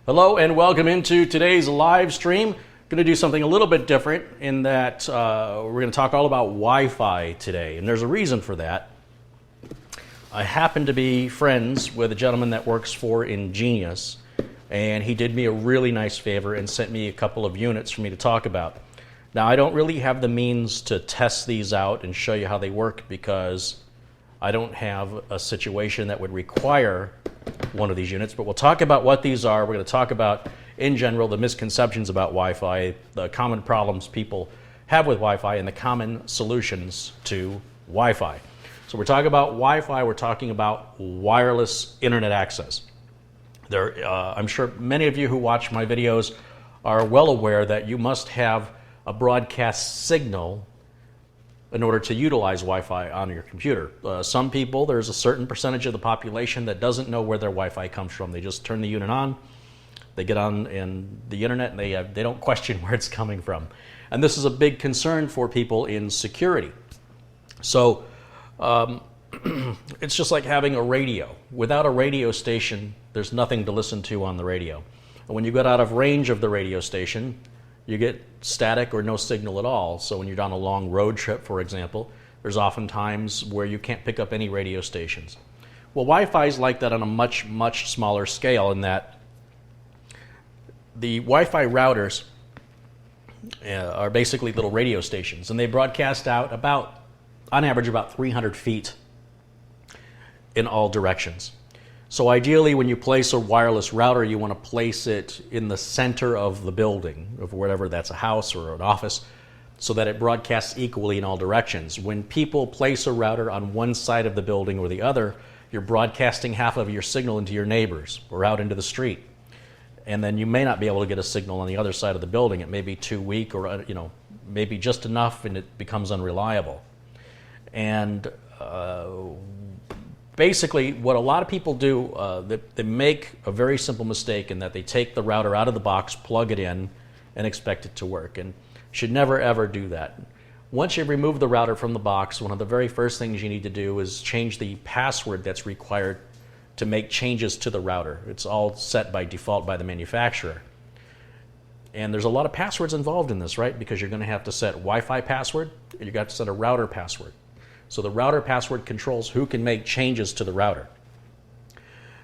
Hello and welcome into today's live stream. Going to do something a little bit different in that we're going to talk all about Wi-Fi today, and there's a reason for that. I happen to be friends with a gentleman that works for EnGenius, and he did me a really nice favor and sent me a couple of units for me to talk about. Now, I don't really have the means to test these out and show you how they work because I don't have a situation that would require one of these units, but we'll talk about what these are. We're going to talk about, in general, the misconceptions about Wi-Fi, the common problems people have with Wi-Fi, and the common solutions to Wi-Fi. So we're talking about Wi-Fi, we're talking about wireless internet access. I'm sure many of you who watch my videos are well aware that you must have a broadcast signal in order to utilize Wi-Fi on your computer. Some people, there's a certain percentage of the population that doesn't know where their Wi-Fi comes from. They just turn the unit on, they get on in the internet, and they don't question where it's coming from. And this is a big concern for people in security. So it's just like having a radio. Without a radio station, there's nothing to listen to on the radio. And when you get out of range of the radio station, you get static or no signal at all. So when you're on a long road trip, for example, there's often times where you can't pick up any radio stations. Well, Wi-Fi is like that on a much, much smaller scale in that the Wi-Fi routers are basically little radio stations, and they broadcast out on average, about 300 feet in all directions. So ideally, when you place a wireless router, you want to place it in the center of the building, of whatever that's a house or an office, so that it broadcasts equally in all directions. When people place a router on one side of the building or the other, you're broadcasting half of your signal into your neighbors or out into the street. And then you may not be able to get a signal on the other side of the building. It may be too weak or maybe just enough, and it becomes unreliable. And basically, what a lot of people do, they make a very simple mistake in that they take the router out of the box, plug it in, and expect it to work. And should never, ever do that. Once you remove the router from the box, one of the very first things you need to do is change the password that's required to make changes to the router. It's all set by default by the manufacturer. And there's a lot of passwords involved in this, right? Because you're going to have to set Wi-Fi password, and you've got to set a router password. So the router password controls who can make changes to the router.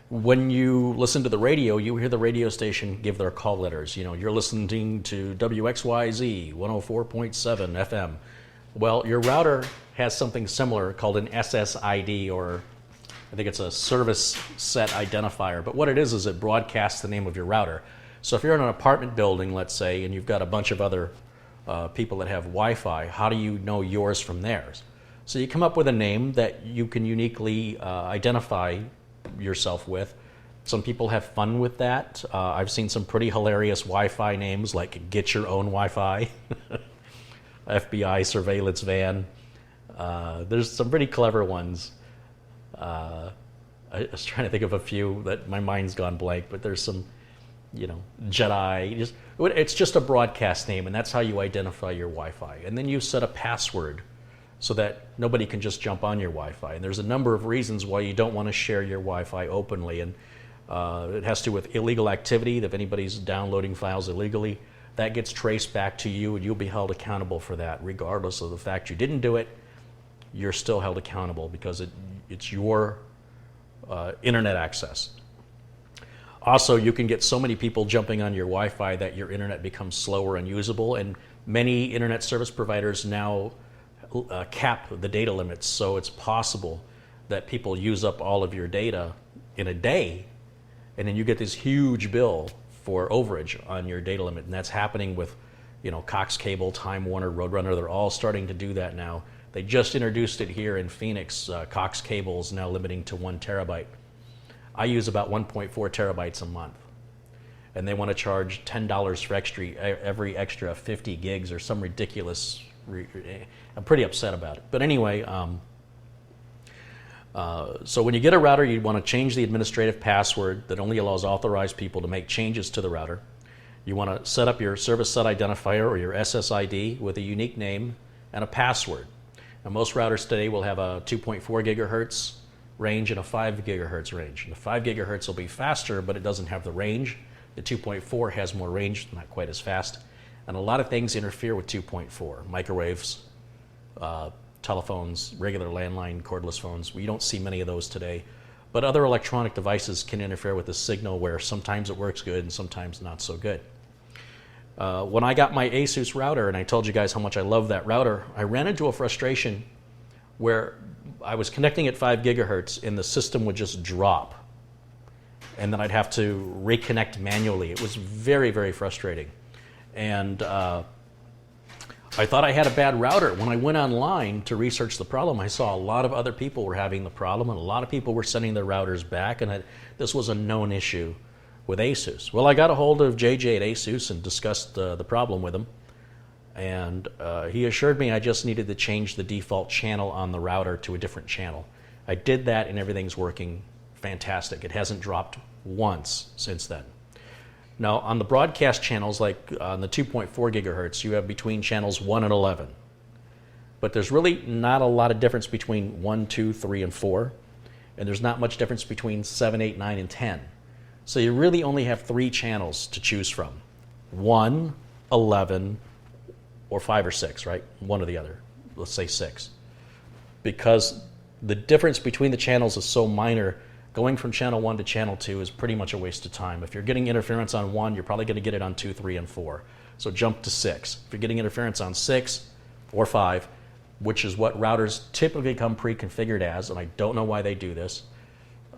When you listen to the radio, you hear the radio station give their call letters. You're listening to WXYZ 104.7 FM. Well, your router has something similar called an SSID, or I think it's a service set identifier. But what it is it broadcasts the name of your router. So if you're in an apartment building, let's say, and you've got a bunch of other people that have Wi-Fi, how do you know yours from theirs? So you come up with a name that you can uniquely identify yourself with. Some people have fun with that. I've seen some pretty hilarious Wi-Fi names like Get Your Own Wi-Fi, FBI Surveillance Van. There's some pretty clever ones. I was trying to think of a few that my mind's gone blank, but there's some, Jedi. It's just a broadcast name, and that's how you identify your Wi-Fi. And then you set a password so that nobody can just jump on your Wi-Fi. And there's a number of reasons why you don't want to share your Wi-Fi openly. And it has to do with illegal activity. If anybody's downloading files illegally, that gets traced back to you, and you'll be held accountable for that. Regardless of the fact you didn't do it, you're still held accountable because it's your internet access. Also, you can get so many people jumping on your Wi-Fi that your internet becomes slower and unusable. And many internet service providers now cap the data limits, so it's possible that people use up all of your data in a day, and then you get this huge bill for overage on your data limit. And that's happening with Cox Cable, Time Warner, Roadrunner. They're all starting to do that now. They just introduced it here in Phoenix. Cox Cable is now limiting to 1 terabyte. I use about 1.4 terabytes a month, and they want to charge $10 for every extra 50 gigs or some ridiculous. I'm pretty upset about it. But anyway, so when you get a router, you want to change the administrative password that only allows authorized people to make changes to the router. You want to set up your service set identifier or your SSID with a unique name and a password. Now, most routers today will have a 2.4 gigahertz range and a 5 gigahertz range. And the 5 gigahertz will be faster, but it doesn't have the range. The 2.4 has more range, not quite as fast, and a lot of things interfere with 2.4. Microwaves, telephones, regular landline, cordless phones. We don't see many of those today. But other electronic devices can interfere with the signal where sometimes it works good and sometimes not so good. When I got my Asus router, and I told you guys how much I love that router, I ran into a frustration where I was connecting at 5 gigahertz and the system would just drop. And then I'd have to reconnect manually. It was very, very frustrating. And I thought I had a bad router. When I went online to research the problem, I saw a lot of other people were having the problem, and a lot of people were sending their routers back, and this was a known issue with Asus. Well, I got a hold of JJ at Asus and discussed the problem with him, and he assured me I just needed to change the default channel on the router to a different channel. I did that, and everything's working fantastic. It hasn't dropped once since then. Now, on the broadcast channels, like on the 2.4 gigahertz, you have between channels 1 and 11. But there's really not a lot of difference between 1, 2, 3, and 4. And there's not much difference between 7, 8, 9, and 10. So you really only have 3 channels to choose from. 1, 11, or 5 or 6, right? One or the other. Let's say 6. Because the difference between the channels is so minor, going from channel 1 to channel 2 is pretty much a waste of time. If you're getting interference on 1, you're probably going to get it on 2, 3, and 4. So jump to 6. If you're getting interference on 6 or 5, which is what routers typically come pre-configured as, and I don't know why they do this.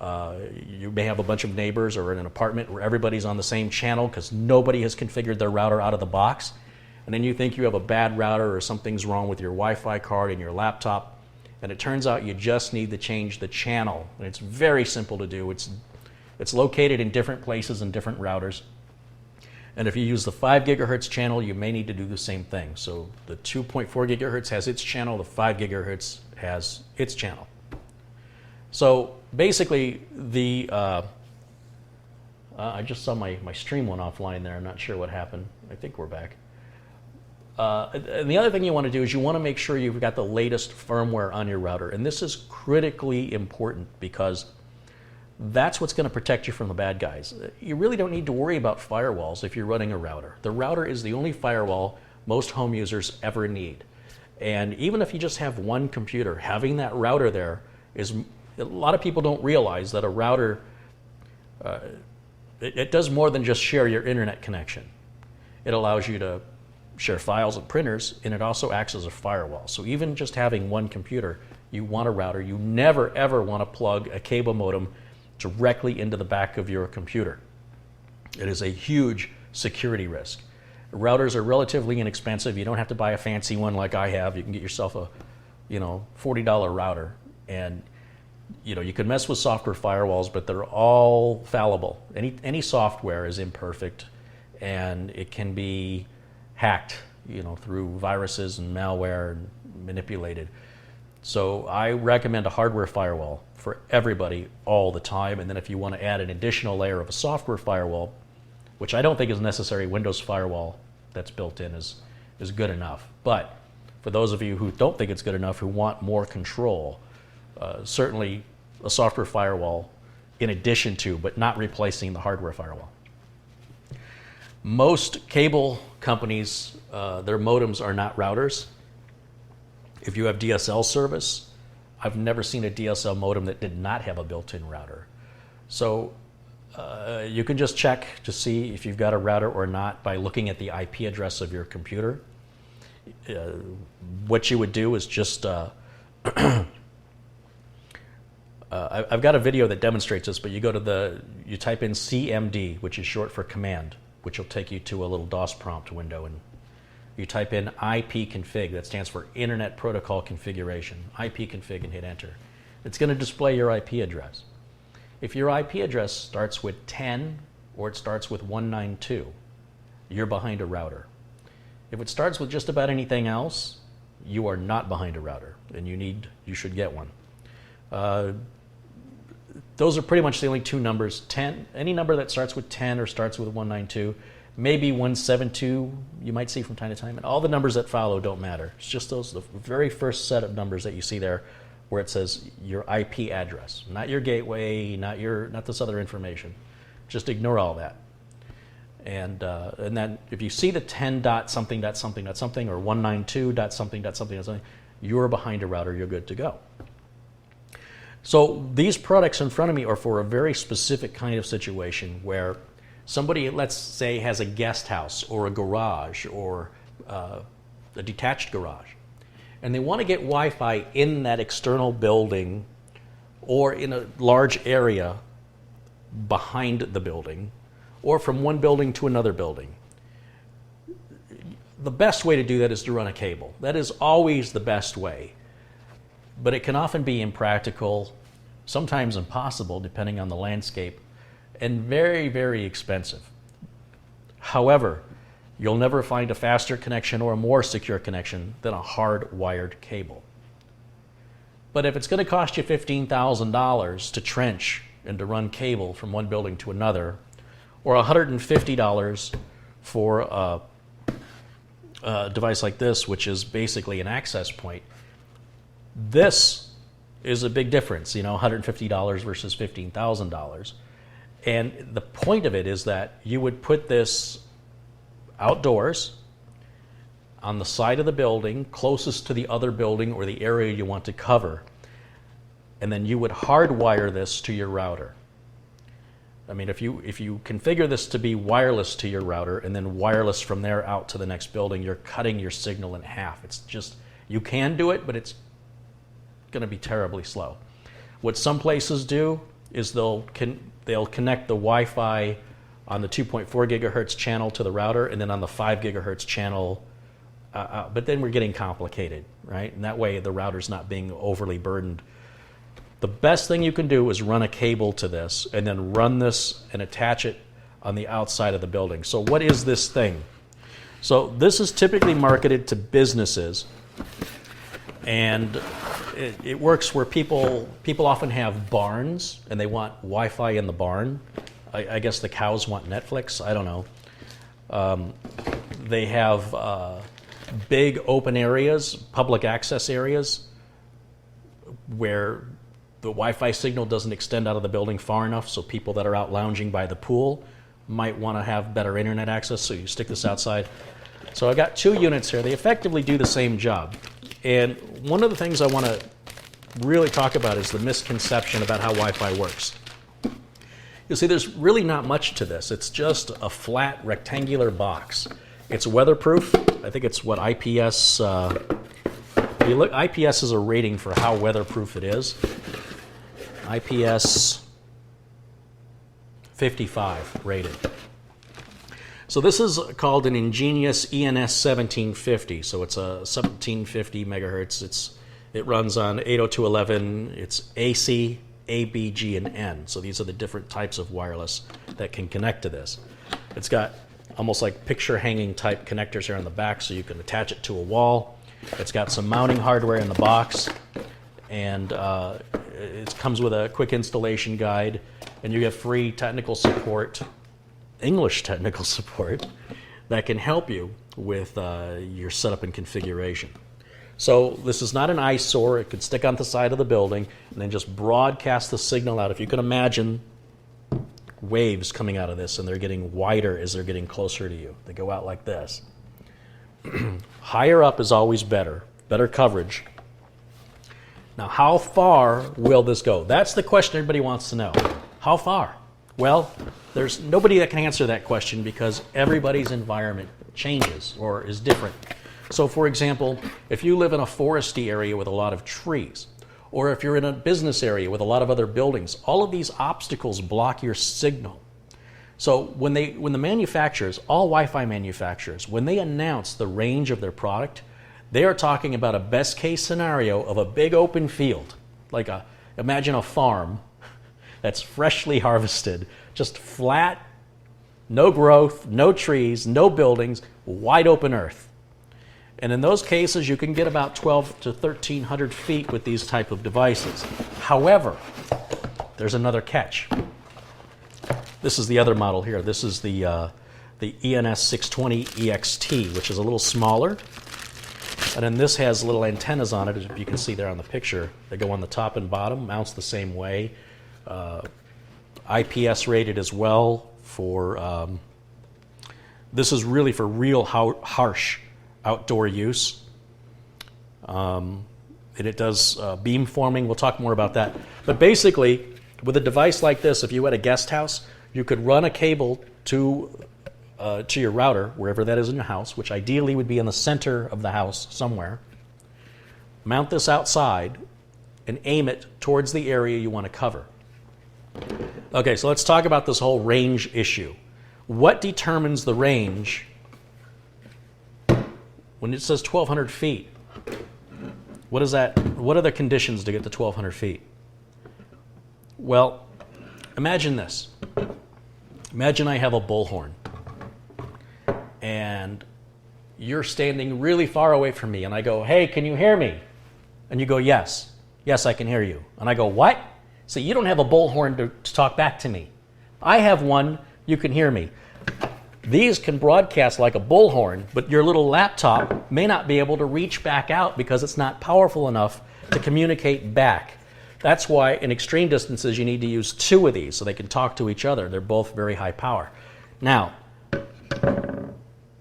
You may have a bunch of neighbors or in an apartment where everybody's on the same channel because nobody has configured their router out of the box. And then you think you have a bad router or something's wrong with your Wi-Fi card in your laptop. And it turns out you just need to change the channel. And it's very simple to do. It's located in different places in different routers. And if you use the 5 gigahertz channel, you may need to do the same thing. So the 2.4 gigahertz has its channel, the 5 gigahertz has its channel. So basically, I just saw my stream went offline there. I'm not sure what happened. I think we're back. And the other thing you want to do is you want to make sure you've got the latest firmware on your router. And this is critically important because that's what's going to protect you from the bad guys. You really don't need to worry about firewalls if you're running a router. The router is the only firewall most home users ever need. And even if you just have one computer, having that router there is, a lot of people don't realize that a router, it does more than just share your internet connection. It allows you to share files and printers, and it also acts as a firewall. So even just having one computer, you want a router. You never ever want to plug a cable modem directly into the back of your computer. It is a huge security risk. Routers are relatively inexpensive. You don't have to buy a fancy one like I have. You can get yourself a, $40 router, and you can mess with software firewalls, but they're all fallible. Any software is imperfect, and it can be hacked, through viruses and malware and manipulated. So I recommend a hardware firewall for everybody all the time. And then if you want to add an additional layer of a software firewall, which I don't think is necessary, Windows firewall that's built in is good enough. But for those of you who don't think it's good enough, who want more control, certainly a software firewall in addition to, but not replacing the hardware firewall. Most cable companies, their modems are not routers. If you have DSL service, I've never seen a DSL modem that did not have a built-in router. So you can just check to see if you've got a router or not by looking at the IP address of your computer. What you would do is just, I've got a video that demonstrates this, but you type in CMD, which is short for command, which will take you to a little DOS prompt window, and you type in ipconfig, that stands for Internet Protocol Configuration, ipconfig, and hit enter. It's going to display your IP address. If your IP address starts with 10 or it starts with 192, you're behind a router. If it starts with just about anything else, you are not behind a router, and you should get one. Those are pretty much the only two numbers. 10, any number that starts with 10 or starts with 192, maybe 172 you might see from time to time, and all the numbers that follow don't matter. It's just the very first set of numbers that you see there where it says your IP address, not your gateway, not this other information. Just ignore all that. And then if you see the 10 dot something dot something dot something or 192 dot something dot something dot something, you're behind a router, you're good to go. So these products in front of me are for a very specific kind of situation where somebody, let's say, has a guest house or a garage or a detached garage, and they want to get Wi-Fi in that external building or in a large area behind the building or from one building to another building. The best way to do that is to run a cable. That is always the best way. But it can often be impractical, sometimes impossible, depending on the landscape, and very, very expensive. However, you'll never find a faster connection or a more secure connection than a hard-wired cable. But if it's going to cost you $15,000 to trench and to run cable from one building to another, or $150 for a device like this, which is basically an access point, this is a big difference, $150 versus $15,000. And the point of it is that you would put this outdoors on the side of the building closest to the other building or the area you want to cover, and then you would hardwire this to your router. I mean, if you configure this to be wireless to your router and then wireless from there out to the next building, you're cutting your signal in half. It's just, you can do it, but it's going to be terribly slow. What some places do is they'll connect the Wi-Fi on the 2.4 gigahertz channel to the router and then on the 5 gigahertz channel, but then we're getting complicated, right? And that way the router's not being overly burdened. The best thing you can do is run a cable to this and then run this and attach it on the outside of the building. So what is this thing? So this is typically marketed to businesses, and it works where people often have barns and they want Wi-Fi in the barn. I guess the cows want Netflix, I don't know. They have big open areas, public access areas, where the Wi-Fi signal doesn't extend out of the building far enough, so people that are out lounging by the pool might want to have better internet access, so you stick this outside. So I've got two units here. They effectively do the same job. And one of the things I want to really talk about is the misconception about how Wi-Fi works. You see, there's really not much to this. It's just a flat rectangular box. It's weatherproof. I think it's what IPS, IPS is a rating for how weatherproof it is. IPS 55 rated. So this is called an EnGenius ENS 1750. So it's a 1750 megahertz. It runs on 802.11. It's AC, A, B, G, and N. So these are the different types of wireless that can connect to this. It's got almost like picture hanging type connectors here on the back, so you can attach it to a wall. It's got some mounting hardware in the box, and it comes with a quick installation guide, and you get free technical support, English technical support, that can help you with your setup and configuration. So this is not an eyesore. It could stick on the side of the building and then just broadcast the signal out. If you can imagine waves coming out of this, and they're getting wider as they're getting closer to you. They go out like this. Higher up is always better coverage. Now, how far will this go? That's the question everybody wants to know. How far? Well, there's nobody that can answer that question because everybody's environment changes or is different. So, for example, if you live in a foresty area with a lot of trees, or if you're in a business area with a lot of other buildings, all of these obstacles block your signal. So when the manufacturers, all Wi-Fi manufacturers, when they announce the range of their product, they are talking about a best case scenario of a big open field, like imagine a farm that's freshly harvested, just flat, no growth, no trees, no buildings, wide open earth. And in those cases, you can get about 12 to 1,300 feet with these type of devices. However, there's another catch. This is the other model here. This is the ENS 620 EXT, which is a little smaller. And then this has little antennas on it, as you can see there on the picture. They go on the top and bottom, mounts the same way. IPS rated as well for This is really for real harsh outdoor use. And it does beamforming. We'll talk more about that. But basically, with a device like this, if you had a guest house, you could run a cable to your router, wherever that is in your house, which ideally would be in the center of the house somewhere. Mount this outside and aim it towards the area you want to cover. Okay, so let's talk about this whole range issue. What determines the range when it says 1,200 feet? What is that? What are the conditions to get to 1,200 feet? Well, imagine this. Imagine I have a bullhorn, and you're standing really far away from me, and I go, "Hey, can you hear me?" And you go, "Yes. Yes, I can hear you." And I go, "What?" So you don't have a bullhorn to talk back to me. I have one, you can hear me. These can broadcast like a bullhorn, but your little laptop may not be able to reach back out because it's not powerful enough to communicate back. That's why in extreme distances you need to use two of these so they can talk to each other. They're both very high power. Now,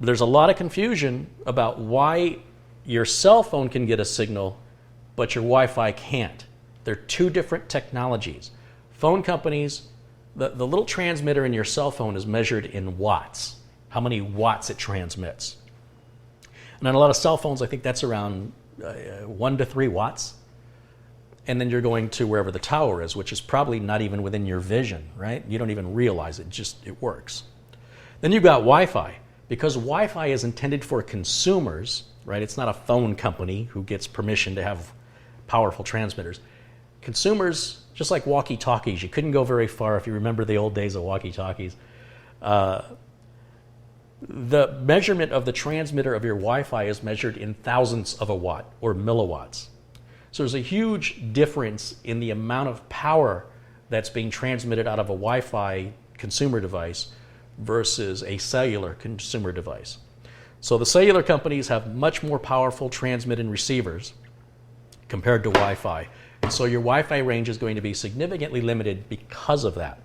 there's a lot of confusion about why your cell phone can get a signal, but your Wi-Fi can't. They're two different technologies. Phone companies, the little transmitter in your cell phone is measured in watts, how many watts it transmits. And on a lot of cell phones, I think that's around 1 to 3 watts. And then you're going to wherever the tower is, which is probably not even within your vision, right? You don't even realize it, just it works. Then you've got Wi-Fi. Because Wi-Fi is intended for consumers, right? It's not a phone company who gets permission to have powerful transmitters. Consumers, just like walkie-talkies, you couldn't go very far if you remember the old days of walkie-talkies. The measurement of the transmitter of your Wi-Fi is measured in thousandths of a watt or milliwatts. So there's a huge difference in the amount of power that's being transmitted out of a Wi-Fi consumer device versus a cellular consumer device. So the cellular companies have much more powerful transmit and receivers compared to Wi-Fi. And so your Wi-Fi range is going to be significantly limited because of that.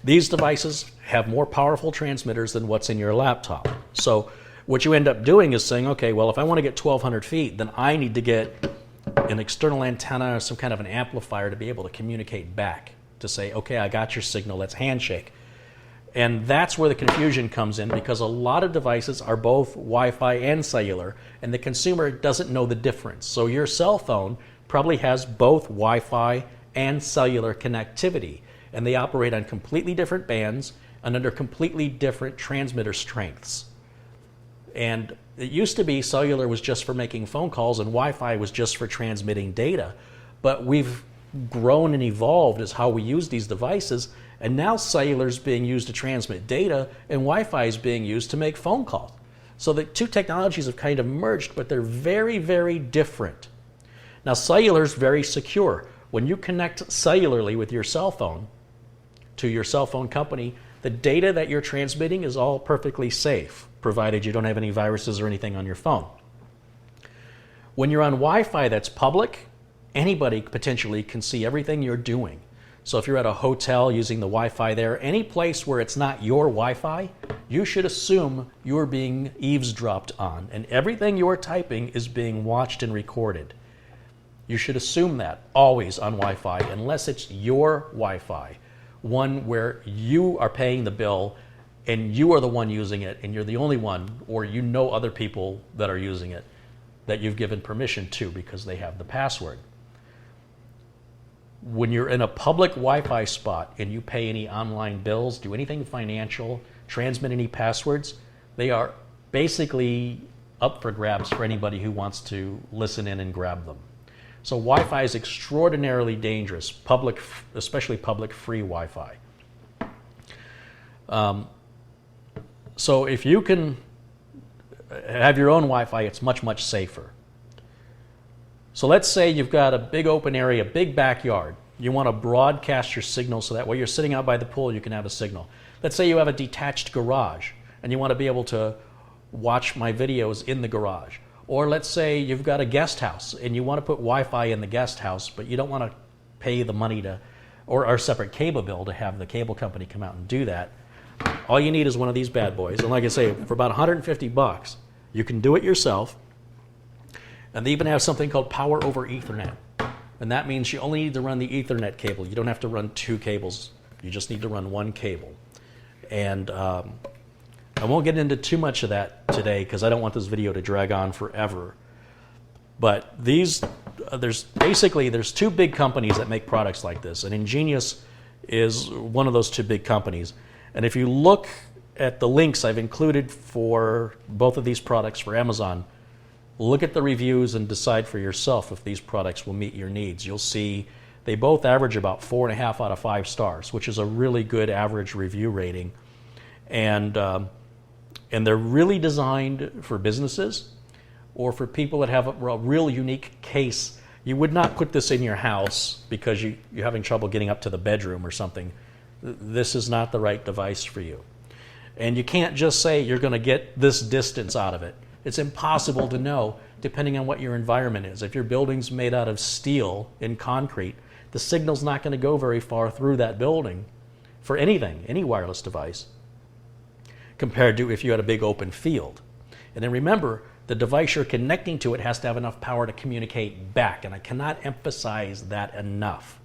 These devices have more powerful transmitters than what's in your laptop. So what you end up doing is saying, okay, well, if I want to get 1,200 feet, then I need to get an external antenna or some kind of an amplifier to be able to communicate back, to say, okay, I got your signal, let's handshake. And that's where the confusion comes in, because a lot of devices are both Wi-Fi and cellular, and the consumer doesn't know the difference. So your cell phone probably has both Wi-Fi and cellular connectivity, and they operate on completely different bands and under completely different transmitter strengths. And it used to be cellular was just for making phone calls and Wi-Fi was just for transmitting data, but we've grown and evolved as how we use these devices, and now cellular is being used to transmit data and Wi-Fi is being used to make phone calls. So the two technologies have kind of merged, but they're very, very different. Now cellular is very secure. When you connect cellularly with your cell phone to your cell phone company, the data that you're transmitting is all perfectly safe, provided you don't have any viruses or anything on your phone. When you're on Wi-Fi that's public, anybody potentially can see everything you're doing. So if you're at a hotel using the Wi-Fi there, any place where it's not your Wi-Fi, you should assume you're being eavesdropped on, and everything you're typing is being watched and recorded. You should assume that always on Wi-Fi, unless it's your Wi-Fi, one where you are paying the bill and you are the one using it and you're the only one, or you know other people that are using it that you've given permission to because they have the password. When you're in a public Wi-Fi spot and you pay any online bills, do anything financial, transmit any passwords, they are basically up for grabs for anybody who wants to listen in and grab them. So Wi-Fi is extraordinarily dangerous, public, especially public free Wi-Fi. So if you can have your own Wi-Fi, it's much, much safer. So let's say you've got a big open area, big backyard. You want to broadcast your signal so that while you're sitting out by the pool, you can have a signal. Let's say you have a detached garage and you want to be able to watch my videos in the garage. Or let's say you've got a guest house and you want to put Wi-Fi in the guest house, but you don't want to pay the money to, or a separate cable bill to have the cable company come out and do that. all you need is one of these bad boys. And like I say, for about 150 bucks, you can do it yourself. And they even have something called power over Ethernet. And that means you only need to run the Ethernet cable. You don't have to run two cables. You just need to run one cable. And I won't get into too much of that today because I don't want this video to drag on forever. But there's two big companies that make products like this. And EnGenius is one of those two big companies. And if you look at the links I've included for both of these products for Amazon, look at the reviews and decide for yourself if these products will meet your needs. You'll see they both average about 4.5 out of 5 stars, which is a really good average review rating. And they're really designed for businesses or for people that have a real unique case. You would not put this in your house because you're having trouble getting up to the bedroom or something. This is not the right device for you. And you can't just say you're going to get this distance out of it. It's impossible to know depending on what your environment is. If your building's made out of steel and concrete, the signal's not going to go very far through that building for anything, any wireless device, compared to if you had a big open field. And then remember, the device you're connecting to it has to have enough power to communicate back, and I cannot emphasize that enough.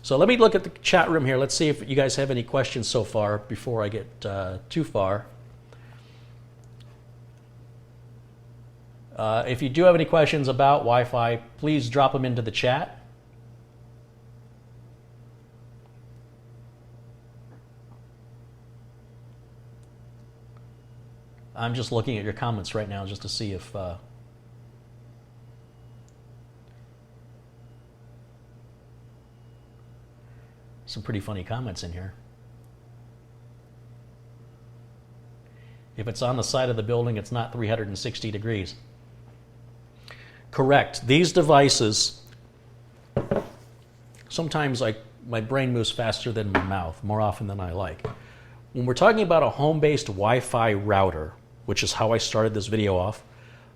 So let me look at the chat room here. Let's see if you guys have any questions so far before I get too far. If you do have any questions about Wi-Fi, please drop them into the chat. I'm just looking at your comments right now just to see if some pretty funny comments in here. If it's on the side of the building, it's not 360 degrees. Correct. These devices, sometimes my brain moves faster than my mouth, more often than I like. When we're talking about a home-based Wi-Fi router, which is how I started this video off,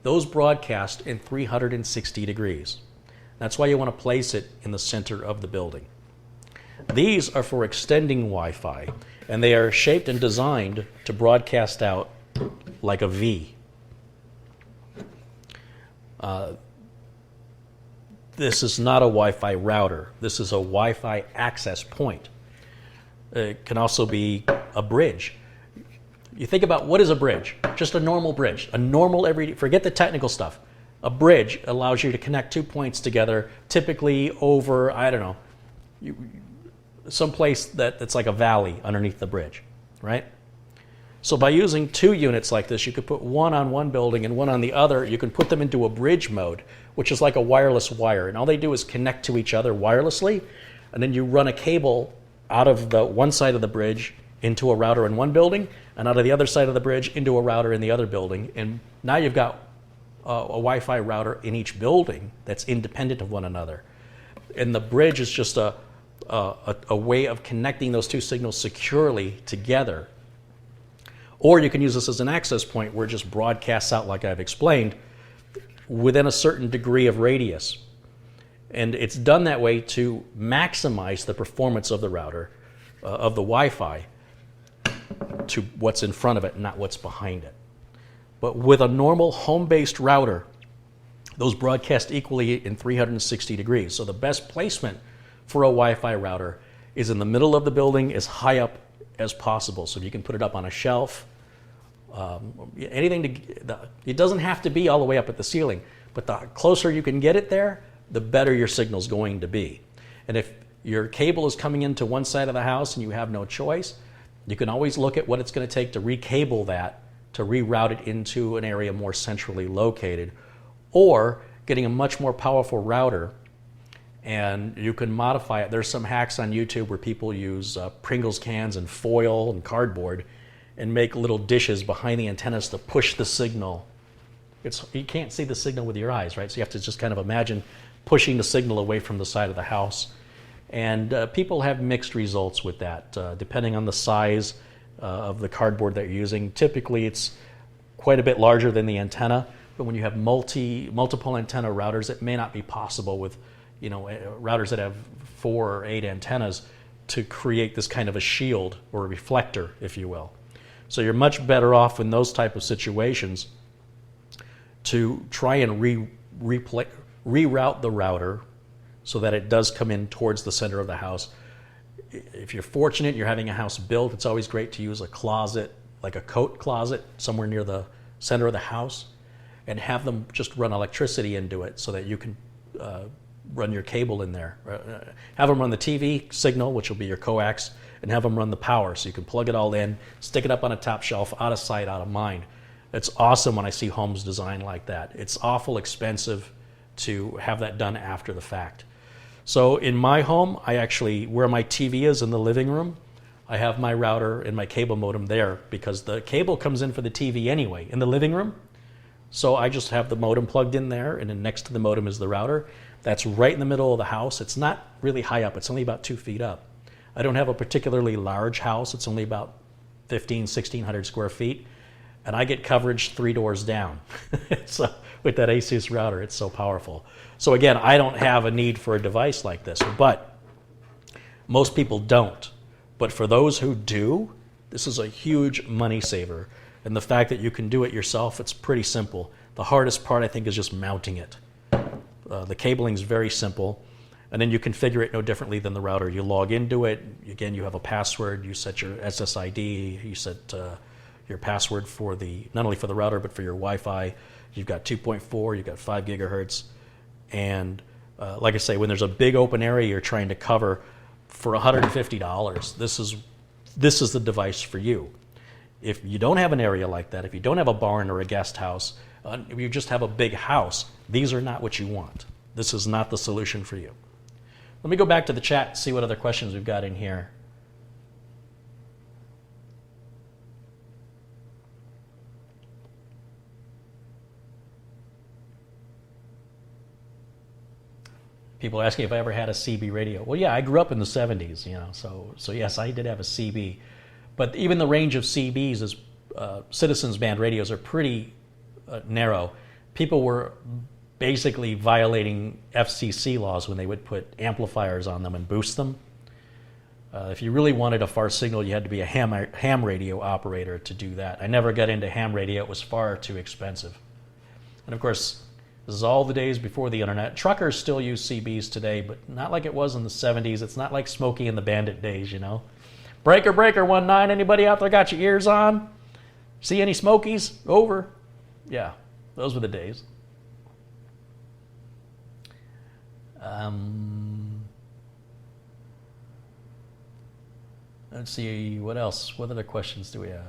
those broadcast in 360 degrees. That's why you want to place it in the center of the building. These are for extending Wi-Fi, and they are shaped and designed to broadcast out like a V. This is not a Wi-Fi router. This is a Wi-Fi access point. It can also be a bridge. You think about what is a bridge? Just a normal bridge. A normal everyday, forget the technical stuff. A bridge allows you to connect 2 points together, typically over, I don't know, someplace that's like a valley underneath the bridge, right? So by using 2 units like this, you could put one on one building and one on the other. You can put them into a bridge mode, which is like a wireless wire. And all they do is connect to each other wirelessly, and then you run a cable out of the one side of the bridge into a router in one building, and out of the other side of the bridge into a router in the other building. And now you've got a Wi-Fi router in each building that's independent of one another. And the bridge is just a way of connecting those 2 signals securely together. Or you can use this as an access point where it just broadcasts out, like I've explained, within a certain degree of radius. And it's done that way to maximize the performance of the router, of the Wi-Fi, to what's in front of it, not what's behind it. But with a normal home-based router, those broadcast equally in 360 degrees. So the best placement for a Wi-Fi router is in the middle of the building, as high up as possible. So you can put it up on a shelf, it doesn't have to be all the way up at the ceiling, but the closer you can get it there, the better your signal's going to be. And if your cable is coming into one side of the house and you have no choice, you can always look at what it's going to take to recable that, to reroute it into an area more centrally located, or getting a much more powerful router, and you can modify it. There's some hacks on YouTube where people use Pringles cans and foil and cardboard and make little dishes behind the antennas to push the signal. You can't see the signal with your eyes, right? So you have to just kind of imagine pushing the signal away from the side of the house. And people have mixed results with that, depending on the size of the cardboard that you're using. Typically, it's quite a bit larger than the antenna, but when you have multiple antenna routers, it may not be possible with routers that have 4 or 8 antennas to create this kind of a shield or a reflector, if you will. So you're much better off in those type of situations to try and reroute the router so that it does come in towards the center of the house. If you're fortunate, you're having a house built, it's always great to use a closet, like a coat closet, somewhere near the center of the house, and have them just run electricity into it so that you can run your cable in there. Have them run the TV signal, which will be your coax, and have them run the power so you can plug it all in, stick it up on a top shelf, out of sight, out of mind. It's awesome when I see homes designed like that. It's awful expensive to have that done after the fact. So in my home, I actually, where my TV is in the living room, I have my router and my cable modem there because the cable comes in for the TV anyway in the living room. So I just have the modem plugged in there, and then next to the modem is the router. That's right in the middle of the house. It's not really high up. It's only about 2 feet up. I don't have a particularly large house. It's only about 1,600 square feet. And I get coverage 3 doors down. So with that ASUS router, it's so powerful. So again, I don't have a need for a device like this, but most people don't. But for those who do, this is a huge money saver. And the fact that you can do it yourself, it's pretty simple. The hardest part, I think, is just mounting it. The cabling is very simple. And then you configure it no differently than the router. You log into it. Again, you have a password. You set your SSID. You set your password for not only for the router, but for your Wi-Fi. You've got 2.4. You've got 5 gigahertz. And like I say, when there's a big open area you're trying to cover for $150, this is the device for you. If you don't have an area like that, if you don't have a barn or a guest house, if you just have a big house, these are not what you want. This is not the solution for you. Let me go back to the chat and see what other questions we've got in here. People are asking if I ever had a CB radio. Well, yeah, I grew up in the 70s, so yes, I did have a CB. But even the range of CBs as citizens band radios are pretty narrow. People were basically violating FCC laws when they would put amplifiers on them and boost them. If you really wanted a far signal, you had to be a ham radio operator to do that. I never got into ham radio. It was far too expensive. And of course, this is all the days before the internet. Truckers still use CBs today, but not like it was in the 70s. It's not like Smokey and the Bandit days, Breaker, breaker, 1-9. Anybody out there got your ears on? See any Smokies? Over. Yeah, those were the days. Let's see, what else? What other questions do we have?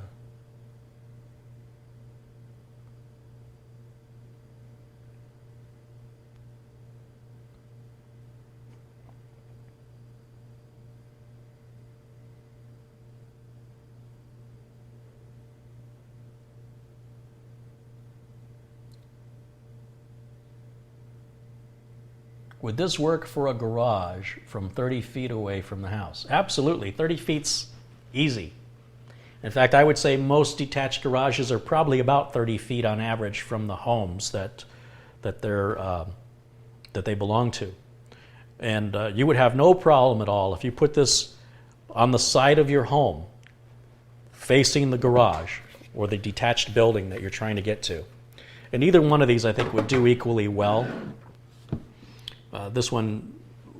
Would this work for a garage from 30 feet away from the house? Absolutely. 30 feet's easy. In fact, I would say most detached garages are probably about 30 feet on average from the homes that they belong to. And you would have no problem at all if you put this on the side of your home facing the garage or the detached building that you're trying to get to. And either one of these, I think, would do equally well. This one,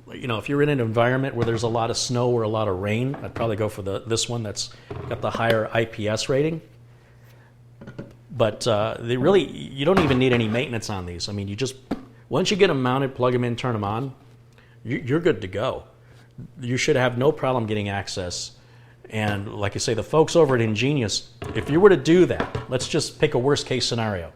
if you're in an environment where there's a lot of snow or a lot of rain, I'd probably go for this one that's got the higher IPS rating. But you don't even need any maintenance on these. I mean, once you get them mounted, plug them in, turn them on, you're good to go. You should have no problem getting access. And like I say, the folks over at EnGenius, if you were to do that, let's just pick a worst case scenario.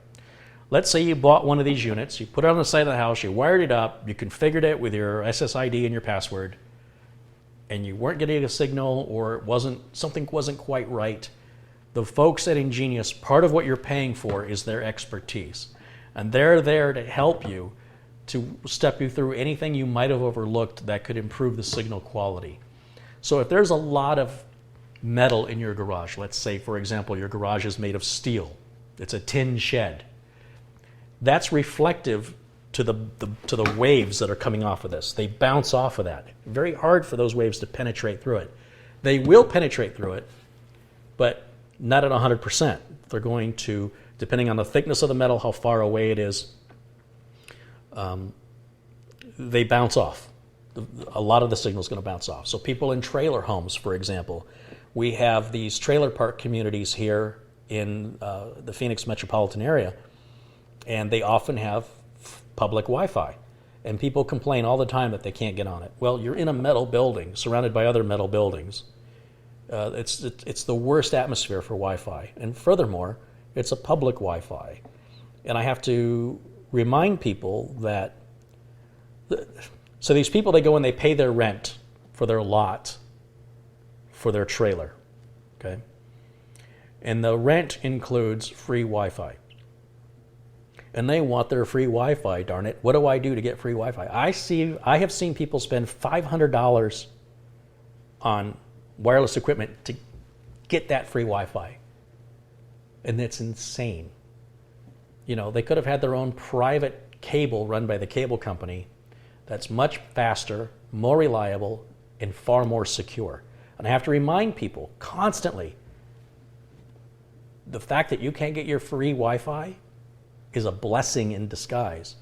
Let's say you bought one of these units, you put it on the side of the house, you wired it up, you configured it with your SSID and your password, and you weren't getting a signal or something wasn't quite right. The folks at EnGenius, part of what you're paying for is their expertise. And they're there to help you, to step you through anything you might have overlooked that could improve the signal quality. So if there's a lot of metal in your garage, let's say, for example, your garage is made of steel, it's a tin shed, that's reflective to the waves that are coming off of this. They bounce off of that. Very hard for those waves to penetrate through it. They will penetrate through it, but not at 100%. They're going to, depending on the thickness of the metal, how far away it is, they bounce off. A lot of the signal is going to bounce off. So people in trailer homes, for example, we have these trailer park communities here in the Phoenix metropolitan area, and they often have public Wi-Fi. And people complain all the time that they can't get on it. Well, you're in a metal building, surrounded by other metal buildings. It's the worst atmosphere for Wi-Fi. And furthermore, it's a public Wi-Fi. And I have to remind people that, so these people, they go and they pay their rent for their lot, for their trailer, okay? And the rent includes free Wi-Fi. And they want their free Wi-Fi, darn it. What do I do to get free Wi-Fi? I have seen people spend $500 on wireless equipment to get that free Wi-Fi. And it's insane. You know, they could have had their own private cable run by the cable company that's much faster, more reliable, and far more secure. And I have to remind people constantly, the fact that you can't get your free Wi-Fi is a blessing in disguise,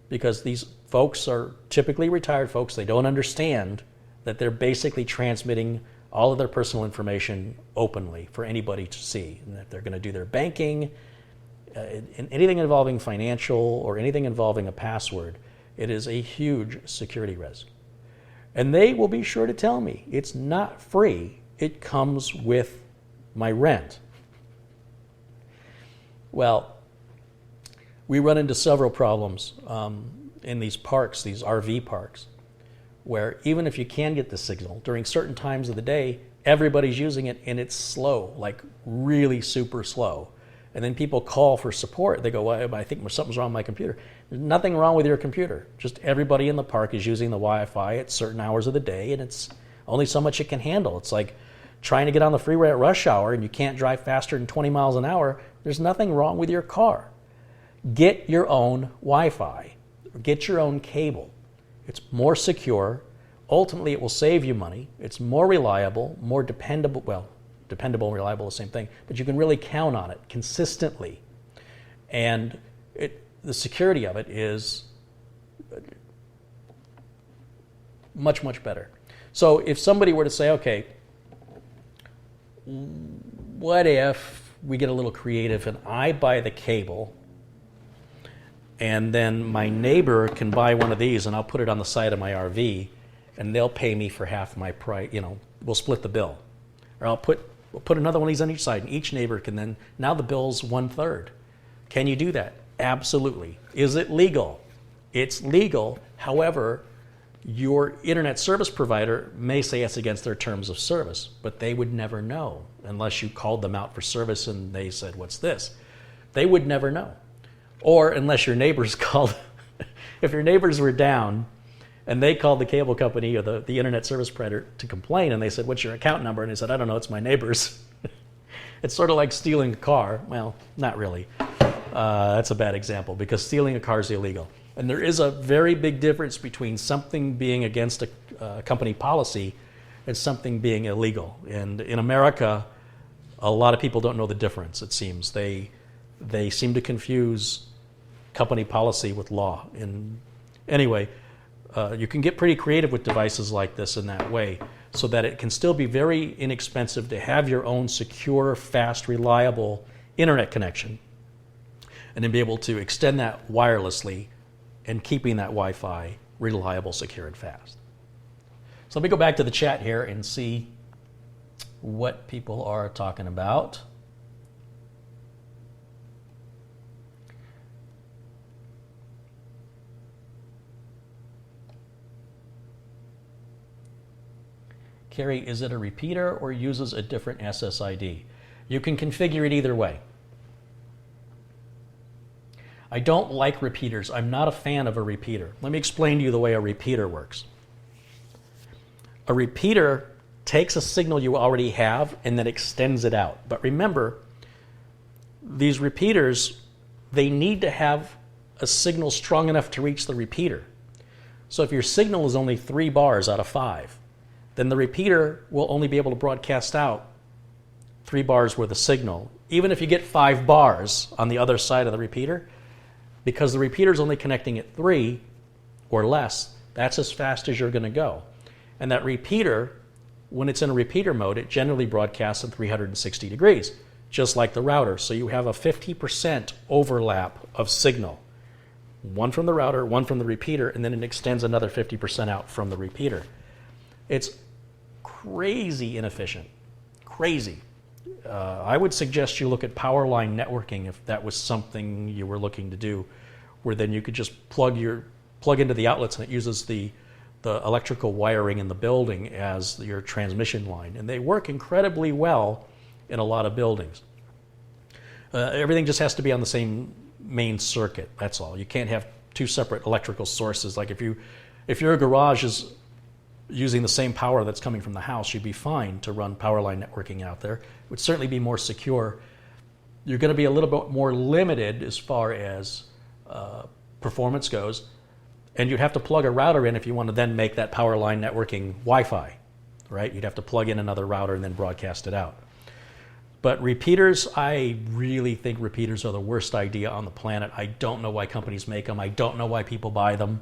because these folks are typically retired folks. They don't understand that they're basically transmitting all of their personal information openly for anybody to see, and that they're going to do their banking, in anything involving financial or anything involving a password. It is a huge security risk. And they will be sure to tell me it's not free. It comes with my rent. Well, we run into several problems in these parks, these RV parks, where even if you can get the signal, during certain times of the day, everybody's using it and it's slow, like really super slow. And then people call for support. They go, well, I think something's wrong with my computer. There's nothing wrong with your computer. Just everybody in the park is using the Wi-Fi at certain hours of the day, and it's only so much it can handle. It's like trying to get on the freeway at rush hour and you can't drive faster than 20 miles an hour. There's nothing wrong with your car. Get your own Wi-Fi. Get your own cable. It's more secure. Ultimately, it will save you money. It's more reliable, more dependable. Well, dependable and reliable, the same thing. But you can really count on it consistently. And the security of it is much, much better. So if somebody were to say, okay, what if we get a little creative and I buy the cable, and then my neighbor can buy one of these and I'll put it on the side of my RV and they'll pay me for half my price, we'll split the bill. Or we'll put another one of these on each side, and each neighbor can then, now the bill's 1/3. Can you do that? Absolutely. Is it legal? It's legal. However, your internet service provider may say it's against their terms of service, but they would never know unless you called them out for service and they said, what's this? They would never know. Or unless your neighbors called, if your neighbors were down and they called the cable company or the internet service provider to complain, and they said, what's your account number? And they said, I don't know, it's my neighbor's. It's sort of like stealing a car. Well, not really. That's a bad example, because stealing a car is illegal. And there is a very big difference between something being against a company policy and something being illegal. And in America, a lot of people don't know the difference, it seems. They seem to confuse company policy with law. And anyway, you can get pretty creative with devices like this in that way, so that it can still be very inexpensive to have your own secure, fast, reliable internet connection, and then be able to extend that wirelessly and keeping that Wi-Fi reliable, secure, and fast. So let me go back to the chat here and see what people are talking about. Carrie, is it a repeater or uses a different SSID? You can configure it either way. I don't like repeaters. I'm not a fan of a repeater. Let me explain to you the way a repeater works. A repeater takes a signal you already have and then extends it out. But remember, these repeaters, they need to have a signal strong enough to reach the repeater. So if your signal is only 3 bars out of 5, then the repeater will only be able to broadcast out 3 bars worth of signal, even if you get 5 bars on the other side of the repeater, because the repeater's only connecting at 3 or less, that's as fast as you're going to go. And that repeater, when it's in a repeater mode, it generally broadcasts at 360 degrees, just like the router. So you have a 50% overlap of signal. One from the router, one from the repeater, and then it extends another 50% out from the repeater. It's crazy inefficient. Crazy. I would suggest you look at power line networking if that was something you were looking to do, where then you could just plug into the outlets and it uses the electrical wiring in the building as your transmission line. And they work incredibly well in a lot of buildings. Everything just has to be on the same main circuit, that's all. You can't have 2 separate electrical sources. Like if your garage is using the same power that's coming from the house, you'd be fine to run power line networking out there. It would certainly be more secure. You're going to be a little bit more limited as far as performance goes, and you'd have to plug a router in if you want to then make that power line networking Wi-Fi, right? You'd have to plug in another router and then broadcast it out. But repeaters, I really think repeaters are the worst idea on the planet. I don't know why companies make them. I don't know why people buy them.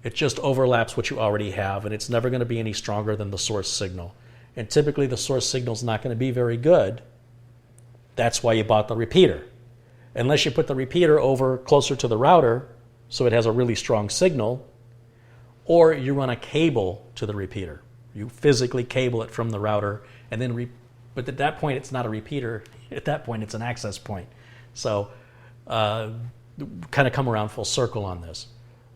It just overlaps what you already have, and it's never going to be any stronger than the source signal. And typically the source signal is not going to be very good. That's why you bought the repeater. Unless you put the repeater over closer to the router so it has a really strong signal, or you run a cable to the repeater. You physically cable it from the router, and then but at that point it's not a repeater. At that point it's an access point. So kind of come around full circle on this.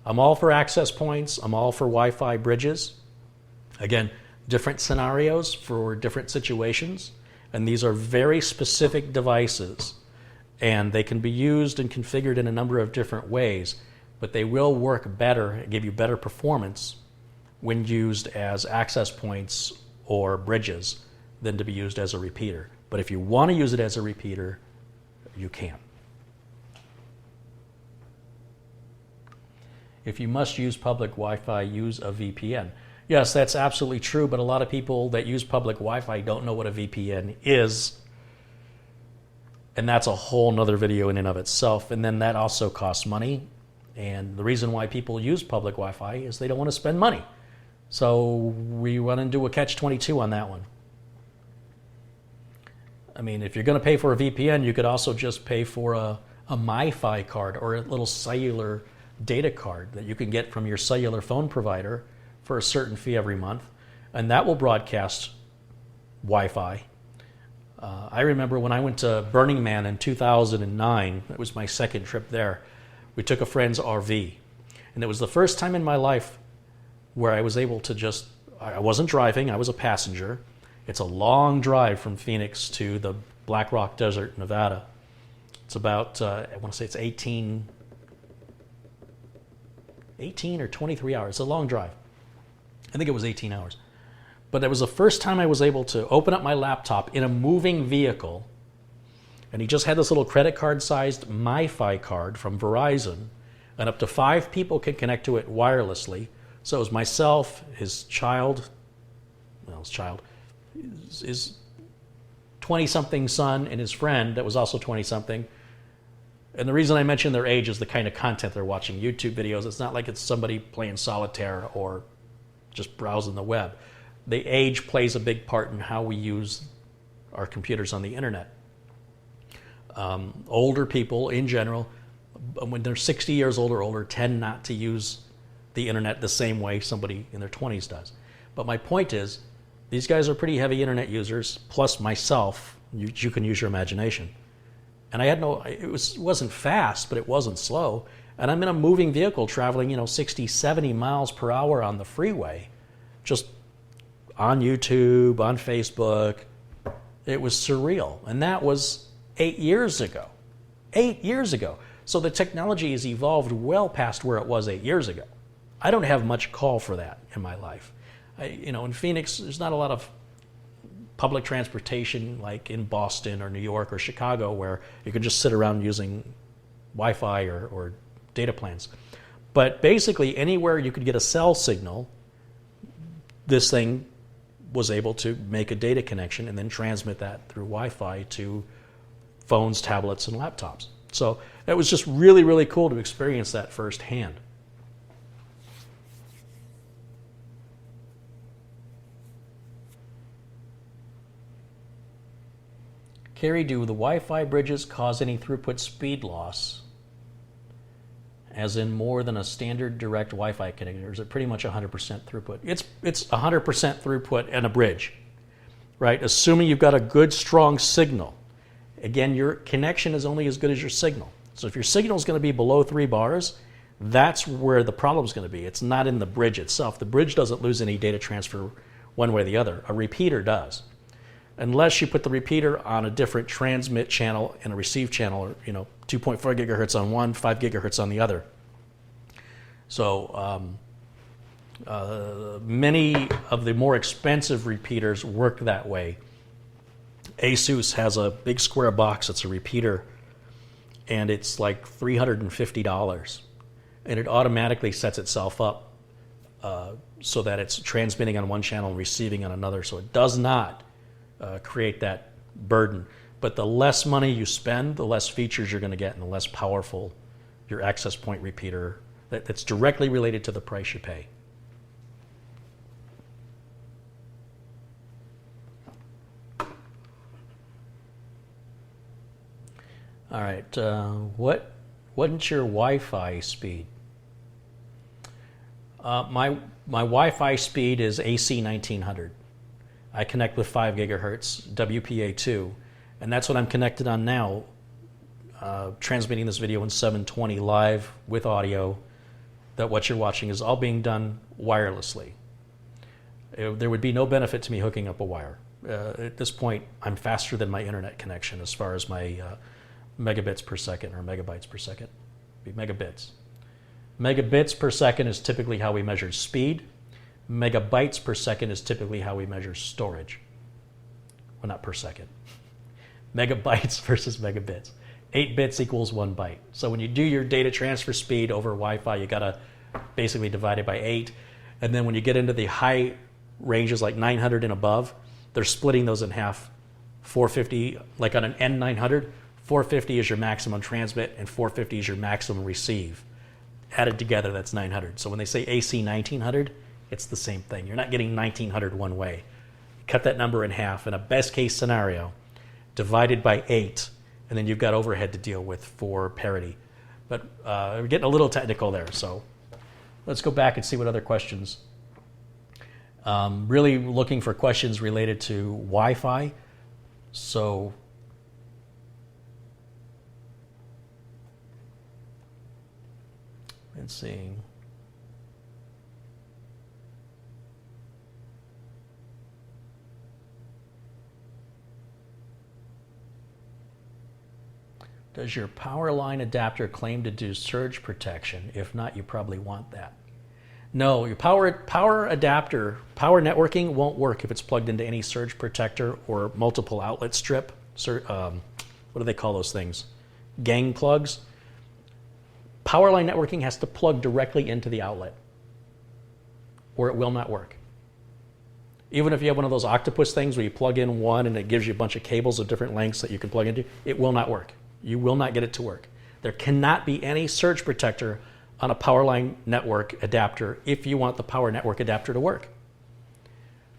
I'm all for access points. I'm all for Wi-Fi bridges. Again, different scenarios for different situations. And these are very specific devices. And they can be used and configured in a number of different ways. But they will work better and give you better performance when used as access points or bridges than to be used as a repeater. But if you want to use it as a repeater, you can. If you must use public Wi-Fi, use a VPN. Yes, that's absolutely true, but a lot of people that use public Wi-Fi don't know what a VPN is. And that's a whole nother video in and of itself. And then that also costs money. And the reason why people use public Wi-Fi is they don't want to spend money. So we run into a catch-22 on that one. I mean, if you're going to pay for a VPN, you could also just pay for a MiFi card or a little cellular data card that you can get from your cellular phone provider for a certain fee every month, and that will broadcast Wi-Fi. I remember when I went to Burning Man in 2009, it was my second trip there, we took a friend's RV, and it was the first time in my life where I was able to I wasn't driving, I was a passenger. It's a long drive from Phoenix to the Black Rock Desert, Nevada. It's about, I want to say it's 18 or 23 hours. It's a long drive. I think it was 18 hours. But it was the first time I was able to open up my laptop in a moving vehicle, and he just had this little credit card-sized MiFi card from Verizon, and up to 5 people could connect to it wirelessly. So it was myself, his 20-something son, and his friend that was also 20-something. And the reason I mention their age is the kind of content they're watching, YouTube videos. It's not like it's somebody playing solitaire or just browsing the web. The age plays a big part in how we use our computers on the internet. Older people, in general, when they're 60 years old or older, tend not to use the internet the same way somebody in their 20s does. But my point is, these guys are pretty heavy internet users, plus myself. You can use your imagination. And I had it wasn't fast, but it wasn't slow. And I'm in a moving vehicle traveling, 60, 70 miles per hour on the freeway, just on YouTube, on Facebook. It was surreal. And that was 8 years ago. 8 years ago. So the technology has evolved well past where it was 8 years ago. I don't have much call for that in my life. In Phoenix, there's not a lot of public transportation like in Boston or New York or Chicago where you can just sit around using Wi-Fi or data plans. But basically anywhere you could get a cell signal, this thing was able to make a data connection and then transmit that through Wi-Fi to phones, tablets, and laptops. So it was just really, really cool to experience that firsthand. Carrie, do the Wi-Fi bridges cause any throughput speed loss? As in more than a standard direct Wi-Fi connector? Or is it pretty much 100% throughput? It's 100% throughput and a bridge, right? Assuming you've got a good, strong signal. Again, your connection is only as good as your signal. So if your signal is going to be below 3 bars, that's where the problem is going to be. It's not in the bridge itself. The bridge doesn't lose any data transfer one way or the other. A repeater does. Unless you put the repeater on a different transmit channel and a receive channel, or 2.4 gigahertz on one, 5 gigahertz on the other. So many of the more expensive repeaters work that way. Asus has a big square box. It's a repeater, and it's like $350, and it automatically sets itself up so that it's transmitting on one channel and receiving on another. So it does not create that burden. But the less money you spend, the less features you're going to get, and the less powerful your access point repeater that's directly related to the price you pay. All right, what's your Wi-Fi speed? My Wi-Fi speed is AC 1900. I connect with 5 gigahertz WPA2, and that's what I'm connected on now, transmitting this video in 720 live with audio. That what you're watching is all being done wirelessly. There would be no benefit to me hooking up a wire. At this point, I'm faster than my internet connection as far as my megabits per second, or megabytes per second. Be megabits. Megabits per second is typically how we measure speed. Megabytes per second is typically how we measure storage. Well, not per second. Megabytes versus megabits. 8 bits equals 1 byte. So when you do your data transfer speed over Wi-Fi, you gotta basically divide it by 8. And then when you get into the high ranges like 900 and above, they're splitting those in half. 450, like on an N900, 450 is your maximum transmit and 450 is your maximum receive. Added together, that's 900. So when they say AC 1900, it's the same thing. You're not getting 1900 one way. Cut that number in half. In a best case scenario, divided by 8, and then you've got overhead to deal with for parity. But we're getting a little technical there, so let's go back and see what other questions. Really looking for questions related to Wi-Fi. So let's see. Does your power line adapter claim to do surge protection? If not, you probably want that. No, your power adapter, power networking won't work if it's plugged into any surge protector or multiple outlet strip. What do they call those things? Gang plugs. Power line networking has to plug directly into the outlet, or it will not work. Even if you have one of those octopus things where you plug in one and it gives you a bunch of cables of different lengths that you can plug into, it will not work. You will not get it to work. There cannot be any surge protector on a power line network adapter if you want the power network adapter to work.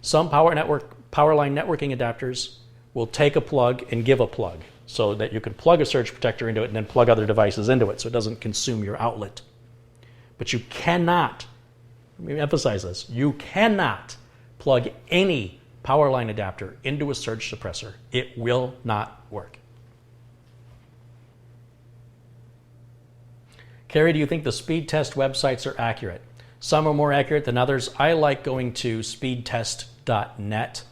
Some power line networking adapters will take a plug and give a plug so that you can plug a surge protector into it and then plug other devices into it so it doesn't consume your outlet. But you cannot, let me emphasize this, you cannot plug any power line adapter into a surge suppressor. It will not work. Carrie, do you think the speed test websites are accurate? Some are more accurate than others. I like going to speedtest.net.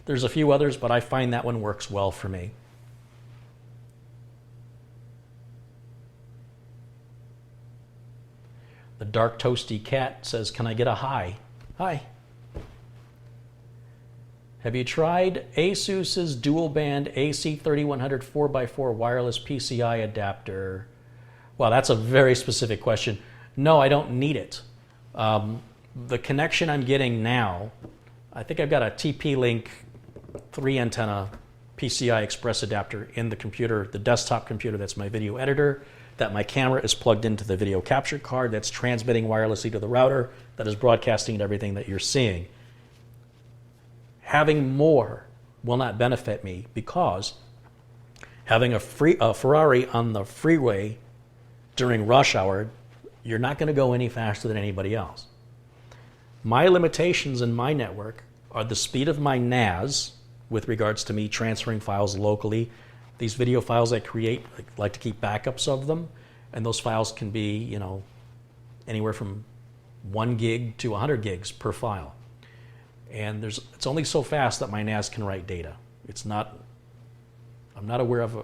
There's a few others, but I find that one works well for me. The dark toasty cat says, can I get a hi? Hi. Have you tried Asus's dual band AC3100 4x4 wireless PCI adapter? Well, that's a very specific question. No, I don't need it. The connection I'm getting now I think I've got a TP-Link 3 antenna PCI Express adapter in the computer, the desktop computer that's my video editor, that my camera is plugged into the video capture card that's transmitting wirelessly to the router that is broadcasting everything that you're seeing. Having more will not benefit me because having a Ferrari on the freeway during rush hour, you're not going to go any faster than anybody else. My limitations in my network are the speed of my NAS with regards to me transferring files locally. These video files I create, I like to keep backups of them, and those files can be, you know, anywhere from 1 gig to 100 gigs per file. And it's only so fast that my NAS can write data. I'm not aware of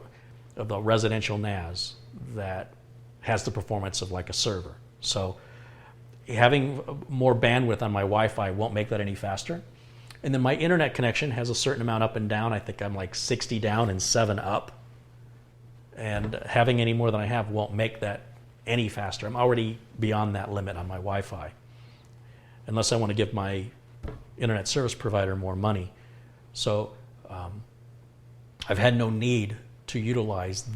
the residential NAS that has the performance of like a server. So having more bandwidth on my Wi-Fi won't make that any faster. And then my internet connection has a certain amount up and down. I think I'm like 60 down and 7 up. And having any more than I have won't make that any faster. I'm already beyond that limit on my Wi-Fi. Unless I want to give my internet service provider more money. So I've had no need to utilize.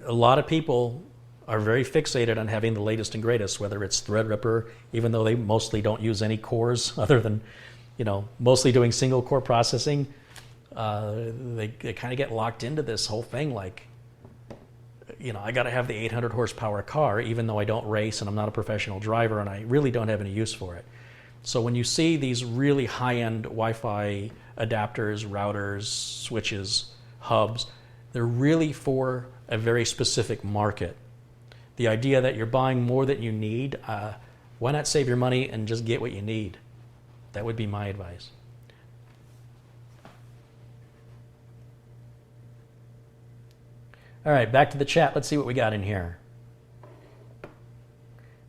A lot of people are very fixated on having the latest and greatest, whether it's Threadripper, even though they mostly don't use any cores other than, you know, mostly doing single core processing. They kind of get locked into this whole thing like, you know, I got to have the 800 horsepower car, even though I don't race and I'm not a professional driver and I really don't have any use for it. So when you see these really high-end Wi-Fi adapters, routers, switches, hubs, they're really for a very specific market. The idea that you're buying more than you need, why not save your money and just get what you need? That would be my advice. All right, back to the chat. Let's see what we got in here.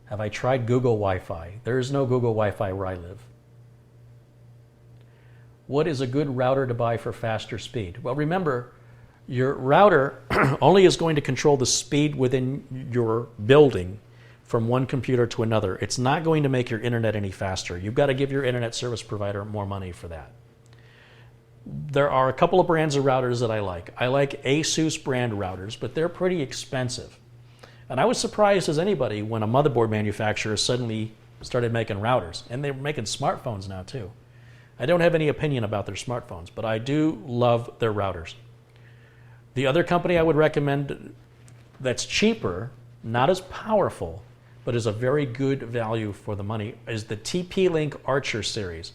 Have I tried Google Wi-Fi? There is no Google Wi-Fi where I live. What is a good router to buy for faster speed? Well, remember, your router only is going to control the speed within your building from one computer to another. It's not going to make your internet any faster. You've got to give your internet service provider more money for that. There are a couple of brands of routers that I like. I like ASUS brand routers, but they're pretty expensive. And I was surprised as anybody when a motherboard manufacturer suddenly started making routers. And they're making smartphones now too. I don't have any opinion about their smartphones, but I do love their routers. The other company I would recommend that's cheaper, not as powerful, but is a very good value for the money, is the TP-Link Archer series.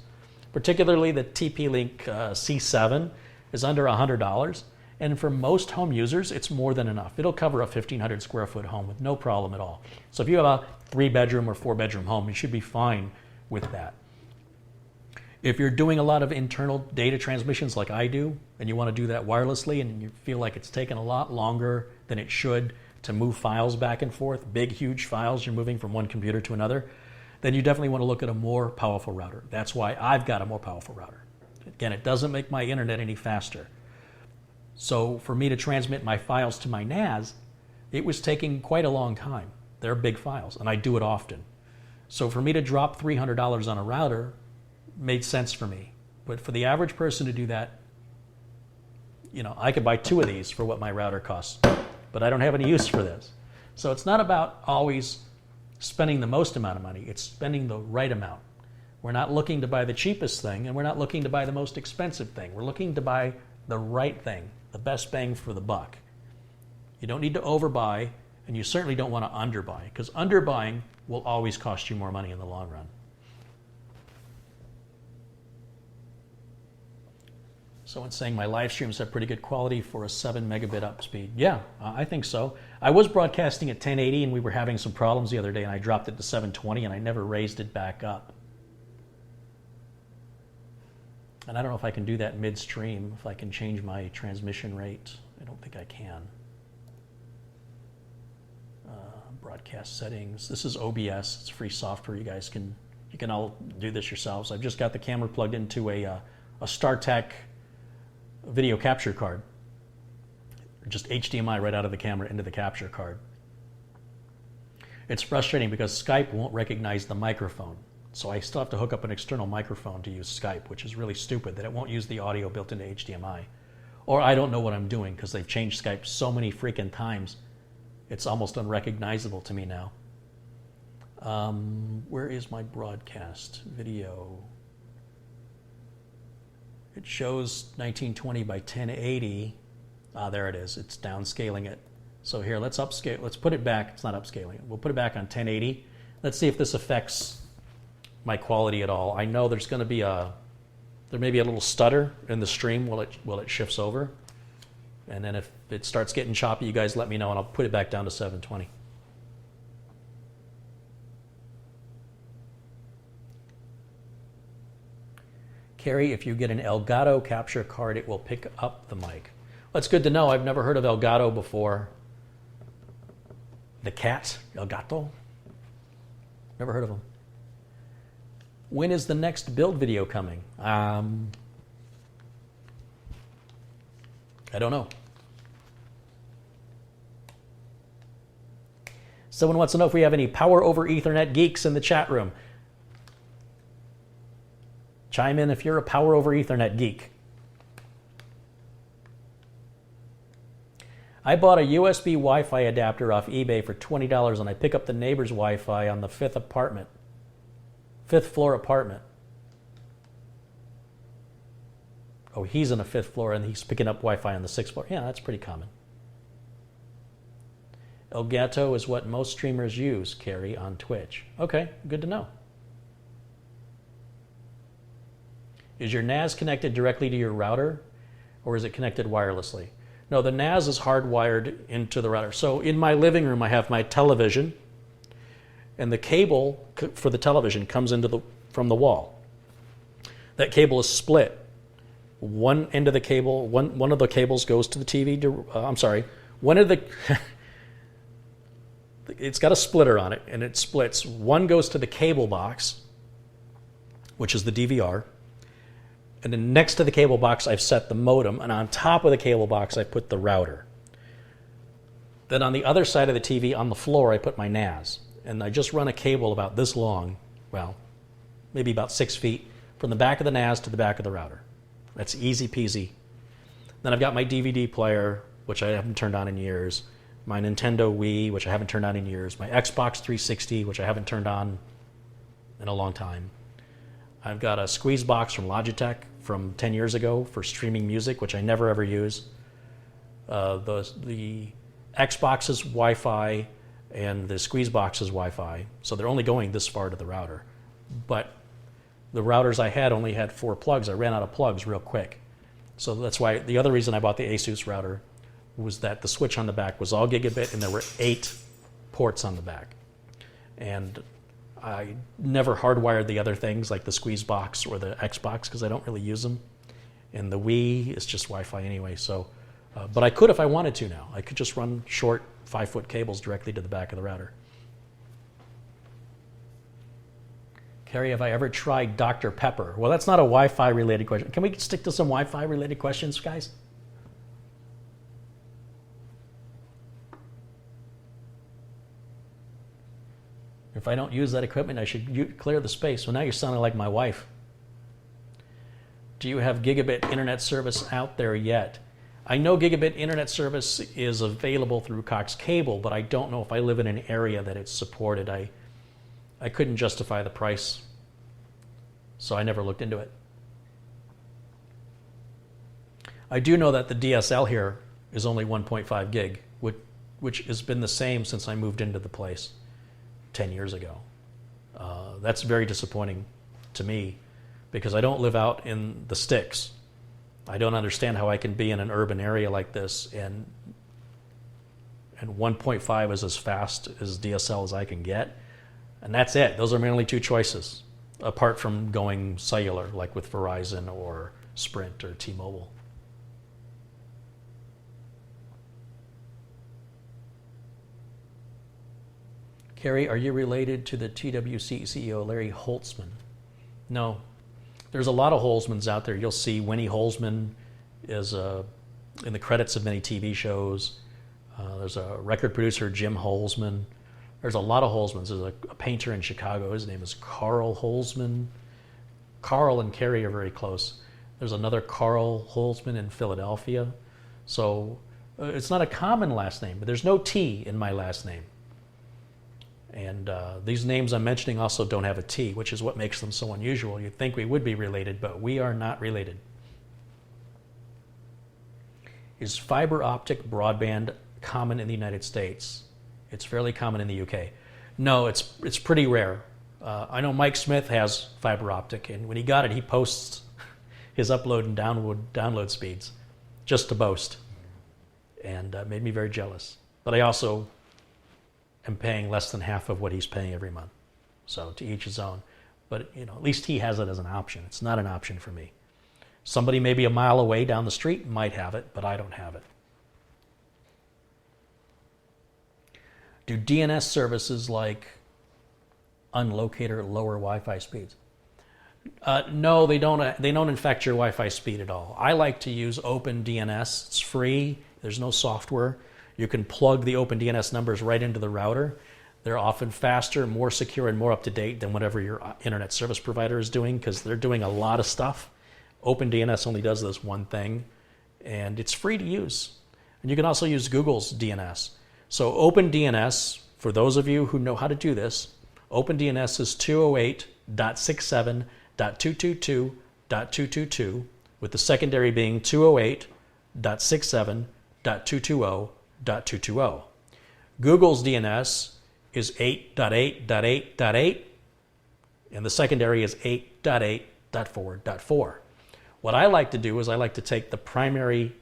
Particularly the TP-Link C7 is under $100. And for most home users, it's more than enough. It'll cover a 1,500 square foot home with no problem at all. So if you have a 3-bedroom or 4-bedroom home, you should be fine with that. If you're doing a lot of internal data transmissions like I do, and you want to do that wirelessly, and you feel like it's taken a lot longer than it should to move files back and forth, big, huge files you're moving from one computer to another, then you definitely want to look at a more powerful router. That's why I've got a more powerful router. Again, it doesn't make my internet any faster. So for me to transmit my files to my NAS, it was taking quite a long time. They're big files, and I do it often. So for me to drop $300 on a router made sense for me. But for the average person to do that, you know, I could buy 2 of these for what my router costs, but I don't have any use for this. So it's not about always spending the most amount of money, it's spending the right amount. We're not looking to buy the cheapest thing, and we're not looking to buy the most expensive thing. We're looking to buy the right thing, the best bang for the buck. You don't need to overbuy, and you certainly don't want to underbuy, because underbuying will always cost you more money in the long run. Someone's saying my live streams have pretty good quality for a 7 megabit up speed. Yeah, I think so. I was broadcasting at 1080 and we were having some problems the other day and I dropped it to 720 and I never raised it back up. And I don't know if I can do that midstream, if I can change my transmission rate. I don't think I can. Broadcast settings. This is OBS. It's free software. You can all do this yourselves. I've just got the camera plugged into a StarTech video capture card. Just HDMI right out of the camera into the capture card. It's frustrating because Skype won't recognize the microphone. So I still have to hook up an external microphone to use Skype, which is really stupid that it won't use the audio built into HDMI. Or I don't know what I'm doing because they've changed Skype so many freaking times. It's almost unrecognizable to me now. Where is my broadcast video? It shows 1920 by 1080. There it is. It's downscaling it. So here, let's upscale. Let's put it back. It's not upscaling it. We'll put it back on 1080. Let's see if this affects my quality at all. I know there's going to be there may be a little stutter in the stream while it shifts over. And then if it starts getting choppy, you guys let me know and I'll put it back down to 720. Carrie, if you get an Elgato capture card, it will pick up the mic. Well, that's good to know. I've never heard of Elgato before. The cat, Elgato? Never heard of them. When is the next build video coming? I don't know. Someone wants to know if we have any power over Ethernet geeks in the chat room. Chime in if you're a power over Ethernet geek. I bought a USB Wi-Fi adapter off eBay for $20 and I pick up the neighbor's Wi-Fi on the fifth floor apartment. Oh, he's on the fifth floor and he's picking up Wi-Fi on the sixth floor. Yeah, that's pretty common. Elgato is what most streamers use, Carrie, on Twitch. Okay, good to know. Is your NAS connected directly to your router or is it connected wirelessly? No, the NAS is hardwired into the router. So in my living room, I have my television and the cable for the television comes from the wall. That cable is split. One end of the cable, one of the cables goes to the TV. One of the, it's got a splitter on it and it splits. One goes to the cable box, which is the DVR. And then next to the cable box, I've set the modem. And on top of the cable box, I put the router. Then on the other side of the TV, on the floor, I put my NAS. And I just run a cable about this long, well, maybe about 6 feet, from the back of the NAS to the back of the router. That's easy peasy. Then I've got my DVD player, which I haven't turned on in years. My Nintendo Wii, which I haven't turned on in years. My Xbox 360, which I haven't turned on in a long time. I've got a squeeze box from Logitech from 10 years ago for streaming music, which I never ever use. The Xbox is Wi-Fi and the squeeze box is Wi-Fi. So they're only going this far to the router. But the routers I had only had 4 plugs. I ran out of plugs real quick. So that's why the other reason I bought the Asus router was that the switch on the back was all gigabit and there were 8 ports on the back. And I never hardwired the other things like the squeeze box or the Xbox because I don't really use them. And the Wii is just Wi-Fi anyway. So, but I could if I wanted to now. I could just run short 5-foot cables directly to the back of the router. Carrie, have I ever tried Dr. Pepper? Well, that's not a Wi-Fi related question. Can we stick to some Wi-Fi related questions, guys? If I don't use that equipment, I should clear the space. Well, now you're sounding like my wife. Do you have gigabit internet service out there yet? I know gigabit internet service is available through Cox Cable, but I don't know if I live in an area that it's supported. I couldn't justify the price, so I never looked into it. I do know that the DSL here is only 1.5 gig, which has been the same since I moved into the place 10 years ago. That's very disappointing to me because I don't live out in the sticks. I don't understand how I can be in an urban area like this and 1.5 is as fast as DSL as I can get. And that's it. Those are my only 2 choices, apart from going cellular, like with Verizon or Sprint or T-Mobile. Carrie, are you related to the TWC CEO, Larry Holtzman? No. There's a lot of Holzmans out there. You'll see Winnie Holzman is in the credits of many TV shows. There's a record producer, Jim Holzman. There's a lot of Holzmans. There's a painter in Chicago. His name is Carl Holzman. Carl and Carrie are very close. There's another Carl Holzman in Philadelphia. So it's not a common last name, but there's no T in my last name. And these names I'm mentioning also don't have a T, which is what makes them so unusual. You'd think we would be related, but we are not related. Is fiber optic broadband common in the United States? It's fairly common in the UK. No, it's pretty rare. I know Mike Smith has fiber optic, and when he got it, he posts his upload and download speeds just to boast, and made me very jealous. But I also am paying less than half of what he's paying every month. So to each his own. But at least he has it as an option. It's not an option for me. Somebody maybe a mile away down the street might have it, but I don't have it. Do DNS services like Unlocator lower Wi-Fi speeds? No, they don't. They don't infect your Wi-Fi speed at all. I like to use OpenDNS. It's free. There's no software. You can plug the OpenDNS numbers right into the router. They're often faster, more secure, and more up to date than whatever your internet service provider is doing, because they're doing a lot of stuff. OpenDNS only does this one thing, and it's free to use. And you can also use Google's DNS. So OpenDNS, for those of you who know how to do this, OpenDNS is 208.67.222.222, with the secondary being 208.67.220.220. Google's DNS is 8.8.8.8, and the secondary is 8.8.4.4. What I like to do is I like to take the primary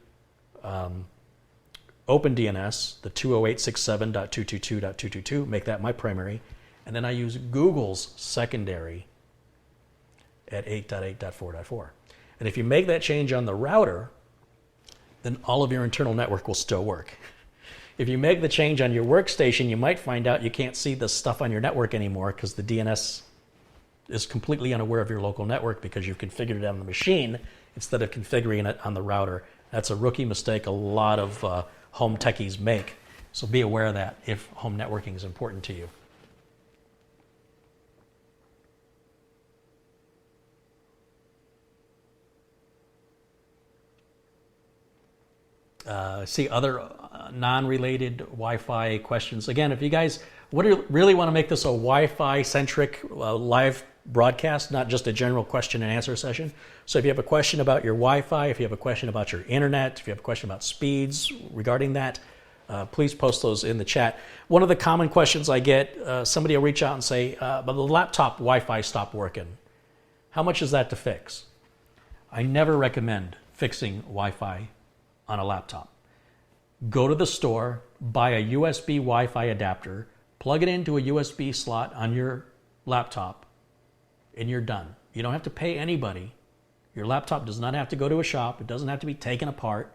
OpenDNS, the 208.67.222.222, make that my primary, and then I use Google's secondary at 8.8.4.4. And if you make that change on the router, then all of your internal network will still work. If you make the change on your workstation, you might find out you can't see the stuff on your network anymore because the DNS is completely unaware of your local network because you've configured it on the machine instead of configuring it on the router. That's a rookie mistake a lot of home techies make. So be aware of that if home networking is important to you. See other non-related Wi-Fi questions. Again, if you guys really want to make this a Wi-Fi centric live broadcast, not just a general question and answer session. So if you have a question about your Wi-Fi, if you have a question about your internet, if you have a question about speeds regarding that, please post those in the chat. One of the common questions I get, somebody will reach out and say, but the laptop Wi-Fi stopped working. How much is that to fix? I never recommend fixing Wi-Fi on a laptop. Go to the store, buy a USB Wi-Fi adapter, plug it into a USB slot on your laptop, and you're done. You don't have to pay anybody. Your laptop does not have to go to a shop. It doesn't have to be taken apart.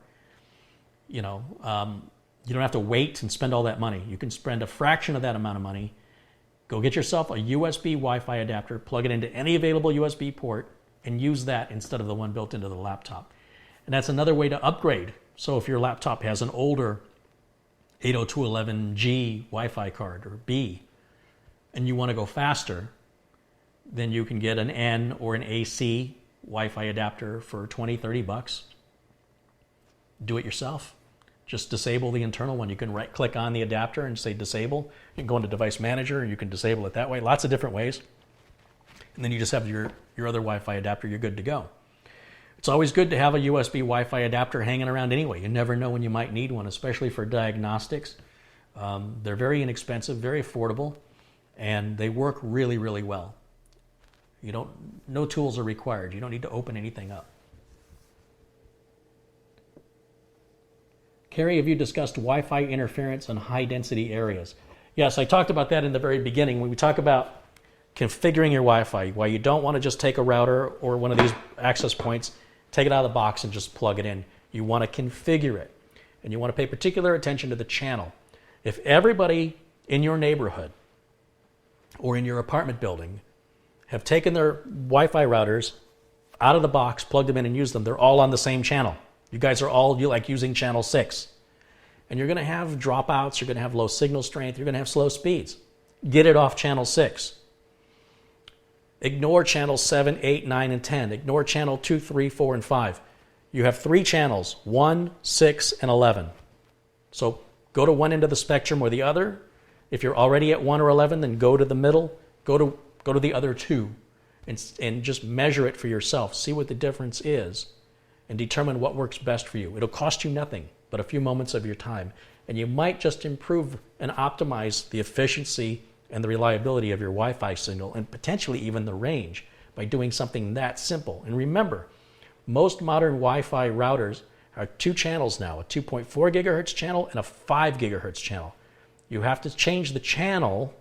You don't have to wait and spend all that money. You can spend a fraction of that amount of money. Go get yourself a USB Wi-Fi adapter, plug it into any available USB port, and use that instead of the one built into the laptop. And that's another way to upgrade. So if your laptop has an older 802.11g Wi-Fi card or B, and you want to go faster, then you can get an N or an AC Wi-Fi adapter for $20-$30. Do it yourself. Just disable the internal one. You can right-click on the adapter and say disable. You can go into Device Manager and you can disable it that way. Lots of different ways. And then you just have your other Wi-Fi adapter. You're good to go. It's always good to have a USB Wi-Fi adapter hanging around anyway. You never know when you might need one, especially for diagnostics. They're very inexpensive, very affordable, and they work really, really well. No tools are required. You don't need to open anything up. Carrie, have you discussed Wi-Fi interference in high-density areas? Yes, I talked about that in the very beginning. When we talk about configuring your Wi-Fi, why you don't want to just take a router or one of these access points, take it out of the box and just plug it in. You want to configure it, and you want to pay particular attention to the channel. If everybody in your neighborhood or in your apartment building have taken their Wi-Fi routers out of the box, plugged them in and used them, they're all on the same channel. You guys are all like using channel 6. And you're going to have dropouts, you're going to have low signal strength, you're going to have slow speeds. Get it off channel 6. Ignore channels 7, 8, 9, and 10. Ignore channel 2, 3, 4, and 5. You have 3 channels, 1, 6, and 11. So go to one end of the spectrum or the other. If you're already at 1 or 11, then go to the middle. Go to the other 2 and just measure it for yourself. See what the difference is and determine what works best for you. It'll cost you nothing but a few moments of your time. And you might just improve and optimize the efficiency and the reliability of your Wi-Fi signal and potentially even the range by doing something that simple. And remember, most modern Wi-Fi routers are 2 channels now, a 2.4 gigahertz channel and a 5 gigahertz channel. You have to change the channel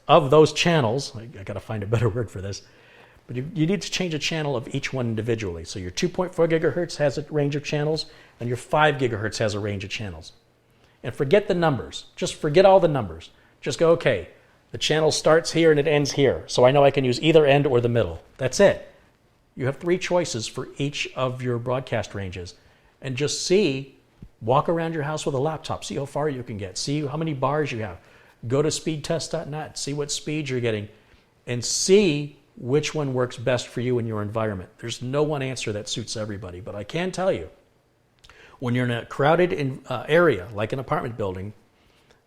of those channels. I got to find a better word for this. But you need to change the channel of each one individually. So your 2.4 gigahertz has a range of channels and your 5 gigahertz has a range of channels. And forget the numbers. Just forget all the numbers. Just go, okay, the channel starts here and it ends here. So I know I can use either end or the middle. That's it. You have 3 choices for each of your broadcast ranges. And just walk around your house with a laptop, see how far you can get, see how many bars you have. Go to speedtest.net, see what speed you're getting, and see which one works best for you in your environment. There's no one answer that suits everybody, but I can tell you, when you're in a crowded area, like an apartment building,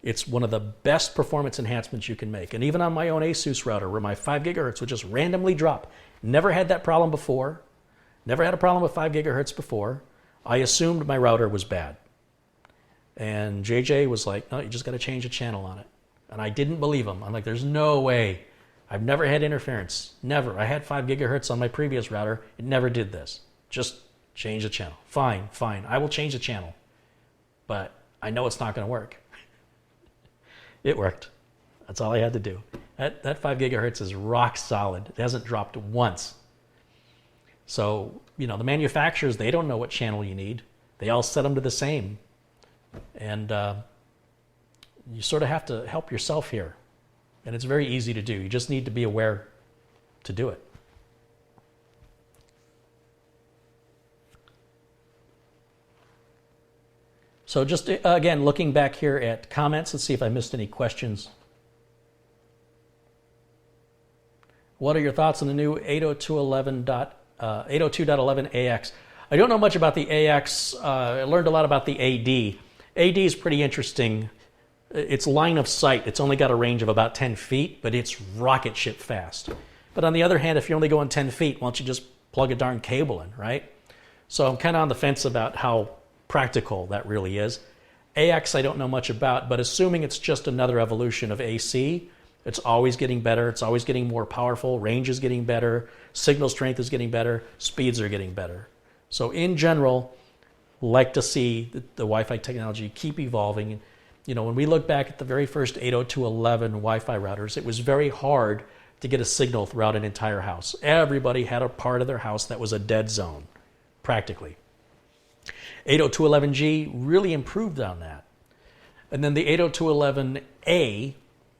it's one of the best performance enhancements you can make. And even on my own ASUS router, where my 5 gigahertz would just randomly drop, never had that problem before, never had a problem with 5 gigahertz before, I assumed my router was bad. And JJ was like, no, you just got to change the channel on it. And I didn't believe him. I'm like, there's no way. I've never had interference. Never. I had 5 gigahertz on my previous router. It never did this. Just change the channel. Fine. I will change the channel. But I know it's not going to work. It worked. That's all I had to do. That 5 gigahertz is rock solid. It hasn't dropped once. So, the manufacturers, they don't know what channel you need. They all set them to the same. And you sort of have to help yourself here. And it's very easy to do. You just need to be aware to do it. So just, again, looking back here at comments, let's see if I missed any questions. What are your thoughts on the new 802.11ax? I don't know much about the AX. I learned a lot about the AD. AD is pretty interesting. It's line of sight. It's only got a range of about 10 feet, but it's rocket ship fast. But on the other hand, if you're only going 10 feet, why don't you just plug a darn cable in, right? So I'm kind of on the fence about how practical that really is. AX I don't know much about, but assuming it's just another evolution of AC, it's always getting better. It's always getting more powerful. Range is getting better. Signal strength is getting better. Speeds are getting better. So in general, like to see the Wi-Fi technology keep evolving. When we look back at the very first 802.11 Wi-Fi routers, it was very hard to get a signal throughout an entire house. Everybody had a part of their house that was a dead zone, practically. 802.11g really improved on that. And then the 802.11a,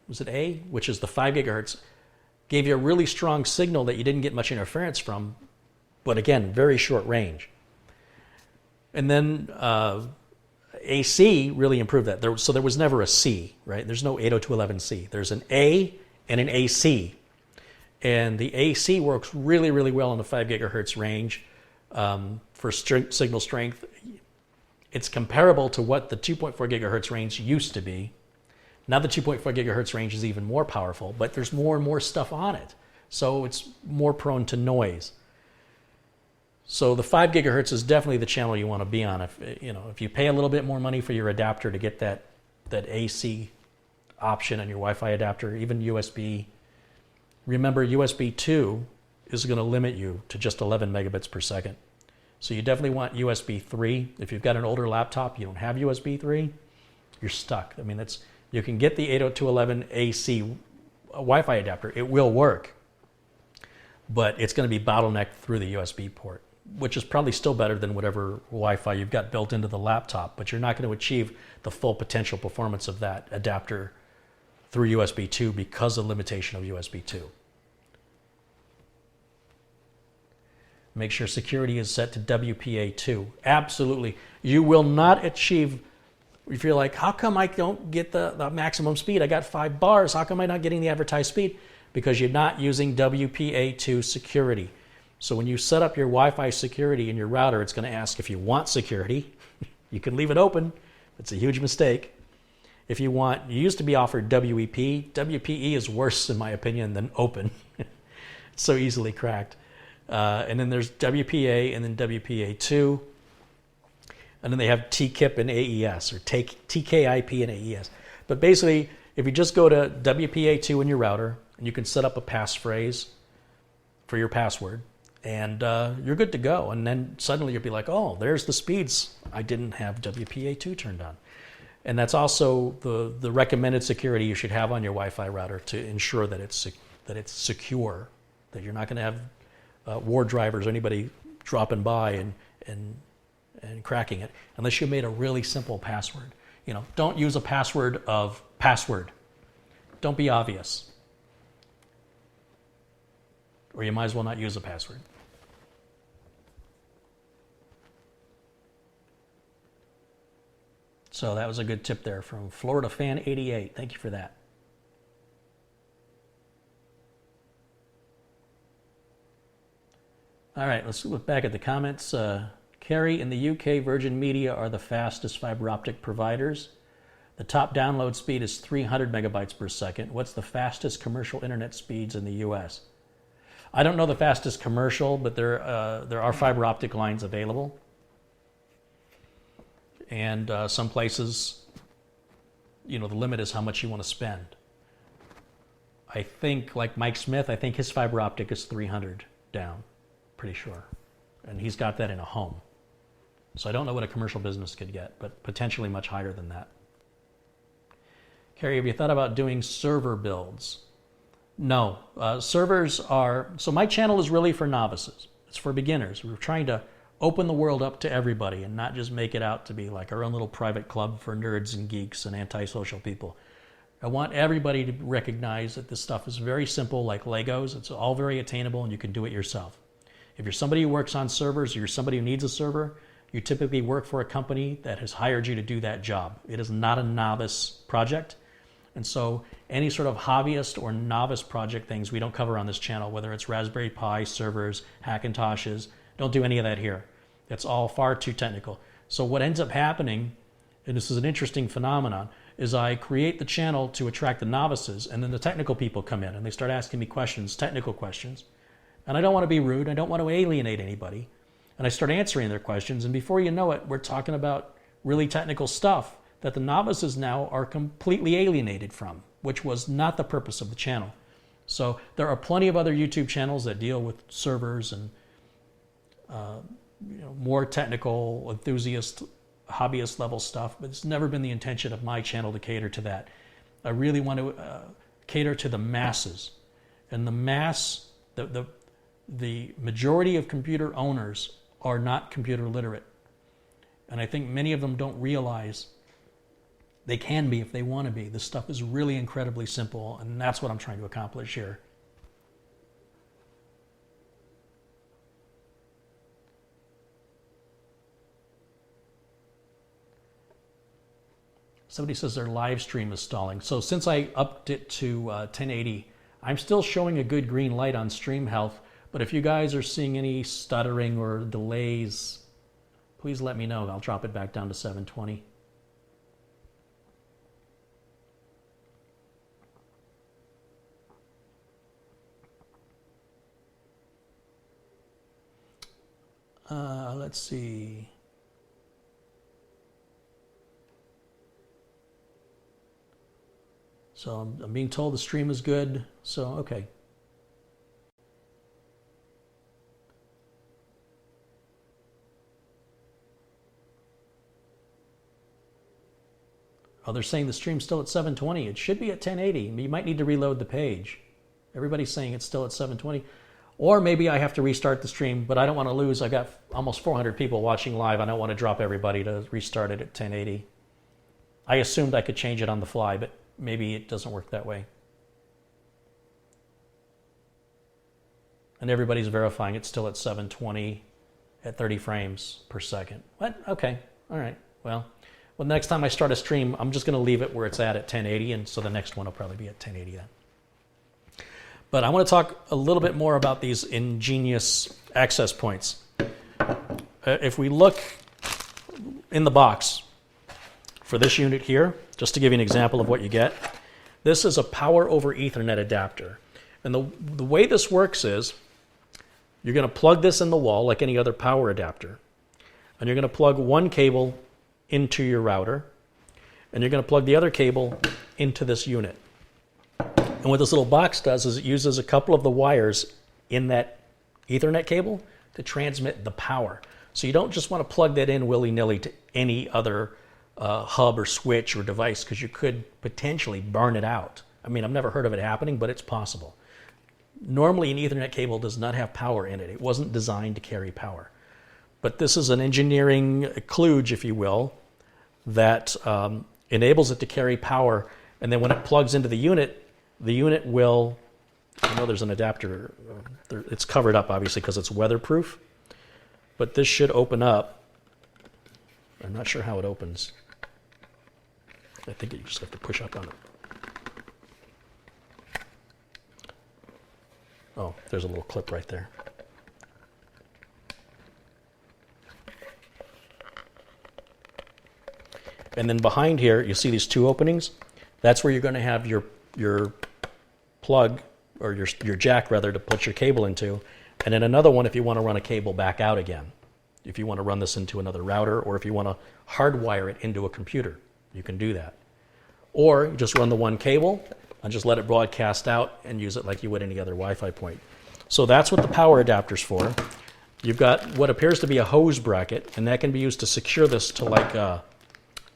was it A, which is the 5 gigahertz, gave you a really strong signal that you didn't get much interference from, but again, very short range. And then AC really improved that. So there was never a C, right? There's no 802.11c. There's an A and an AC. And the AC works really, really well in the 5 gigahertz range for signal strength. It's comparable to what the 2.4 gigahertz range used to be. Now the 2.4 gigahertz range is even more powerful, but there's more and more stuff on it. So it's more prone to noise. So the 5 gigahertz is definitely the channel you want to be on. If you pay a little bit more money for your adapter to get that AC option on your Wi-Fi adapter, even USB. Remember, USB 2 is going to limit you to just 11 megabits per second. So you definitely want USB 3. If you've got an older laptop, you don't have USB 3, you're stuck. I mean, you can get the 802.11 AC Wi-Fi adapter. It will work, but it's going to be bottlenecked through the USB port, which is probably still better than whatever Wi-Fi you've got built into the laptop, but you're not going to achieve the full potential performance of that adapter through USB 2 because of limitation of USB 2. Make sure security is set to WPA2. Absolutely. You will not achieve If you're like, how come I don't get the maximum speed? I got 5 bars. How come I'm not getting the advertised speed? Because you're not using WPA2 security. So when you set up your Wi-Fi security in your router, it's going to ask if you want security. You can leave it open. It's a huge mistake. If you want, you used to be offered WEP. WPE is worse, in my opinion, than open. It's so easily cracked. And then there's WPA and then WPA2. And then they have TKIP and AES, or TKIP and AES. But basically, if you just go to WPA2 in your router, and you can set up a passphrase for your password, and you're good to go. And then suddenly you'll be like, oh, there's the speeds. I didn't have WPA2 turned on. And that's also the recommended security you should have on your Wi-Fi router to ensure that it's secure, that you're not going to have war drivers or anybody dropping by and cracking it, unless you made a really simple password. You know, don't use a password of password. Don't be obvious. Or you might as well not use a password. So that was a good tip there from Florida Fan 88. Thank you for that. All right, let's look back at the comments. Kerry, in the UK, Virgin Media are the fastest fiber optic providers. The top download speed is 300 megabytes per second. What's the fastest commercial internet speeds in the US? I don't know the fastest commercial, but there are fiber optic lines available. And some places, you know, the limit is how much you want to spend. I think, like Mike Smith, I think his fiber optic is 300 down, pretty sure. And he's got that in a home. So I don't know what a commercial business could get, but potentially much higher than that. Carrie, have you thought about doing server builds? No. Servers are... So my channel is really for novices. It's for beginners. We're trying to open the world up to everybody and not just make it out to be like our own little private club for nerds and geeks and antisocial people. I want everybody to recognize that this stuff is very simple, like Legos. It's all very attainable and you can do it yourself. If you're somebody who works on servers or you're somebody who needs a server, you typically work for a company that has hired you to do that job. It is not a novice project. And so any sort of hobbyist or novice project things we don't cover on this channel, whether it's Raspberry Pi, servers, Hackintoshes, don't do any of that here. It's all far too technical. So what ends up happening, and this is an interesting phenomenon, is I create the channel to attract the novices, and then the technical people come in and they start asking me questions, technical questions. And I don't want to be rude, I don't want to alienate anybody. And I start answering their questions, and before you know it, we're talking about really technical stuff that the novices now are completely alienated from, which was not the purpose of the channel. So there are plenty of other YouTube channels that deal with servers and more technical, enthusiast, hobbyist level stuff, but it's never been the intention of my channel to cater to that. I really want to cater to the masses. And the mass, the majority of computer owners are not computer literate. And I think many of them don't realize they can be if they want to be. This stuff is really incredibly simple, and that's what I'm trying to accomplish here. Somebody says their live stream is stalling. So since I upped it to 1080, I'm still showing a good green light on stream health, but if you guys are seeing any stuttering or delays, please let me know. I'll drop it back down to 720. Let's see. So I'm being told the stream is good, so okay. Oh, they're saying the stream's still at 720. It should be at 1080. You might need to reload the page. Everybody's saying it's still at 720. Or maybe I have to restart the stream, but I don't want to lose. I got almost 400 people watching live. I don't want to drop everybody to restart it at 1080. I assumed I could change it on the fly, but maybe it doesn't work that way. And everybody's verifying it's still at 720 at 30 frames per second. What? Okay. All right. Well, Well, the next time I start a stream, I'm just going to leave it where it's at 1080, and so the next one will probably be at 1080 then. But I want to talk a little bit more about these EnGenius access points. If we look in the box for this unit here, just to give you an example of what you get, this is a power over Ethernet adapter. And the way this works is you're going to plug this in the wall like any other power adapter. And you're going to plug one cable into your router, and you're going to plug the other cable into this unit. And what this little box does is it uses a couple of the wires in that Ethernet cable to transmit the power. So you don't just want to plug that in willy-nilly to any other hub or switch or device, because you could potentially burn it out. I mean, I've never heard of it happening, but it's possible. Normally, an Ethernet cable does not have power in it. It wasn't designed to carry power. But this is an engineering kludge, if you will, that enables it to carry power. And then when it plugs into the unit will, I know there's an adapter, it's covered up obviously because it's weatherproof, but this should open up. I'm not sure how it opens. I think you just have to push up on it. Oh, there's a little clip right there. And then behind here, you see these two openings? That's where you're going to have your plug, or your jack rather, to put your cable into. And then another one if you want to run a cable back out again. If you want to run this into another router, or if you want to hardwire it into a computer, you can do that. Or you just run the one cable and just let it broadcast out and use it like you would any other Wi-Fi point. So that's what the power adapter's for. You've got what appears to be a hose bracket, and that can be used to secure this to like a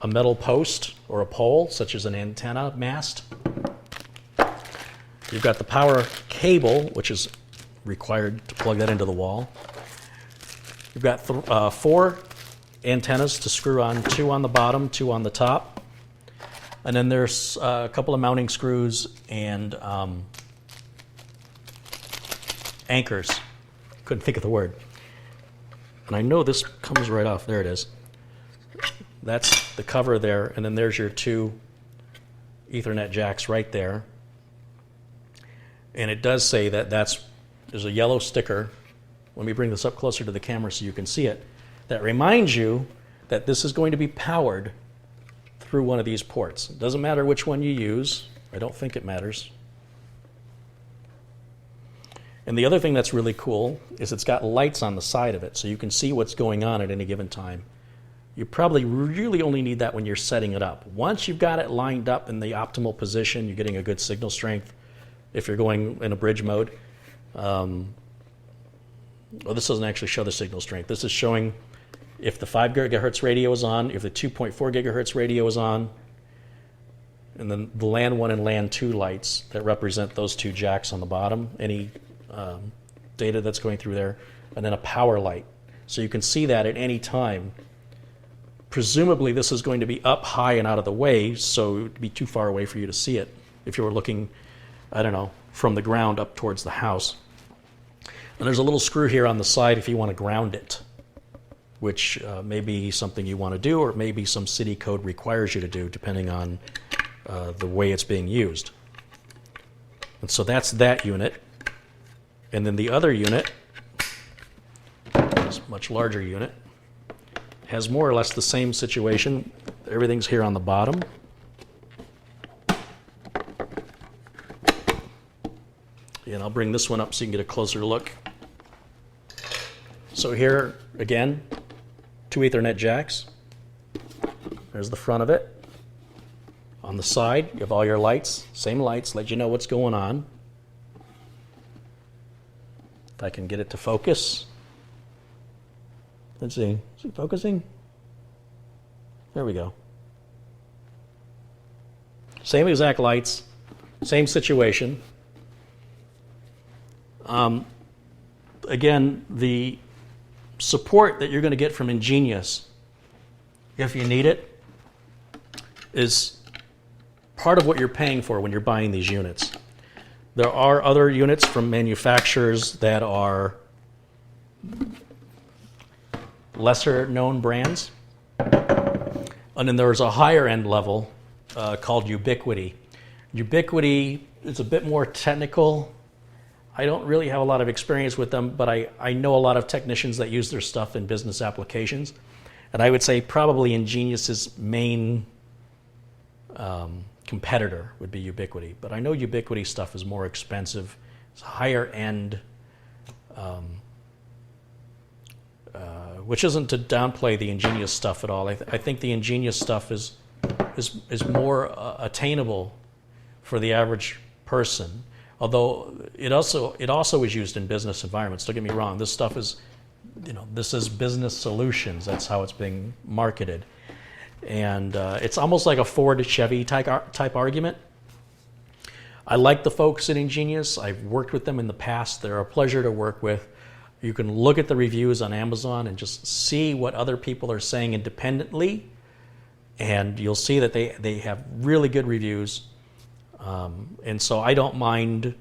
metal post or a pole, such as an antenna mast. You've got the power cable, which is required to plug that into the wall. You've got 4 antennas to screw on, 2 on the bottom, 2 on the top. And then there's a couple of mounting screws and anchors. Couldn't think of the word. And I know this comes right off. There it is. That's the cover there, and then there's your 2 Ethernet jacks right there. And it does say that there's a yellow sticker. Let me bring this up closer to the camera so you can see it. That reminds you that this is going to be powered through one of these ports. It doesn't matter which one you use. I don't think it matters. And the other thing that's really cool is it's got lights on the side of it, so you can see what's going on at any given time. You probably really only need that when you're setting it up. Once you've got it lined up in the optimal position, you're getting a good signal strength if you're going in a bridge mode. Well, this doesn't actually show the signal strength. This is showing if the 5 gigahertz radio is on, if the 2.4 gigahertz radio is on, and then the LAN 1 and LAN 2 lights that represent those 2 jacks on the bottom, any data that's going through there, and then a power light. So you can see that at any time. Presumably this is going to be up high and out of the way, so it would be too far away for you to see it if you were looking, I don't know, from the ground up towards the house. And there's a little screw here on the side if you want to ground it, which may be something you want to do, or maybe some city code requires you to do, depending on the way it's being used. And so that's that unit. And then the other unit, this much larger unit, has more or less the same situation. Everything's here on the bottom. And I'll bring this one up so you can get a closer look. So here, again, 2 Ethernet jacks. There's the front of it. On the side, you have all your lights. Same lights, let you know what's going on. If I can get it to focus. Let's see. Is it focusing? There we go. Same exact lights, same situation. Again, the support that you're going to get from EnGenius, if you need it, is part of what you're paying for when you're buying these units. There are other units from manufacturers that are lesser known brands. And then there's a higher end level called Ubiquity. Ubiquity is a bit more technical. I don't really have a lot of experience with them, but I know a lot of technicians that use their stuff in business applications. And I would say probably EnGenius's main competitor would be Ubiquity. But I know Ubiquity stuff is more expensive. It's higher end, which isn't to downplay the EnGenius stuff at all. I think the EnGenius stuff is more attainable for the average person. Although it also is used in business environments. Don't get me wrong. This stuff is, this is business solutions. That's how it's being marketed, and it's almost like a Ford to Chevy type argument. I like the folks at EnGenius. I've worked with them in the past. They're a pleasure to work with. You can look at the reviews on Amazon and just see what other people are saying independently, and you'll see that they have really good reviews. And so I don't mind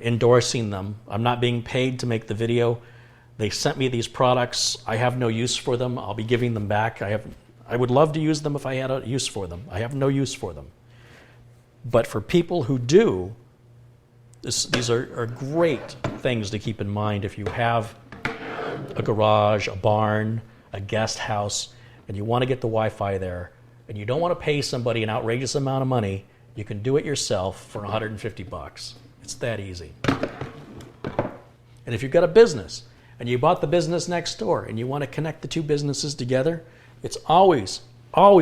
endorsing them. I'm not being paid to make the video. They sent me these products. I have no use for them. I'll be giving them back. I would love to use them if I had a use for them. I have no use for them. But for people who do, these are great things to keep in mind if you have a garage, a barn, a guest house, and you want to get the Wi-Fi there, and you don't want to pay somebody an outrageous amount of money. You can do it yourself for $150. It's that easy. And if you've got a business and you bought the business next door and you want to connect the two businesses together, it's always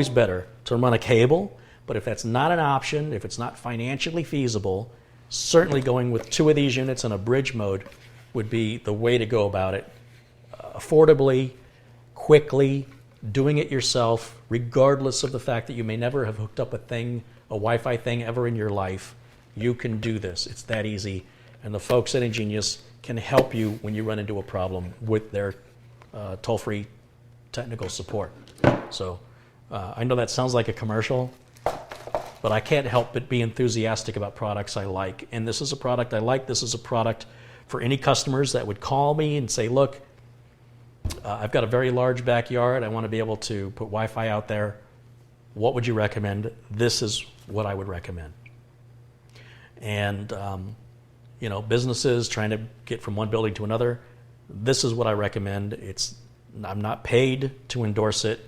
better to run a cable. But if that's not an option, if it's not financially feasible, certainly going with 2 of these units in a bridge mode would be the way to go about it. Affordably, quickly, doing it yourself, regardless of the fact that you may never have hooked up a Wi-Fi thing ever in your life. You can do this. It's that easy. And the folks at EnGenius can help you when you run into a problem with their toll-free technical support. So I know that sounds like a commercial, but I can't help but be enthusiastic about products I like. And this is a product I like. This is a product for any customers that would call me and say, look, I've got a very large backyard. I want to be able to put Wi-Fi out there. What would you recommend? This is what I would recommend. And businesses trying to get from one building to another, this is what I recommend. I'm not paid to endorse it.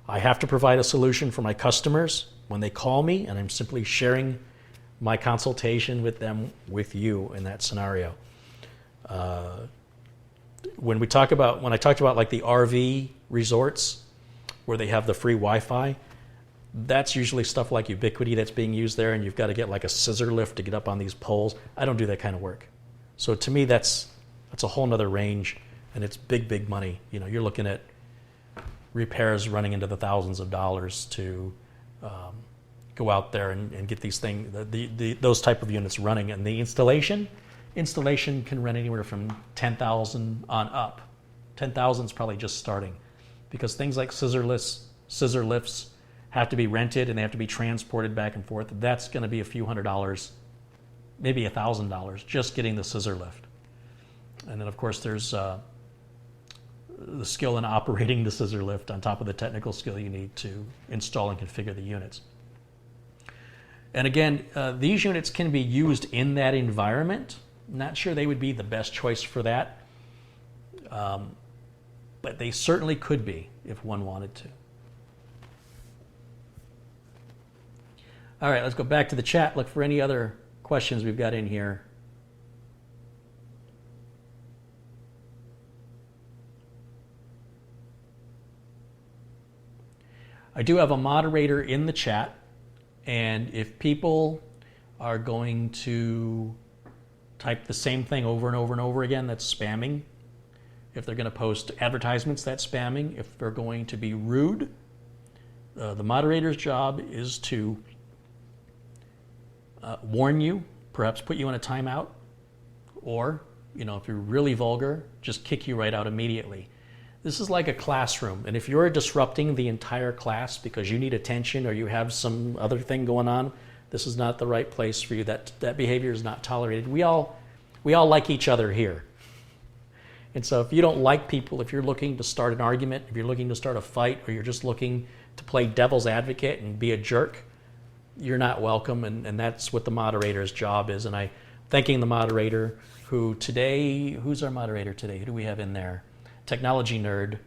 I have to provide a solution for my customers when they call me, and I'm simply sharing my consultation with them with you in that scenario. When I talked about like the RV resorts where they have the free Wi-Fi, that's usually stuff like Ubiquity that's being used there, and you've got to get like a scissor lift to get up on these poles. I don't do that kind of work. So to me, that's a whole nother range, and it's big money. You're looking at repairs running into the thousands of dollars to go out there and get these those type of units running. And the installation can run anywhere from $10,000 on up. $10,000 is probably just starting, because things like scissor lifts have to be rented and they have to be transported back and forth. That's going to be a few $100s, maybe $1,000 just getting the scissor lift. And then of course there's the skill in operating the scissor lift on top of the technical skill you need to install and configure the units. And again, these units can be used in that environment. Not sure they would be the best choice for that, but they certainly could be if one wanted to. All right, let's go back to the chat, look for any other questions we've got in here. I do have a moderator in the chat, and if people are going to type the same thing over and over and over again, that's spamming. If they're going to post advertisements, that's spamming. If they're going to be rude, the moderator's job is to warn you, perhaps put you in a timeout, or, if you're really vulgar, just kick you right out immediately. This is like a classroom, and if you're disrupting the entire class because you need attention or you have some other thing going on, this is not the right place for you. That behavior is not tolerated. We all like each other here. And so if you don't like people, if you're looking to start an argument, if you're looking to start a fight, or you're just looking to play devil's advocate and be a jerk, you're not welcome, and that's what the moderator's job is. And I thanking the moderator who today, who's our moderator today? Who do we have in there? Technology Nerd.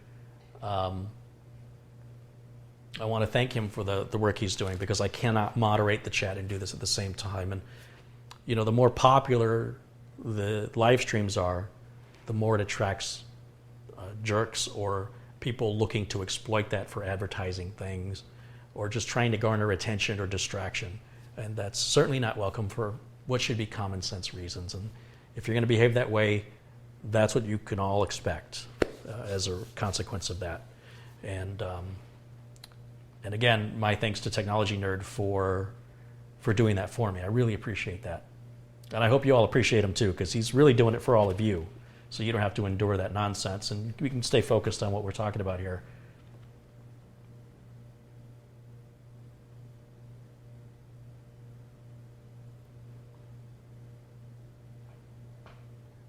I want to thank him for the work he's doing, because I cannot moderate the chat and do this at the same time. And the more popular the live streams are, the more it attracts jerks or people looking to exploit that for advertising things or just trying to garner attention or distraction. And that's certainly not welcome for what should be common sense reasons. And if you're going to behave that way, that's what you can all expect as a consequence of that. And again, my thanks to Technology Nerd for doing that for me. I really appreciate that. And I hope you all appreciate him too, because he's really doing it for all of you. So you don't have to endure that nonsense, and we can stay focused on what we're talking about here.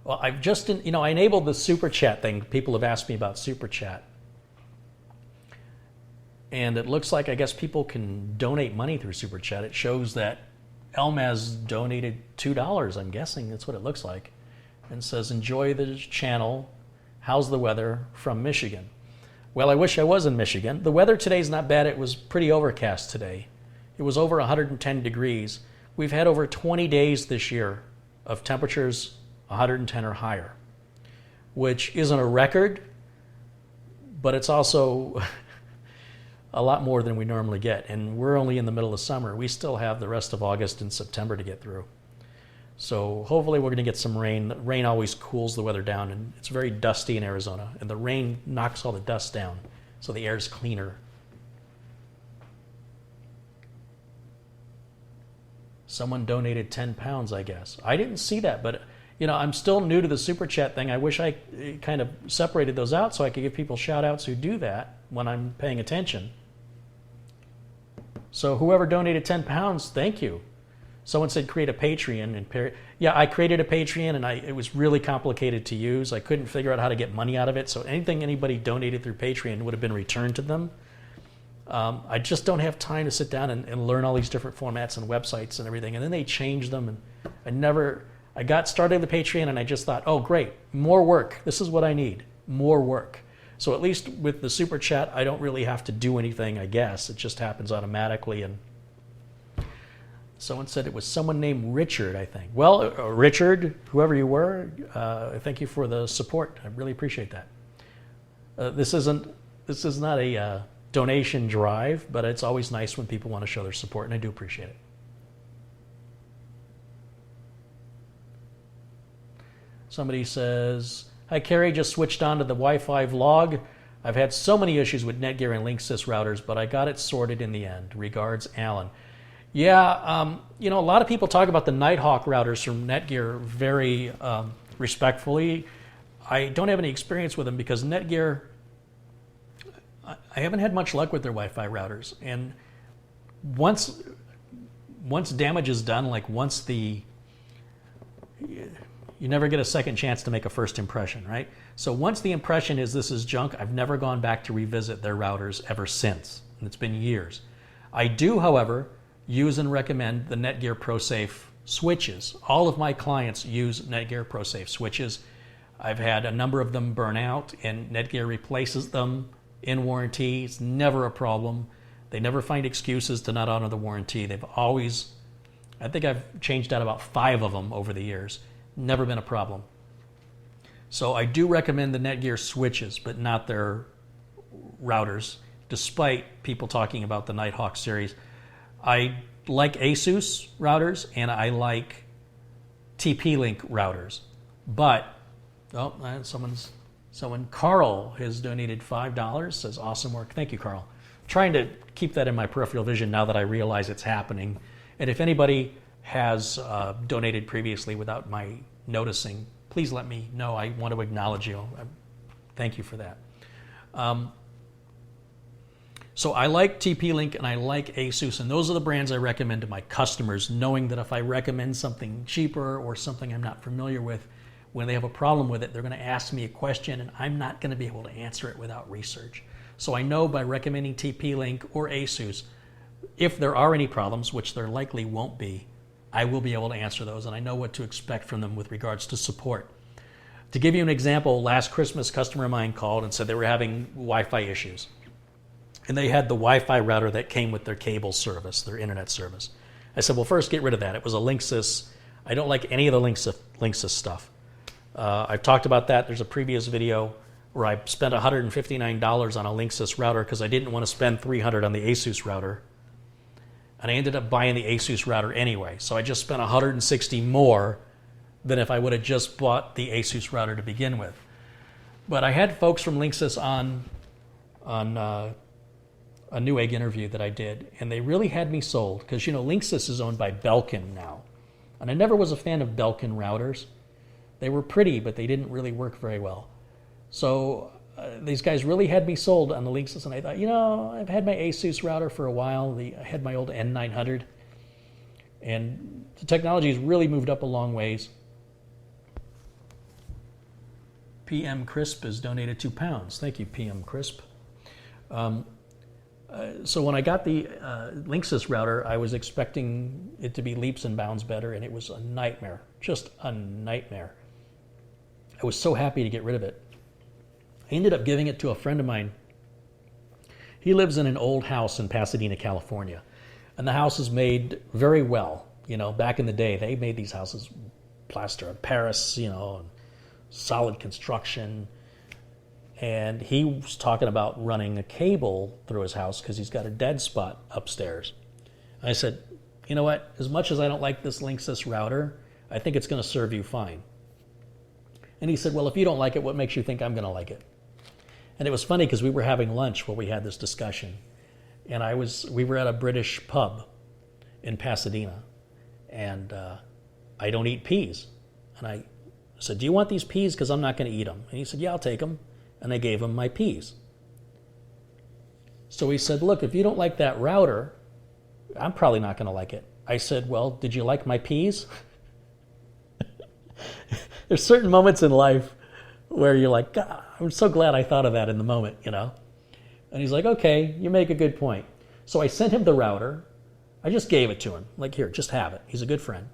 Well, I've just, I enabled the super chat thing. People have asked me about super chat. And it looks like, I guess, people can donate money through super chat. It shows that Elmaz donated $2, I'm guessing that's what it looks like, and says, enjoy the channel. How's the weather from Michigan? Well, I wish I was in Michigan. The weather today is not bad. It was pretty overcast today. It was over 110 degrees. We've had over 20 days this year of temperatures 110 or higher, which isn't a record, but it's also a lot more than we normally get. And we're only in the middle of summer. We still have the rest of August and September to get through. So hopefully we're going to get some rain. Rain always cools the weather down, and it's very dusty in Arizona, and the rain knocks all the dust down, so the air's cleaner. Someone donated 10 pounds, I guess. I didn't see that, but I'm still new to the super chat thing. I wish I kind of separated those out so I could give people shout outs who do that when I'm paying attention. So whoever donated 10 pounds, thank you. Someone said create a Patreon. Yeah, I created a Patreon, and it was really complicated to use. I couldn't figure out how to get money out of it, so anything anybody donated through Patreon would have been returned to them. I just don't have time to sit down and learn all these different formats and websites and everything, and then they change them, and I got started the Patreon, and I just thought, oh great, more work. This is what I need, more work. So at least with the super chat, I don't really have to do anything, I guess. It just happens automatically. And someone said it was someone named Richard, I think. Well, Richard, whoever you were, thank you for the support. I really appreciate that. This is not a donation drive, but it's always nice when people want to show their support, and I do appreciate it. Somebody says, hi Kerry, just switched on to the Wi-Fi vlog. I've had so many issues with Netgear and Linksys routers, but I got it sorted in the end. Regards, Alan. Yeah, a lot of people talk about the Nighthawk routers from Netgear very respectfully. I don't have any experience with them because Netgear, I haven't had much luck with their Wi-Fi routers. And once damage is done, like once you never get a second chance to make a first impression, right? So once the impression is this is junk, I've never gone back to revisit their routers ever since. And it's been years. I do, however, use and recommend the Netgear ProSafe switches. All of my clients use Netgear ProSafe switches. I've had a number of them burn out, and Netgear replaces them in warranty. It's never a problem. They never find excuses to not honor the warranty. They've always, I think I've changed out about 5 of them over the years. Never been a problem. So I do recommend the Netgear switches, but not their routers, despite people talking about the Nighthawk series. I like Asus routers, and I like TP-Link routers. But, Carl has donated $5, says awesome work. Thank you, Carl. I'm trying to keep that in my peripheral vision now that I realize it's happening. And if anybody has donated previously without my noticing, please let me know. I want to acknowledge you. Thank you for that. So I like TP-Link and I like Asus, and those are the brands I recommend to my customers, knowing that if I recommend something cheaper or something I'm not familiar with, when they have a problem with it, they're going to ask me a question, and I'm not going to be able to answer it without research. So I know by recommending TP-Link or ASUS, if there are any problems, which there likely won't be, I will be able to answer those, and I know what to expect from them with regards to support. To give you an example, last Christmas, a customer of mine called and said they were having Wi-Fi issues. And they had the Wi-Fi router that came with their cable service, their internet service. I said, well, first get rid of that. It was a Linksys. I don't like any of the Linksys stuff. I've talked about that. There's a previous video where I spent $159 on a Linksys router because I didn't want to spend $300 on the ASUS router. And I ended up buying the ASUS router anyway. So I just spent $160 more than if I would have just bought the ASUS router to begin with. But I had folks from Linksys on a Newegg interview that I did, and they really had me sold because, Linksys is owned by Belkin now. And I never was a fan of Belkin routers. They were pretty, but they didn't really work very well. So these guys really had me sold on the Linksys, and I thought, I've had my ASUS router for a while. I had my old N900, and the technology has really moved up a long ways. PM Crisp has donated £2. Thank you, PM Crisp. So when I got the Linksys router, I was expecting it to be leaps and bounds better, and it was a nightmare, just a nightmare. I was so happy to get rid of it. I ended up giving it to a friend of mine. He lives in an old house in Pasadena, California, and the house is made very well. Back in the day, they made these houses plaster of Paris, and solid construction. And he was talking about running a cable through his house because he's got a dead spot upstairs. I said, you know what? As much as I don't like this Linksys router, I think it's going to serve you fine. And he said, well, if you don't like it, what makes you think I'm going to like it? And it was funny because we were having lunch where we had this discussion. And we were at a British pub in Pasadena. And I don't eat peas. And I said, do you want these peas? Because I'm not going to eat them. And he said, yeah, I'll take them. And I gave him my peas. So he said, look, if you don't like that router, I'm probably not going to like it. I said, well, did you like my peas? There's certain moments in life where you're like, God, I'm so glad I thought of that in the moment, And he's like, okay, you make a good point. So I sent him the router. I just gave it to him. Like, here, just have it. He's a good friend.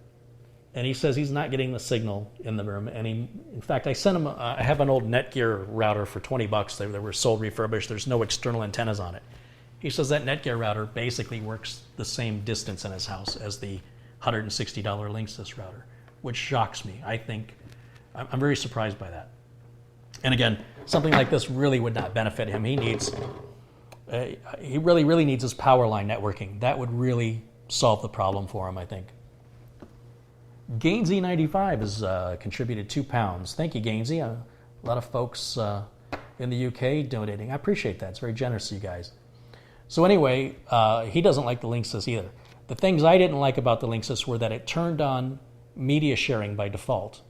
And he says he's not getting the signal in the room. And in fact, I sent him, I have an old Netgear router for $20. They were sold refurbished. There's no external antennas on it. He says that Netgear router basically works the same distance in his house as the $160 Linksys router, which shocks me. I'm very surprised by that. And again, something like this really would not benefit him. He really needs his power line networking. That would really solve the problem for him, I think. Gainsy95 has contributed £2. Thank you, Gainsy. A lot of folks in the UK donating. I appreciate that. It's very generous of you guys. So anyway, he doesn't like the Linksys either. The things I didn't like about the Linksys were that it turned on media sharing by default.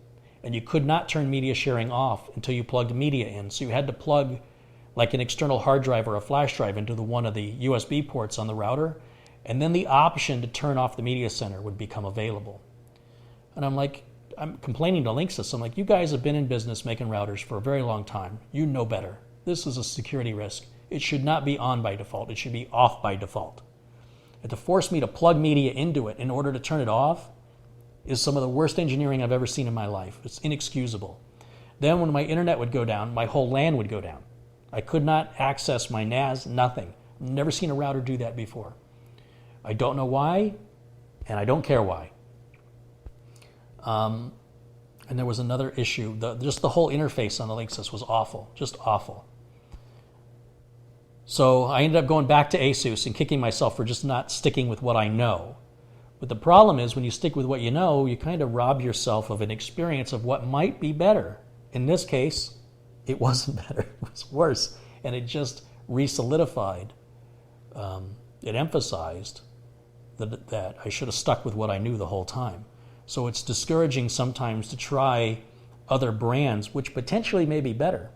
And you could not turn media sharing off until you plugged media in. So you had to plug like an external hard drive or a flash drive into one of the USB ports on the router. And then the option to turn off the media center would become available. And I'm complaining to Linksys. I'm like, you guys have been in business making routers for a very long time. You know better. This is a security risk. It should not be on by default. It should be off by default. And to force me to plug media into it in order to turn it off is some of the worst engineering I've ever seen in my life. It's inexcusable. Then when my internet would go down, my whole LAN would go down. I could not access my NAS, nothing. Never seen a router do that before. I don't know why, and I don't care why. And there was another issue. Just the whole interface on the Linksys was awful, just awful. So I ended up going back to ASUS and kicking myself for just not sticking with what I know. But the problem is when you stick with what you know, you kind of rob yourself of an experience of what might be better. In this case, it wasn't better. It was worse. And it just re-solidified. It emphasized that I should have stuck with what I knew the whole time. So it's discouraging sometimes to try other brands, which potentially may be better.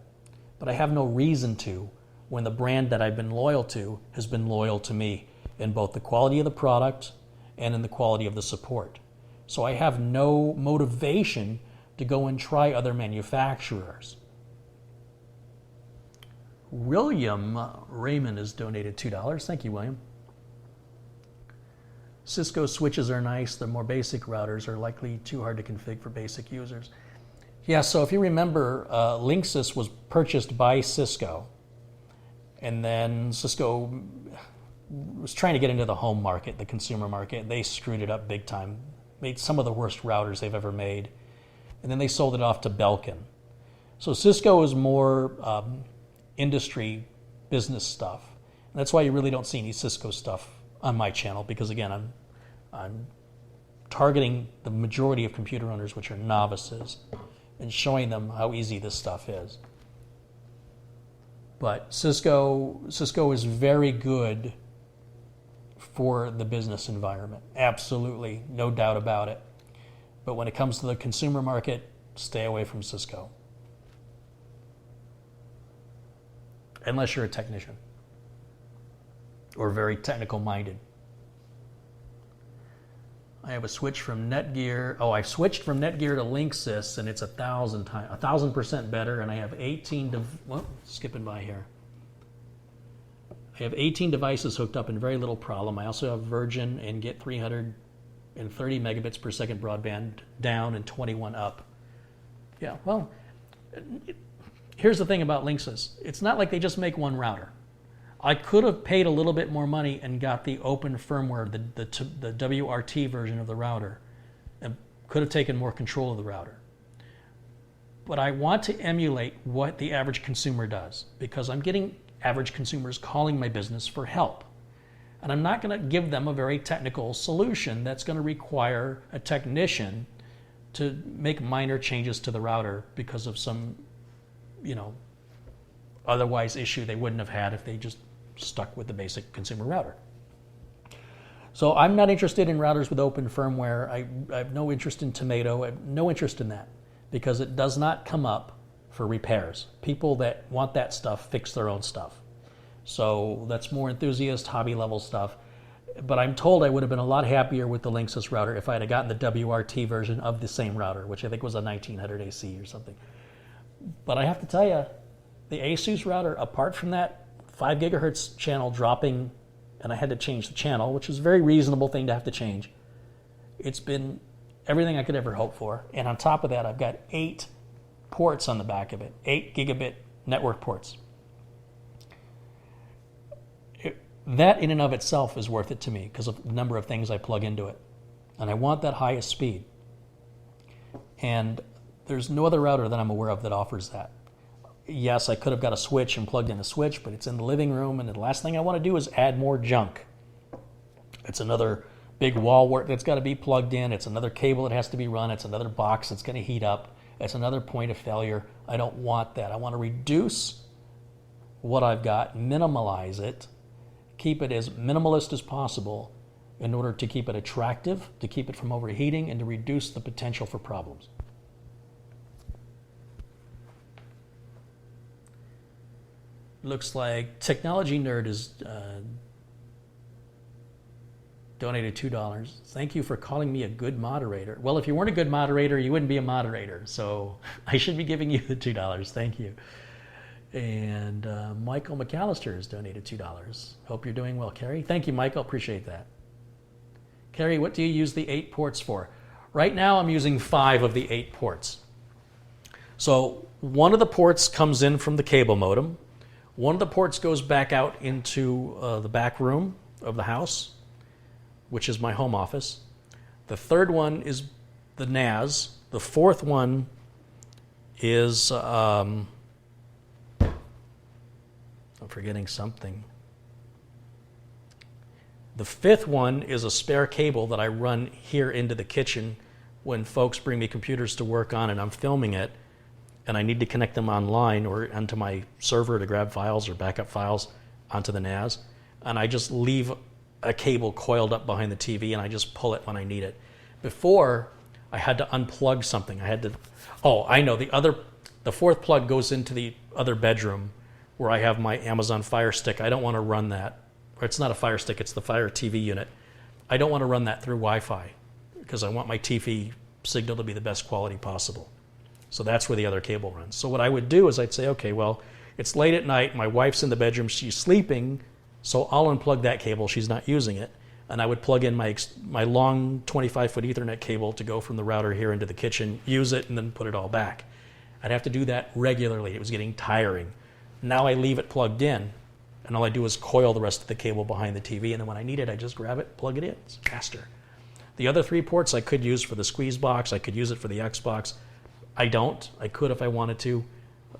But I have no reason to when the brand that I've been loyal to has been loyal to me in both the quality of the product and in the quality of the support. So I have no motivation to go and try other manufacturers. William Raymond has donated $2. Thank you, William. Cisco switches are nice. The more basic routers are likely too hard to configure for basic users. Yeah, so if you remember, Linksys was purchased by Cisco, and then Cisco was trying to get into the home market, the consumer market. They screwed it up big time, made some of the worst routers they've ever made, and then they sold it off to Belkin. So Cisco is more industry business stuff. And that's why you really don't see any Cisco stuff on my channel, because again, I'm targeting the majority of computer owners, which are novices, and showing them how easy this stuff is. But Cisco is very good for the business environment. Absolutely, no doubt about it. But when it comes to the consumer market, stay away from Cisco. Unless you're a technician or very technical minded. I have a switch from Netgear. Oh, I've switched from Netgear to Linksys, and it's 1,000% better. And I have 18. Skipping by here. I have 18 devices hooked up and very little problem. I also have Virgin and get 330 megabits per second broadband down and 21 up. Yeah, well, here's the thing about Linksys. It's not like they just make one router. I could have paid a little bit more money and got the open firmware, the WRT version of the router, and could have taken more control of the router. But I want to emulate what the average consumer does, because I'm getting average consumers calling my business for help. And I'm not going to give them a very technical solution that's going to require a technician to make minor changes to the router because of some, otherwise issue they wouldn't have had if they just stuck with the basic consumer router. So I'm not interested in routers with open firmware. I have no interest in Tomato. I have no interest in that because it does not come up for repairs. People that want that stuff fix their own stuff. So that's more enthusiast, hobby level stuff. But I'm told I would have been a lot happier with the Linksys router if I had gotten the WRT version of the same router, which I think was a 1900 AC or something. But I have to tell you, the ASUS router, apart from that 5 gigahertz channel dropping, and I had to change the channel, which is a very reasonable thing to have to change, it's been everything I could ever hope for. And on top of that, I've got 8 ports on the back of it, 8 gigabit network ports. That in and of itself is worth it to me because of the number of things I plug into it. And I want that highest speed. And there's no other router that I'm aware of that offers that. Yes, I could have got a switch and plugged in a switch, but it's in the living room, and the last thing I want to do is add more junk. It's another big wall wart that's got to be plugged in. It's another cable that has to be run. It's another box that's going to heat up. It's another point of failure. I don't want that. I want to reduce what I've got, minimalize it, keep it as minimalist as possible in order to keep it attractive, to keep it from overheating, and to reduce the potential for problems. Looks like Technology Nerd is donated $2. Thank you for calling me a good moderator. Well, if you weren't a good moderator, you wouldn't be a moderator. So I should be giving you the $2. Thank you. And Michael McAllister has donated $2. Hope you're doing well, Carrie. Thank you, Michael. Appreciate that. Carrie, what do you use the 8 ports for? Right now, I'm using 5 of the 8 ports. So one of the ports comes in from the cable modem. One of the ports goes back out into the back room of the house, which is my home office. The third one is the NAS. The fourth one is, I'm forgetting something. The fifth one is a spare cable that I run here into the kitchen when folks bring me computers to work on and I'm filming it, and I need to connect them online or onto my server to grab files or backup files onto the NAS. And I just leave a cable coiled up behind the TV and I just pull it when I need it. Before, I had to unplug something. I know, the fourth plug goes into the other bedroom where I have my Amazon Fire Stick. I don't want to run that. Or it's not a Fire Stick, it's the Fire TV unit. I don't want to run that through Wi-Fi because I want my TV signal to be the best quality possible. So that's where the other cable runs. So what I would do is I'd say, okay, well, It's late at night, my wife's in the bedroom, she's sleeping, so I'll unplug that cable, she's not using it, and I would plug in my long 25-foot Ethernet cable to go from the router here into the kitchen, use it, and then put it all back. I'd have to do that regularly. It was getting tiring. Now I leave it plugged in, and all I do is coil the rest of the cable behind the TV, and then when I need it, I just grab it, plug it in. It's faster. The other 3 ports I could use for the squeeze box, I could use it for the Xbox. I don't. I could if I wanted to,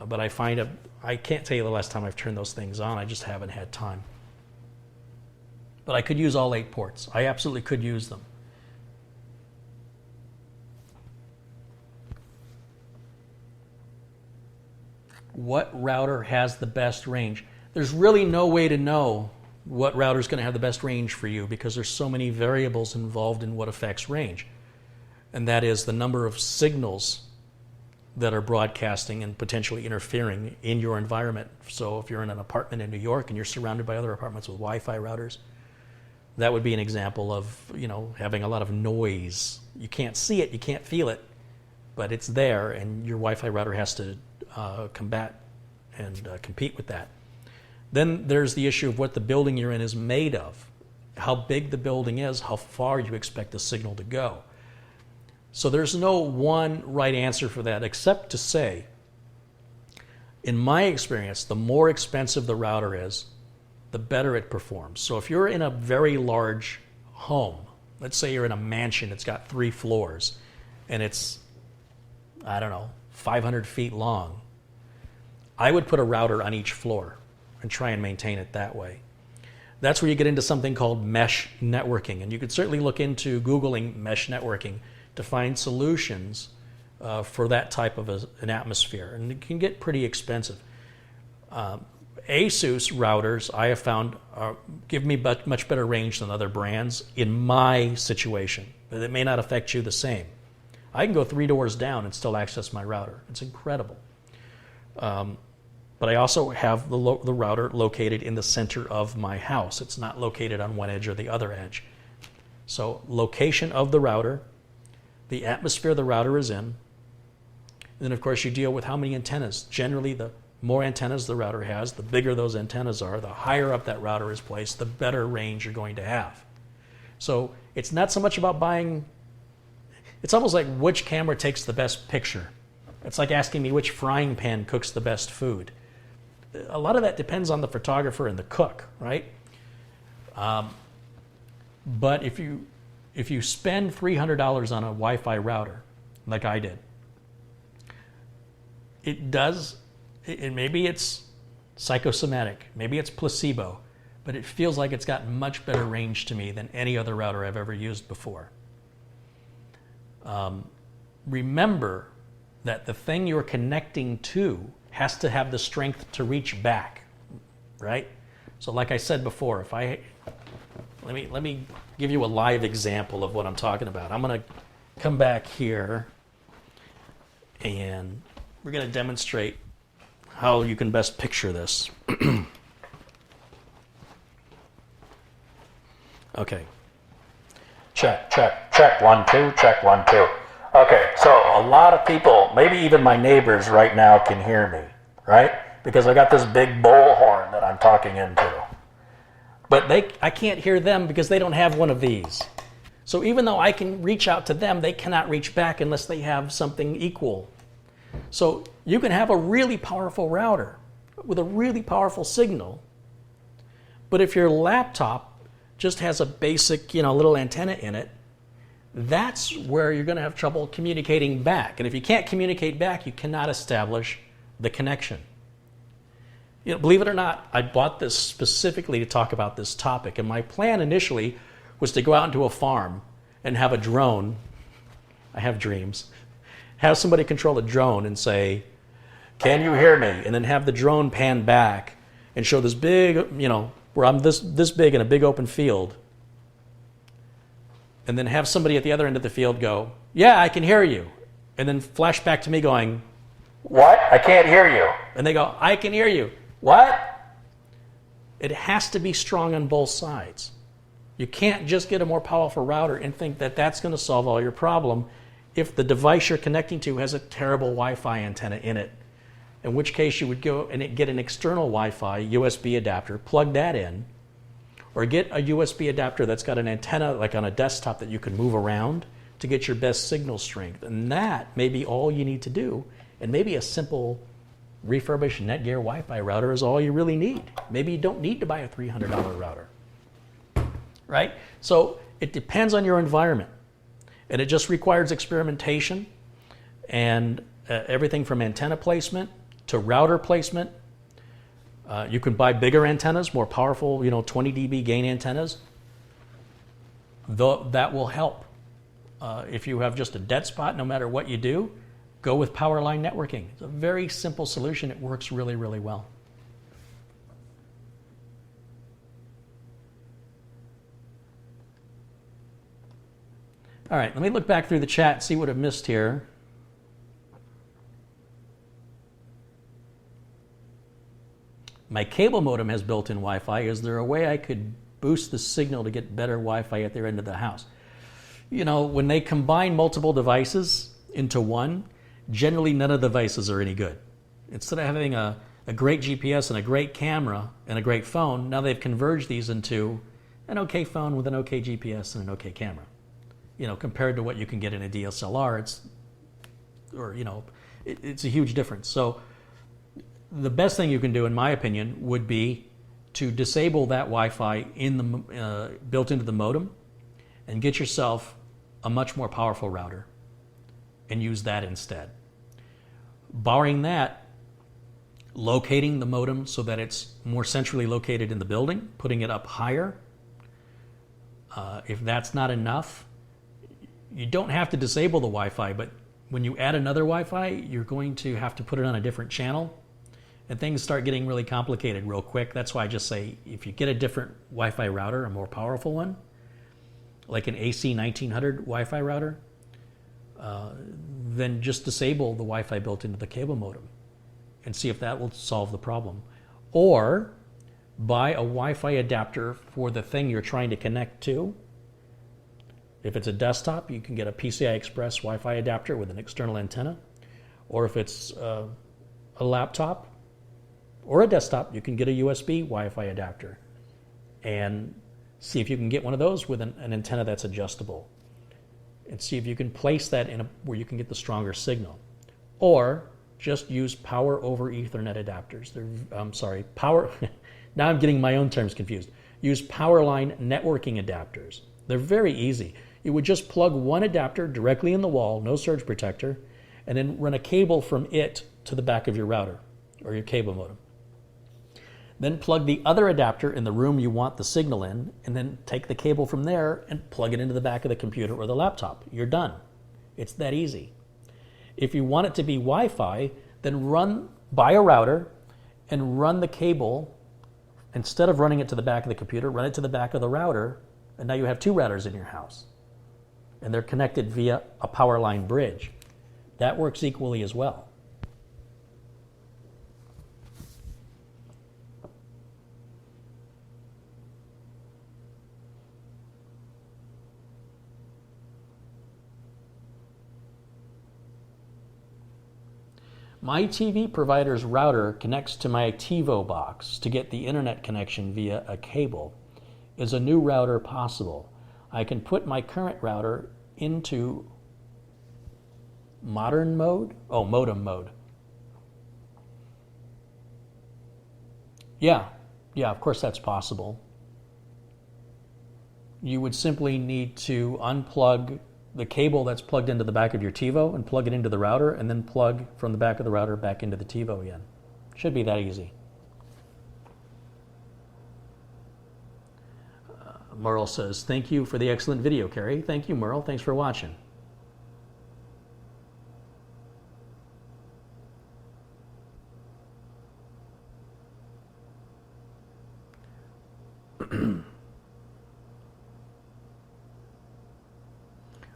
but I find I can't tell you the last time I've turned those things on. I just haven't had time. But I could use all 8 ports. I absolutely could use them. What router has the best range? There's really no way to know what router is going to have the best range for you because there's so many variables involved in what affects range. And that is the number of signals that are broadcasting and potentially interfering in your environment. So if you're in an apartment in New York and you're surrounded by other apartments with Wi-Fi routers, that would be an example of, having a lot of noise. You can't see it, you can't feel it, but it's there, and your Wi-Fi router has to combat and compete with that. Then there's the issue of what the building you're in is made of, how big the building is, how far you expect the signal to go. So there's no one right answer for that, except to say, in my experience, the more expensive the router is, the better it performs. So if you're in a very large home, let's say you're in a mansion, it's got 3 floors, and it's, 500 feet long, I would put a router on each floor and try and maintain it that way. That's where you get into something called mesh networking, and you could certainly look into Googling mesh networking to find solutions for that type of an atmosphere, and it can get pretty expensive. ASUS routers, I have found, give me much better range than other brands in my situation, but it may not affect you the same. I can go 3 doors down and still access my router. It's incredible. But I also have the router located in the center of my house. It's not located on one edge or the other edge. So location of the router, the atmosphere the router is in, and then of course you deal with how many antennas. Generally, the more antennas the router has, the bigger those antennas are, the higher up that router is placed, the better range you're going to have. So it's not so much about buying, it's almost like which camera takes the best picture. It's like asking me which frying pan cooks the best food. A lot of that depends on the photographer and the cook, right? But if you spend $300 on a Wi-Fi router, like I did, maybe it's psychosomatic, maybe it's placebo, but it feels like it's got much better range to me than any other router I've ever used before. Remember that the thing you're connecting to has to have the strength to reach back, right? So like I said before, let me give you a live example of what I'm talking about. I'm going to come back here and we're going to demonstrate how you can best picture this. Okay. Check, 1, 2, check, 1, 2. Okay, so a lot of people, maybe even my neighbors right now can hear me, right? Because I got this big bullhorn that I'm talking into. But I can't hear them because they don't have one of these. So even though I can reach out to them, they cannot reach back unless they have something equal. So you can have a really powerful router with a really powerful signal, but if your laptop just has a basic, little antenna in it, that's where you're going to have trouble communicating back. And if you can't communicate back, you cannot establish the connection. Believe it or not, I bought this specifically to talk about this topic. And my plan initially was to go out into a farm and have a drone. I have dreams. Have somebody control a drone and say, "Can you hear me?" And then have the drone pan back and show this big, where I'm this big in a big open field. And then have somebody at the other end of the field go, "Yeah, I can hear you." And then flash back to me going, "What? I can't hear you." And they go, "I can hear you." "What?" It has to be strong on both sides. You can't just get a more powerful router and think that that's going to solve all your problem if the device you're connecting to has a terrible Wi-Fi antenna in it. in which case you would go and get an external Wi-Fi USB adapter, plug that in, or get a USB adapter that's got an antenna like on a desktop that you can move around to get your best signal strength. And that may be all you need to do. And maybe a simple refurbished Netgear Wi-Fi router is all you really need. Maybe you don't need to buy a $300 router, right? So it depends on your environment. And it just requires experimentation and everything from antenna placement to router placement. You can buy bigger antennas, more powerful, 20 dB gain antennas. That will help. If you have just a dead spot, no matter what you do, go with power line networking. It's a very simple solution. It works really, really well. All right, let me look back through the chat and see what I've missed here. My cable modem has built-in Wi-Fi. Is there a way I could boost the signal to get better Wi-Fi at their end of the house? When they combine multiple devices into one, generally none of the devices are any good. Instead of having a great GPS and a great camera and a great phone, now they've converged these into an okay phone with an okay GPS and an okay camera. Compared to what you can get in a DSLR, it's a huge difference. So the best thing you can do, in my opinion, would be to disable that Wi-Fi built into the modem and get yourself a much more powerful router and use that instead. Barring that, locating the modem so that it's more centrally located in the building, putting it up higher. If that's not enough, you don't have to disable the Wi-Fi, but when you add another Wi-Fi, you're going to have to put it on a different channel, and things start getting really complicated real quick. That's why I just say, if you get a different Wi-Fi router, a more powerful one, like an AC 1900 Wi-Fi router, then just disable the Wi-Fi built into the cable modem and see if that will solve the problem. Or buy a Wi-Fi adapter for the thing you're trying to connect to. If it's a desktop, you can get a PCI Express Wi-Fi adapter with an external antenna. Or if it's a laptop or a desktop, you can get a USB Wi-Fi adapter and see if you can get one of those with an antenna that's adjustable, and see if you can place that where you can get the stronger signal. Or just use power over Ethernet adapters. Power. Now I'm getting my own terms confused. Use power line networking adapters. They're very easy. You would just plug one adapter directly in the wall, no surge protector, and then run a cable from it to the back of your router or your cable modem. Then plug the other adapter in the room you want the signal in, and then take the cable from there and plug it into the back of the computer or the laptop. You're done. It's that easy. If you want it to be Wi-Fi, then buy a router and run the cable. Instead of running it to the back of the computer, run it to the back of the router, and now you have two routers in your house. And they're connected via a power line bridge. That works equally as well. My TV provider's router connects to my TiVo box to get the internet connection via a cable. Is a new router possible? I can put my current router into modern mode? Oh, modem mode. Yeah, of course that's possible. You would simply need to unplug the cable that's plugged into the back of your TiVo and plug it into the router, and then plug from the back of the router back into the TiVo again. Should be that easy. Merle says, thank you for the excellent video, Carrie. Thank you, Merle. Thanks for watching.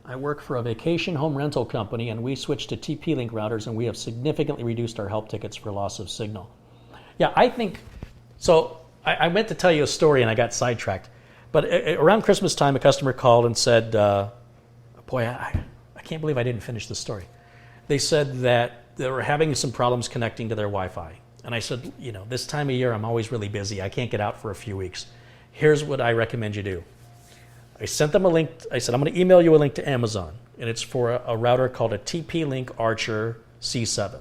I work for a vacation home rental company, and we switched to TP-Link routers, and we have significantly reduced our help tickets for loss of signal. Yeah, I think, so I meant to tell you a story and I got sidetracked. But around Christmas time, a customer called and said, boy, I can't believe I didn't finish the story. They said that they were having some problems connecting to their Wi-Fi. And I said, you know, this time of year I'm always really busy. I can't get out for a few weeks. Here's what I recommend you do. I sent them a link. I said, I'm going to email you a link to Amazon. And it's for a router called a TP-Link Archer C7.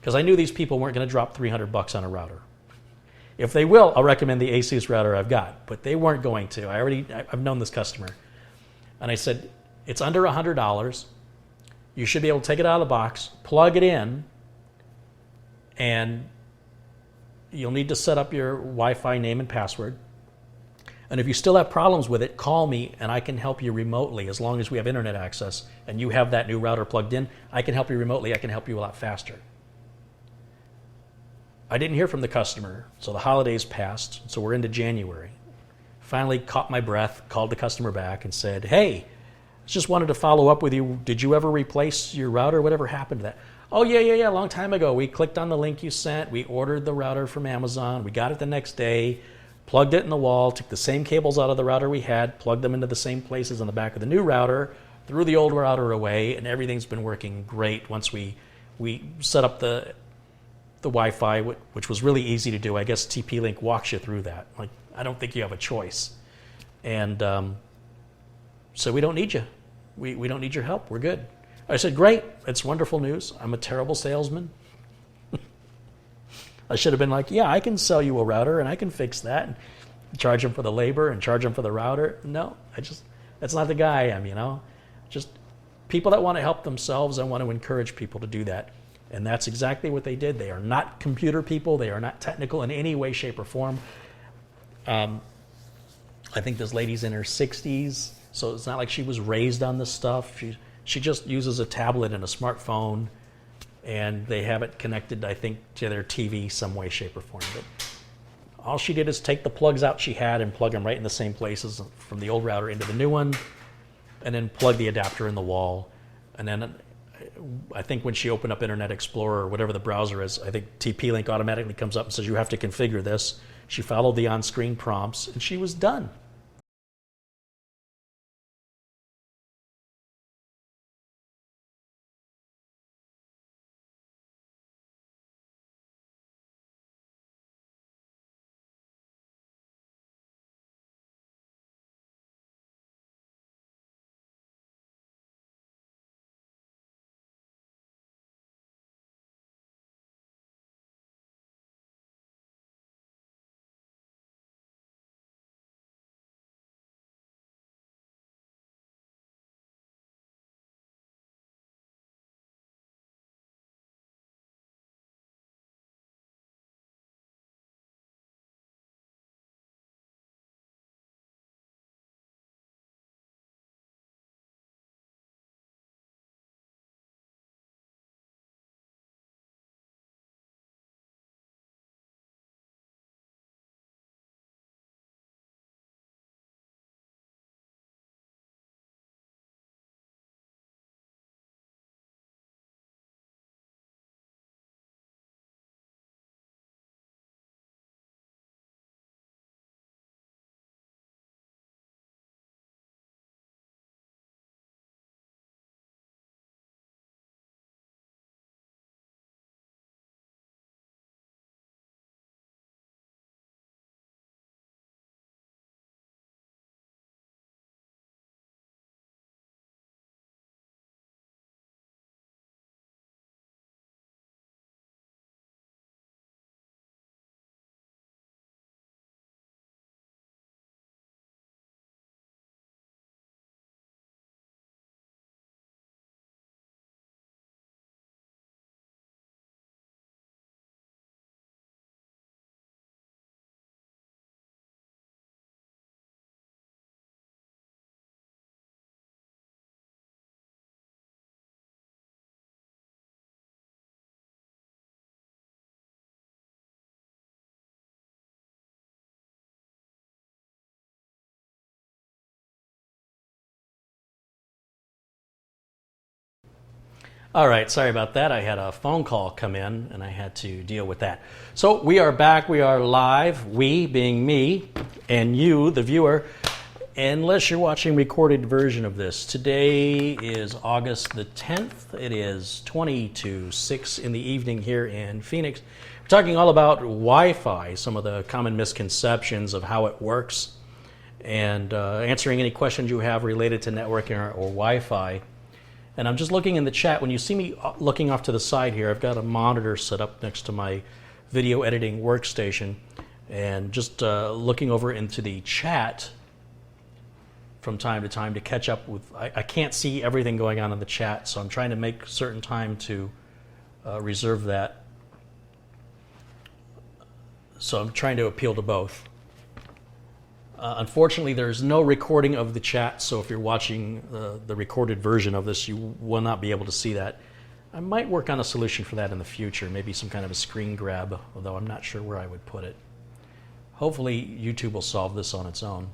Because I knew these people weren't going to drop $300 on a router. If they will, I'll recommend the ASUS router I've got. But they weren't going to. I've known this customer. And I said, it's under $100. You should be able to take it out of the box, plug it in, and you'll need to set up your Wi-Fi name and password. And if you still have problems with it, call me and I can help you remotely as long as we have internet access and you have that new router plugged in. I can help you remotely. I can help you a lot faster. I didn't hear from the customer, so the holidays passed, so we're into January. Finally caught my breath, called the customer back and said, hey, just wanted to follow up with you. Did you ever replace your router? Whatever happened to that? Oh, yeah, a long time ago. We clicked on the link you sent. We ordered the router from Amazon. We got it the next day, plugged it in the wall, took the same cables out of the router we had, plugged them into the same places on the back of the new router, threw the old router away, and everything's been working great once we set up the Wi-Fi, which was really easy to do. I guess TP-Link walks you through that. Like, I don't think you have a choice. And so we don't need you. We don't need your help. We're good. I said, great. It's wonderful news. I'm a terrible salesman. I should have been like, yeah, I can sell you a router and I can fix that and charge them for the labor and charge them for the router. No, that's not the guy I am, you know. Just people that want to help themselves, I want to encourage people to do that. And that's exactly what they did. They are not computer people. They are not technical in any way, shape, or form. I think this lady's in her 60s, so it's not like she was raised on this stuff. She just uses a tablet and a smartphone, and they have it connected, I think, to their TV some way, shape, or form. But all she did is take the plugs out she had and plug them right in the same places from the old router into the new one, and then plug the adapter in the wall. And then I think when she opened up Internet Explorer or whatever the browser is, I think TP-Link automatically comes up and says, you have to configure this. She followed the on-screen prompts, and she was done. All right, sorry about that. I had a phone call come in and I had to deal with that. So we are back, we are live, we being me and you, the viewer. unless you're watching recorded version of this. Today is August the 10th. It is 20 to 6 in the evening here in Phoenix. We're talking all about Wi-Fi, some of the common misconceptions of how it works, and answering any questions you have related to networking or Wi-Fi. And I'm just looking in the chat. When you see me looking off to the side here, I've got a monitor set up next to my video editing workstation, and just looking over into the chat from time to time to catch up with. I can't see everything going on in the chat, so I'm trying to make certain time to reserve that. So I'm trying to appeal to both. Unfortunately, there's no recording of the chat, so if you're watching the recorded version of this, you will not be able to see that. I might work on a solution for that in the future, maybe some kind of a screen grab, although I'm not sure where I would put it. Hopefully, YouTube will solve this on its own.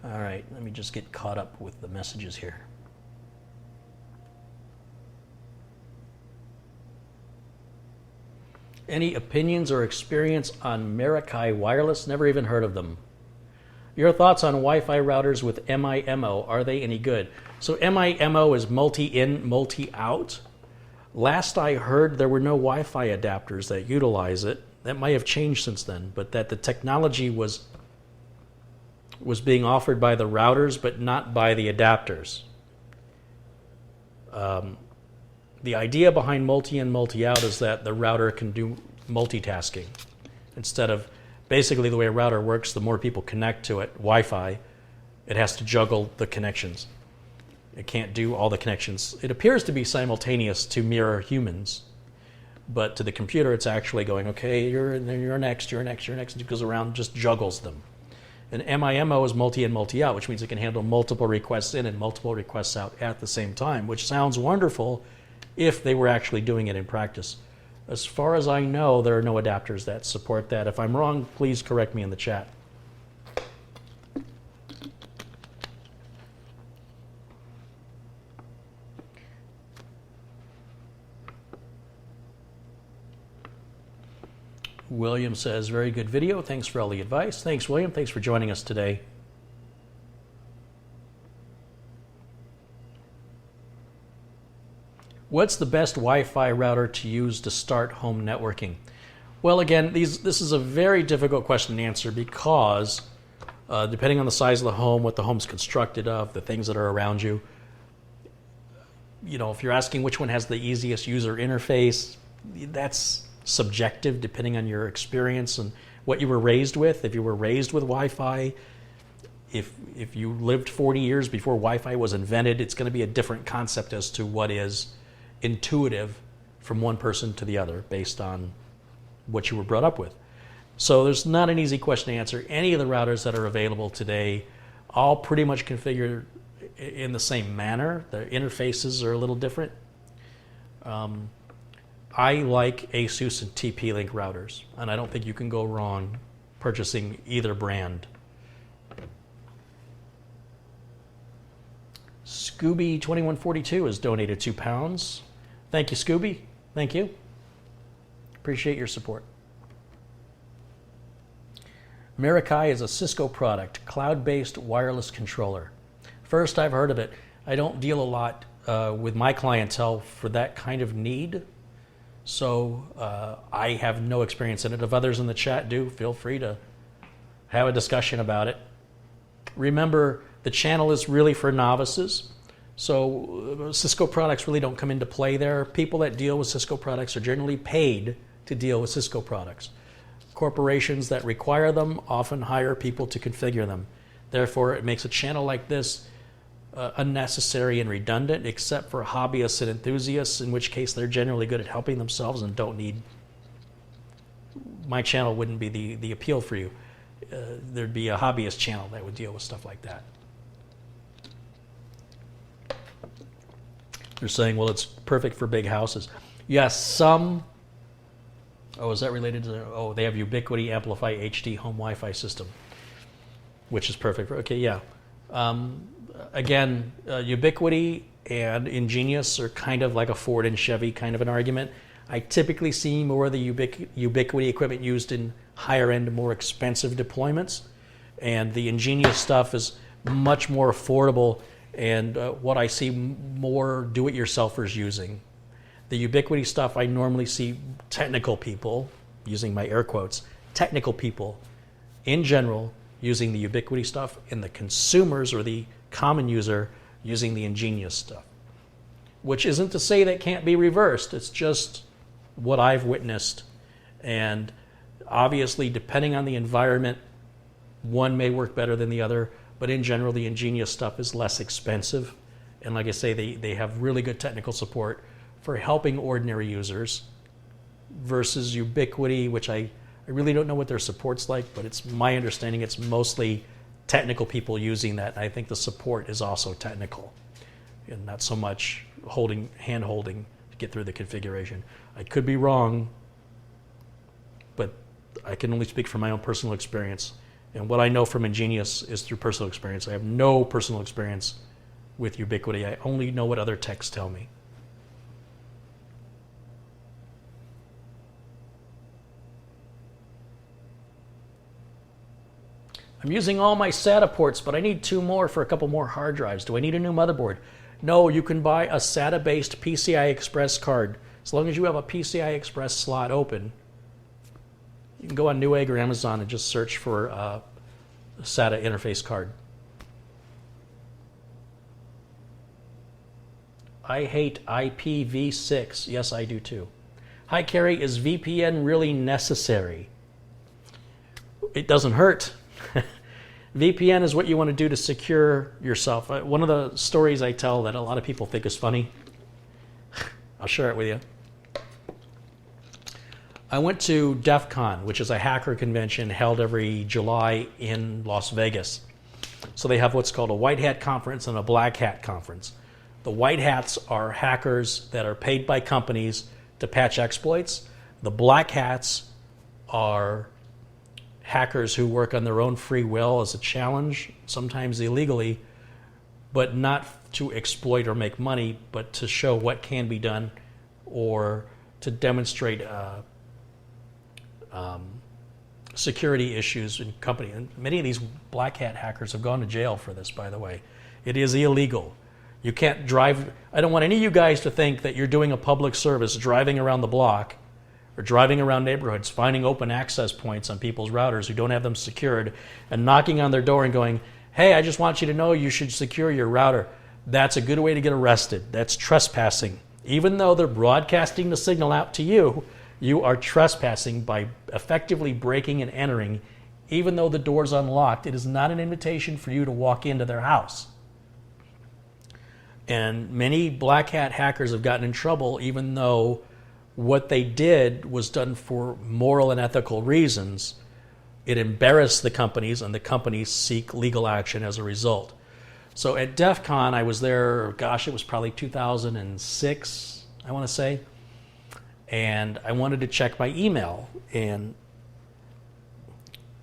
All right, let me just get caught up with the messages here. Any opinions or experience on Meraki Wireless? Never even heard of them. Your thoughts on Wi-Fi routers with MI-MO? Are they any good? So MI-MO is multi-in, multi-out. Last I heard, there were no Wi-Fi adapters that utilize it. That might have changed since then, but that the technology was being offered by the routers, but not by the adapters. The idea behind multi-in, multi-out is that the router can do multitasking. Instead of, basically the way a router works, the more people connect to it, Wi-Fi, it has to juggle the connections. It can't do all the connections. It appears to be simultaneous to mirror humans, but to the computer it's actually going, okay, you're next, you're next, you're next, and it goes around, just juggles them. And MIMO is multi-in, multi-out, which means it can handle multiple requests in and multiple requests out at the same time, which sounds wonderful if they were actually doing it in practice. As far as I know, there are no adapters that support that. If I'm wrong, please correct me in the chat. William says, very good video. Thanks for all the advice. Thanks, William. Thanks for joining us today. What's the best Wi-Fi router to use to start home networking? Well, again, this is a very difficult question to answer because depending on the size of the home, what the home's constructed of, the things that are around you, if you're asking which one has the easiest user interface, that's subjective depending on your experience and what you were raised with. If you were raised with Wi-Fi, if you lived 40 years before Wi-Fi was invented, it's going to be a different concept as to what is intuitive from one person to the other based on what you were brought up with. So there's not an easy question to answer. Any of the routers that are available today, all pretty much configured in the same manner. The interfaces are a little different. I like ASUS and TP-Link routers, and I don't think you can go wrong purchasing either brand. Scooby2142 has donated £2. Thank you, Scooby. Thank you. Appreciate your support. Meraki is a Cisco product, cloud-based wireless controller. First, I've heard of it. I don't deal a lot with my clientele for that kind of need, so I have no experience in it. If others in the chat do, feel free to have a discussion about it. Remember, the channel is really for novices. So Cisco products really don't come into play there. People that deal with Cisco products are generally paid to deal with Cisco products. Corporations that require them often hire people to configure them. Therefore, it makes a channel like this unnecessary and redundant, except for hobbyists and enthusiasts, in which case they're generally good at helping themselves and don't need... My channel wouldn't be the appeal for you. There'd be a hobbyist channel that would deal with stuff like that. They're saying, well, it's perfect for big houses. Yes, some... Oh, is that related to... Oh, they have Ubiquiti Amplify HD home Wi-Fi system, which is perfect for... Okay, yeah. Again, Ubiquiti and EnGenius are kind of like a Ford and Chevy kind of an argument. I typically see more of the Ubiquiti equipment used in higher end, more expensive deployments, and the EnGenius stuff is much more affordable and what I see more do-it-yourselfers using. The Ubiquiti stuff, I normally see technical people, using my air quotes, technical people in general using the Ubiquiti stuff, and the consumers or the common user using the EnGenius stuff. Which isn't to say that can't be reversed, it's just what I've witnessed. And obviously, depending on the environment, one may work better than the other, but in general, the EnGenius stuff is less expensive. And like I say, they have really good technical support for helping ordinary users versus Ubiquiti, which I really don't know what their support's like, but it's my understanding it's mostly technical people using that. And I think the support is also technical and not so much hand-holding to get through the configuration. I could be wrong, but I can only speak from my own personal experience. And what I know from EnGenius is through personal experience. I have no personal experience with Ubiquiti. I only know what other techs tell me. I'm using all my SATA ports, but I need 2 more for a couple more hard drives. Do I need a new motherboard? No, you can buy a SATA-based PCI Express card. As long as you have a PCI Express slot open, you can go on Newegg or Amazon and just search for a SATA interface card. I hate IPv6. Yes, I do too. Hi, Carrie. Is VPN really necessary? It doesn't hurt. VPN is what you want to do to secure yourself. One of the stories I tell that a lot of people think is funny, I'll share it with you. I went to DEF CON, which is a hacker convention held every July in Las Vegas. So they have what's called a white hat conference and a black hat conference. The white hats are hackers that are paid by companies to patch exploits. The black hats are hackers who work on their own free will as a challenge, sometimes illegally, but not to exploit or make money, but to show what can be done or to demonstrate security issues in company. And many of these black hat hackers have gone to jail for this, by the way. It is illegal. You can't drive. I don't want any of you guys to think that you're doing a public service driving around the block or driving around neighborhoods, finding open access points on people's routers who don't have them secured and knocking on their door and going, hey, I just want you to know you should secure your router. That's a good way to get arrested. That's trespassing. Even though they're broadcasting the signal out to you, you are trespassing by effectively breaking and entering. Even though the door's unlocked, it is not an invitation for you to walk into their house. And many black hat hackers have gotten in trouble even though what they did was done for moral and ethical reasons. It embarrassed the companies, and the companies seek legal action as a result. So at DEF CON, I was there, gosh, it was probably 2006, I want to say. And I wanted to check my email. And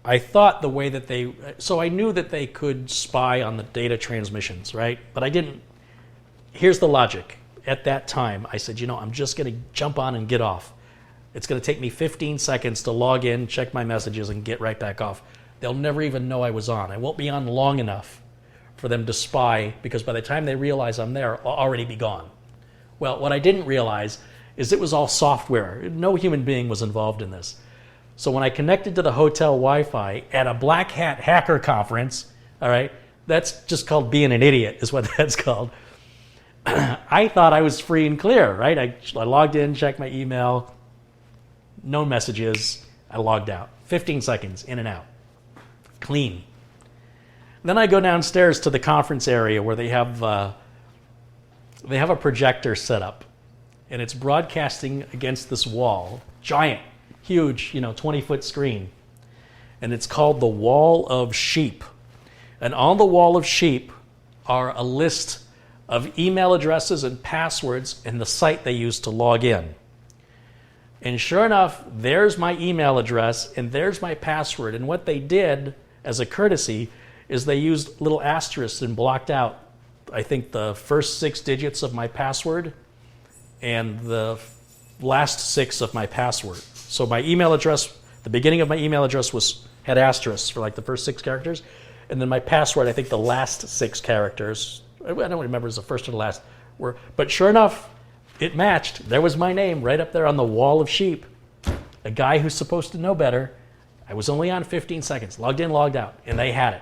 I thought the way that so I knew that they could spy on the data transmissions, right? But I didn't. Here's the logic. At that time, I said, I'm just going to jump on and get off. It's going to take me 15 seconds to log in, check my messages, and get right back off. They'll never even know I was on. I won't be on long enough for them to spy, because by the time they realize I'm there, I'll already be gone. Well, what I didn't realize is it was all software. No human being was involved in this. So when I connected to the hotel Wi-Fi at a black hat hacker conference, all right, that's just called being an idiot is what that's called. I thought I was free and clear, right? I logged in, checked my email, no messages, I logged out. 15 seconds, in and out. Clean. Then I go downstairs to the conference area where they have a projector set up, and it's broadcasting against this wall, giant, huge, 20-foot screen, and it's called the Wall of Sheep. And on the Wall of Sheep are a list of email addresses and passwords and the site they used to log in. And sure enough, there's my email address and there's my password. And what they did as a courtesy is they used little asterisks and blocked out I think the first 6 digits of my password and the last 6 of my password. So my email address, the beginning of my email address had asterisks for like the first 6 characters, and then my password, I think the last 6 characters, I don't remember if it was the first or the last, but sure enough, it matched. There was my name right up there on the wall of sheep. A guy who's supposed to know better. I was only on 15 seconds, logged in, logged out, and they had it.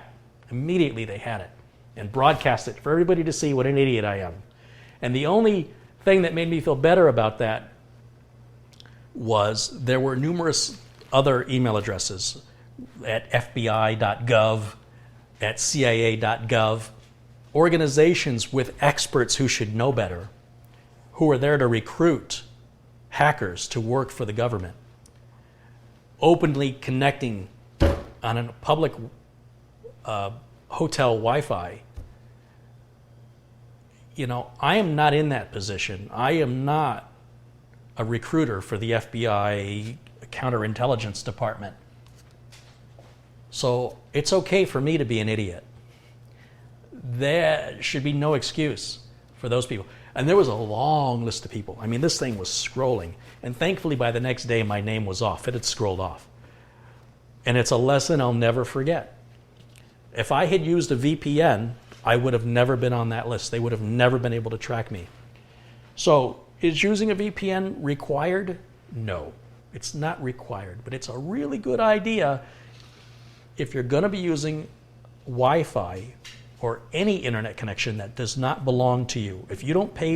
Immediately they had it and broadcast it for everybody to see what an idiot I am. And the only thing that made me feel better about that was there were numerous other email addresses at FBI.gov, at CIA.gov, organizations with experts who should know better, who are there to recruit hackers to work for the government, openly connecting on a public hotel Wi-Fi. You know, I am not in that position. I am not a recruiter for the FBI counterintelligence department. So it's okay for me to be an idiot. There should be no excuse for those people. And there was a long list of people. I mean, this thing was scrolling. And thankfully, by the next day, my name was off. It had scrolled off. And it's a lesson I'll never forget. If I had used a VPN, I would have never been on that list. They would have never been able to track me. So, is using a VPN required? No, it's not required. But it's a really good idea if you're going to be using Wi-Fi or any internet connection that does not belong to you. If you don't pay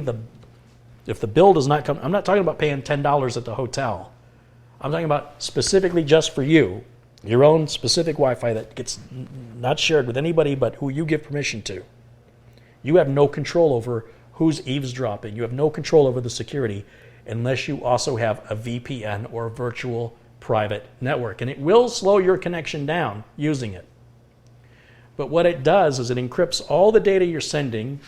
if the bill does not come, I'm not talking about paying $10 at the hotel. I'm talking about specifically just for you, your own specific Wi-Fi that gets not shared with anybody but who you give permission to. You have no control over who's eavesdropping. You have no control over the security unless you also have a VPN or a virtual private network. And it will slow your connection down using it. But what it does is it encrypts all the data you're sending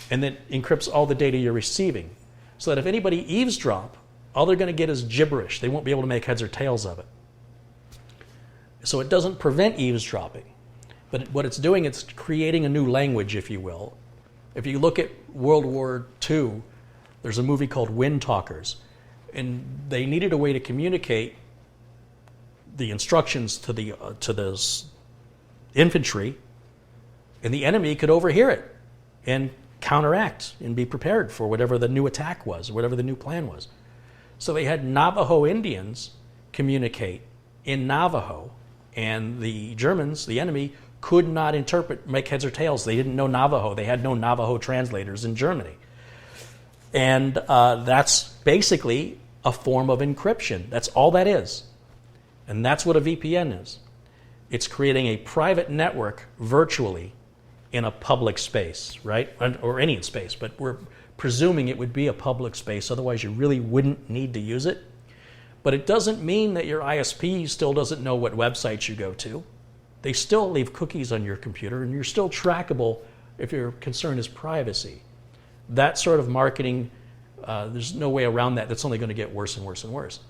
and then encrypts all the data you're receiving. So that if anybody eavesdrop, all they're going to get is gibberish. They won't be able to make heads or tails of it. So it doesn't prevent eavesdropping. But what it's doing, it's creating a new language, if you will. If you look at World War II, there's a movie called Wind Talkers. And they needed a way to communicate the instructions to the infantry, and the enemy could overhear it and counteract and be prepared for whatever the new attack was, whatever the new plan was. So they had Navajo Indians communicate in Navajo, and the Germans, the enemy, could not make heads or tails. They didn't know Navajo. They had no Navajo translators in Germany. And that's basically a form of encryption. That's all that is. And that's what a VPN is. It's creating a private network virtually in a public space, right? Or any space, but we're presuming it would be a public space. Otherwise, you really wouldn't need to use it. But it doesn't mean that your ISP still doesn't know what websites you go to. They still leave cookies on your computer, and you're still trackable if your concern is privacy. That sort of marketing, there's no way around that. That's only going to get worse and worse and worse.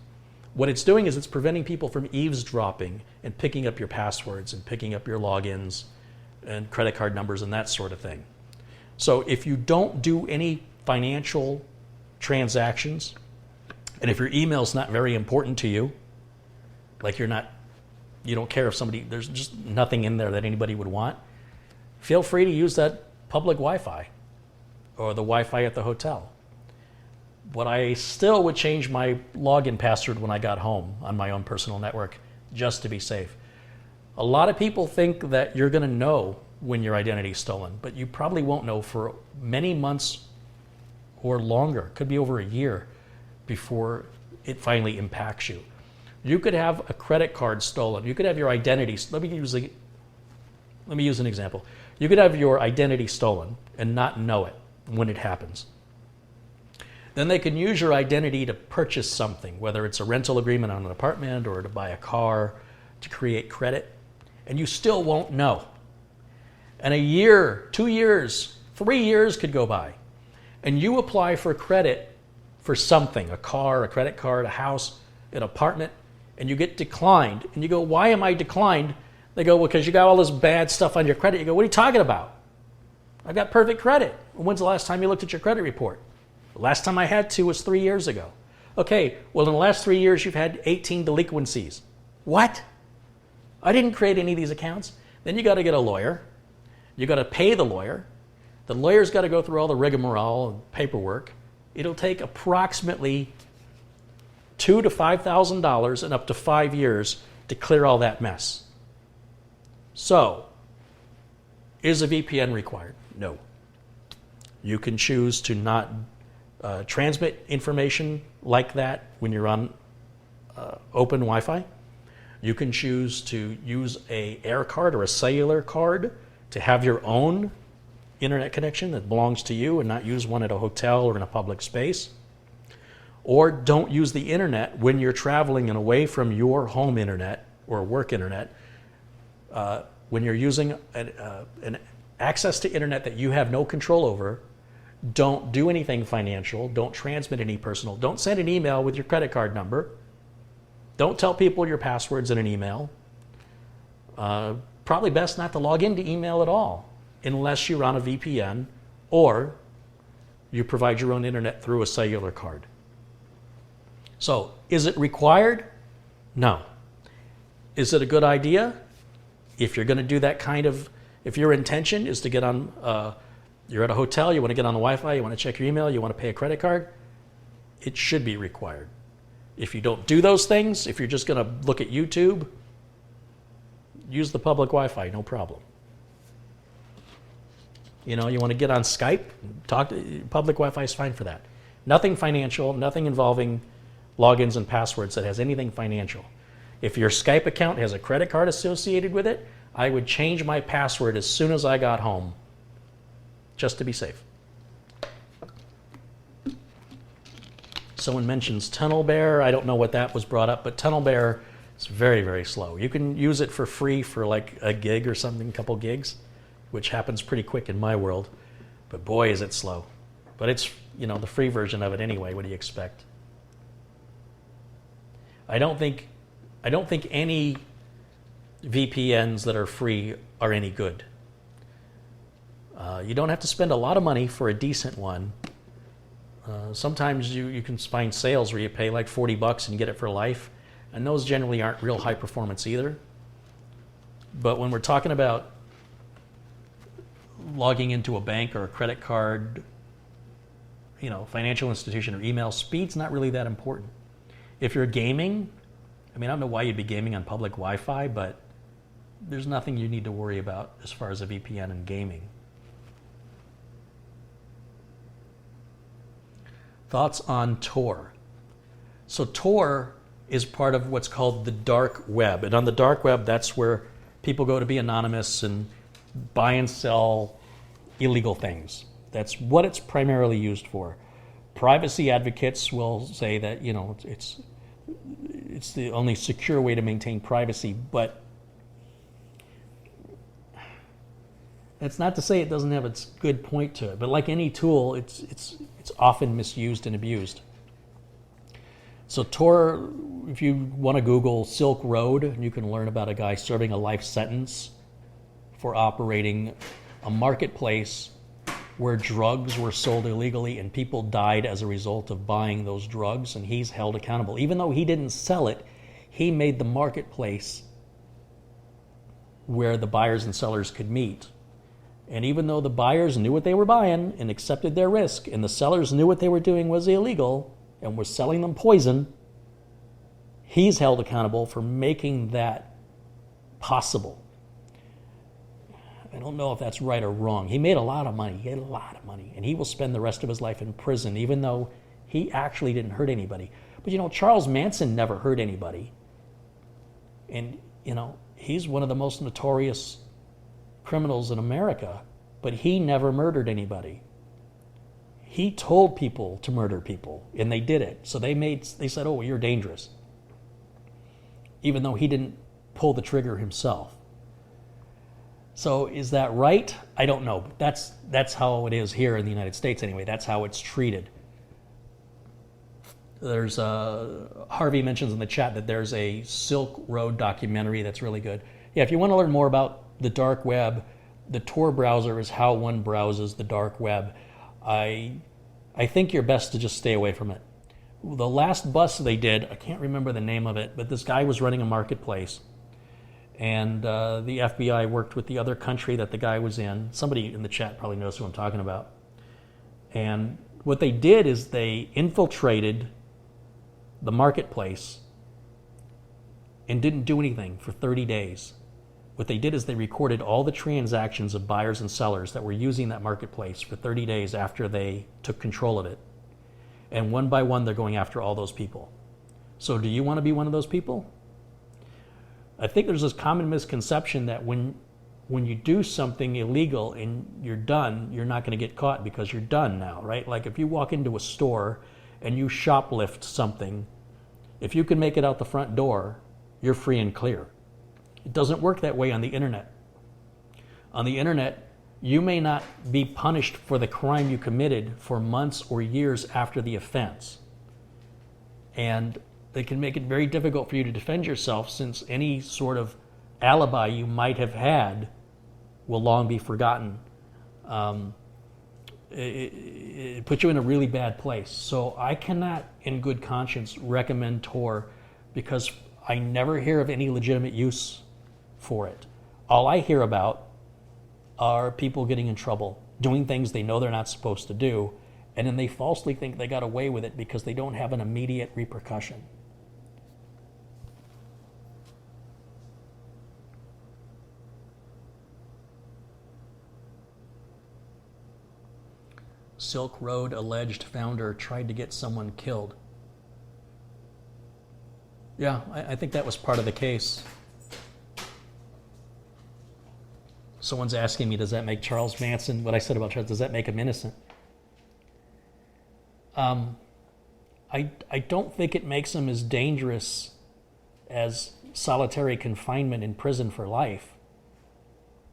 What it's doing is it's preventing people from eavesdropping and picking up your passwords and picking up your logins and credit card numbers and that sort of thing. So if you don't do any financial transactions, and if your email's not very important to you, like you don't care if there's just nothing in there that anybody would want, feel free to use that public Wi-Fi or the Wi-Fi at the hotel. But I still would change my login password when I got home on my own personal network just to be safe. A lot of people think that you're going to know when your identity is stolen, but you probably won't know for many months or longer. Could be over a year before it finally impacts you. You could have a credit card stolen. You could have your identity. Let me use an example. You could have your identity stolen and not know it when it happens. Then they can use your identity to purchase something, whether it's a rental agreement on an apartment or to buy a car, to create credit, and you still won't know. And a year, 2 years, 3 years could go by, and you apply for credit for something, a car, a credit card, a house, an apartment, and you get declined. And you go, why am I declined? They go, well, because you got all this bad stuff on your credit. You go, what are you talking about? I've got perfect credit. When's the last time you looked at your credit report? The last time I had to was 3 years ago. Okay, well, in the last 3 years, you've had 18 delinquencies. What? I didn't create any of these accounts. Then you got to get a lawyer. You got to pay the lawyer. The lawyer's got to go through all the rigmarole and paperwork. It'll take approximately $2,000 to $5,000 and up to 5 years to clear all that mess. So, is a VPN required? No. You can choose to not transmit information like that when you're on open Wi-Fi. You can choose to use a air card or a cellular card to have your own internet connection that belongs to you and not use one at a hotel or in a public space. Or don't use the internet when you're traveling and away from your home internet or work internet. When you're using an access to internet that you have no control over, don't do anything financial, don't transmit any personal, don't send an email with your credit card number, don't tell people your passwords in an email. Probably best not to log into email at all unless you're on a VPN or you provide your own internet through a cellular card. So, is it required? No. Is it a good idea? If you're going to do that kind of, if your intention is to get on, you're at a hotel, you want to get on the Wi-Fi, you want to check your email, you want to pay a credit card, it should be required. If you don't do those things, if you're just going to look at YouTube, use the public Wi-Fi, no problem. You know, you want to get on Skype, talk to, public Wi-Fi is fine for that. Nothing financial, nothing involving logins and passwords that has anything financial. If your Skype account has a credit card associated with it, I would change my password as soon as I got home, just to be safe. Someone mentions TunnelBear. I don't know what that was brought up, but TunnelBear is very, very slow. You can use it for free for like a gig or something, a couple gigs, which happens pretty quick in my world. But boy, is it slow. But it's, you know, the free version of it anyway. What do you expect? I don't think any VPNs that are free are any good. You don't have to spend a lot of money for a decent one. Sometimes you can find sales where you pay like $40 and get it for life, and those generally aren't real high performance either. But when we're talking about logging into a bank or a credit card, you know, financial institution or email, speed's not really that important. If you're gaming, I mean, I don't know why you'd be gaming on public Wi-Fi, but there's nothing you need to worry about as far as a VPN and gaming. Thoughts on Tor? So Tor is part of what's called the dark web. And on the dark web, that's where people go to be anonymous and buy and sell illegal things. That's what it's primarily used for. Privacy advocates will say that, you know, it's the only secure way to maintain privacy, but that's not to say it doesn't have its good point to it. But like any tool, it's often misused and abused. So Tor, if you want to Google Silk Road, you can learn about a guy serving a life sentence for operating a marketplace where drugs were sold illegally and people died as a result of buying those drugs, and he's held accountable. Even though he didn't sell it, he made the marketplace where the buyers and sellers could meet. And even though the buyers knew what they were buying and accepted their risk, and the sellers knew what they were doing was illegal and were selling them poison, he's held accountable for making that possible. I don't know if that's right or wrong. He made a lot of money. He had a lot of money. And he will spend the rest of his life in prison, even though he actually didn't hurt anybody. But, you know, Charles Manson never hurt anybody. And, you know, he's one of the most notorious criminals in America, but he never murdered anybody. He told people to murder people, and they did it. So they said, oh, you're dangerous. Even though he didn't pull the trigger himself. So is that right? I don't know. But that's how it is here in the United States anyway. That's how it's treated. There's Harvey mentions in the chat that there's a Silk Road documentary that's really good. Yeah, if you want to learn more about the dark web, the Tor browser is how one browses the dark web. I think you're best to just stay away from it. The last bust they did, I can't remember the name of it, but this guy was running a marketplace, and the FBI worked with the other country that the guy was in. Somebody in the chat probably knows who I'm talking about. And what they did is they infiltrated the marketplace and didn't do anything for 30 days. What they did is they recorded all the transactions of buyers and sellers that were using that marketplace for 30 days after they took control of it. And one by one, they're going after all those people. So do you want to be one of those people? I think there's this common misconception that when you do something illegal and you're done, you're not going to get caught because you're done now, right? Like if you walk into a store and you shoplift something, if you can make it out the front door, you're free and clear. It doesn't work that way on the internet. On the internet, you may not be punished for the crime you committed for months or years after the offense. And it can make it very difficult for you to defend yourself, since any sort of alibi you might have had will long be forgotten. It puts you in a really bad place. So I cannot, in good conscience, recommend Tor, because I never hear of any legitimate use for it. All I hear about are people getting in trouble, doing things they know they're not supposed to do, and then they falsely think they got away with it because they don't have an immediate repercussion. Silk Road alleged founder tried to get someone killed. Yeah, I think that was part of the case. Someone's asking me, does that make Charles Manson, what I said about Charles, does that make him innocent? I don't think it makes him as dangerous as solitary confinement in prison for life.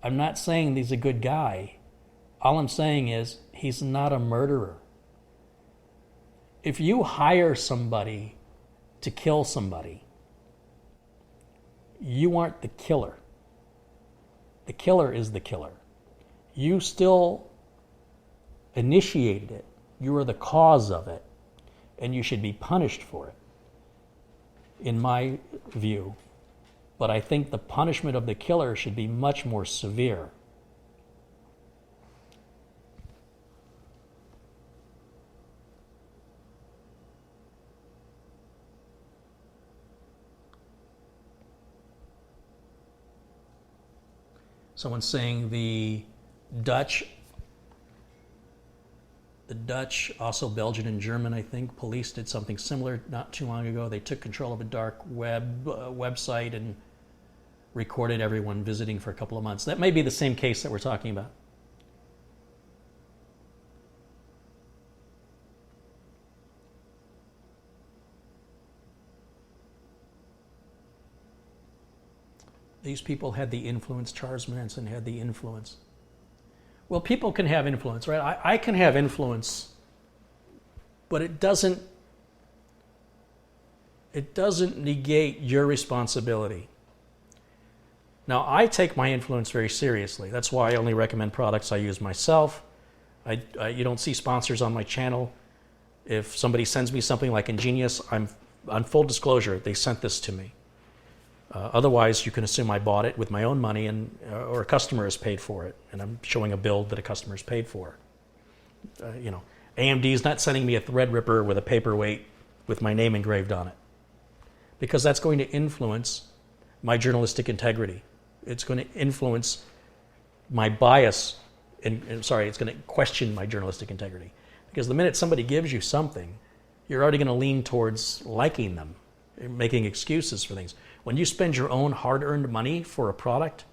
I'm not saying he's a good guy. All I'm saying is he's not a murderer. If you hire somebody to kill somebody, you aren't the killer. The killer is the killer. You still initiated it. You are the cause of it, and you should be punished for it, in my view. But I think the punishment of the killer should be much more severe. Someone's saying the Dutch, also Belgian and German, I think, police did something similar not too long ago. They took control of a dark web website and recorded everyone visiting for a couple of months. That may be the same case that we're talking about. These people had the influence. Charles Manson had the influence. Well, people can have influence, right? I can have influence, but it doesn't negate your responsibility. Now, I take my influence very seriously. That's why I only recommend products I use myself. You don't see sponsors on my channel. If somebody sends me something like EnGenius, I'm on full disclosure, they sent this to me. Otherwise, you can assume I bought it with my own money, or a customer has paid for it, and I'm showing a bill that a customer has paid for. AMD is not sending me a Threadripper with a paperweight with my name engraved on it, because that's going to influence my journalistic integrity. It's going to influence my bias, it's going to question my journalistic integrity. Because the minute somebody gives you something, you're already going to lean towards liking them, making excuses for things. When you spend your own hard-earned money for a product,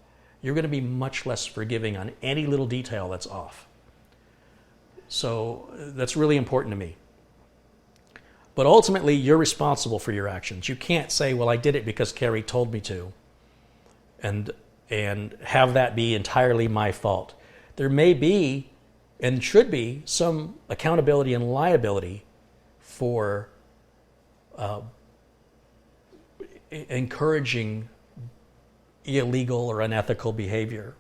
you're going to be much less forgiving on any little detail that's off. So that's really important to me. But ultimately, you're responsible for your actions. You can't say, well, I did it because Carrie told me to, and have that be entirely my fault. There may be, and should be, some accountability and liability for encouraging illegal or unethical behavior.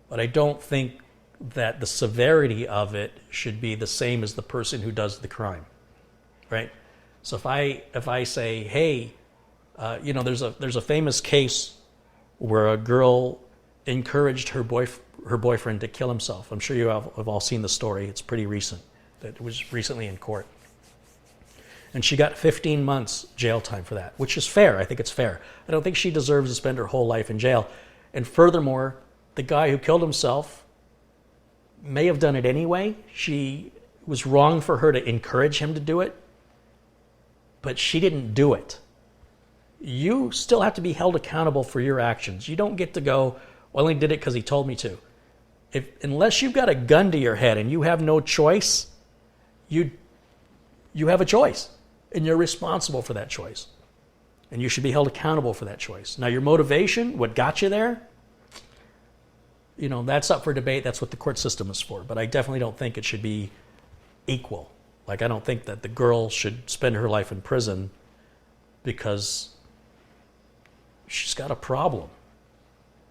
But I don't think that the severity of it should be the same as the person who does the crime, right? So if I say, hey, there's a famous case where a girl encouraged her boyfriend to kill himself. I'm sure you have all seen the story. It's pretty recent. It was recently in court. And she got 15 months jail time for that, which is fair. I think it's fair. I don't think she deserves to spend her whole life in jail. And furthermore, the guy who killed himself may have done it anyway. She was wrong for her to encourage him to do it, but she didn't do it. You still have to be held accountable for your actions. You don't get to go, well, I only did it because he told me to. Unless you've got a gun to your head and you have no choice, you have a choice, and you're responsible for that choice. And you should be held accountable for that choice. Now, your motivation, what got you there, that's up for debate. That's what the court system is for. But I definitely don't think it should be equal. Like, I don't think that the girl should spend her life in prison because she's got a problem.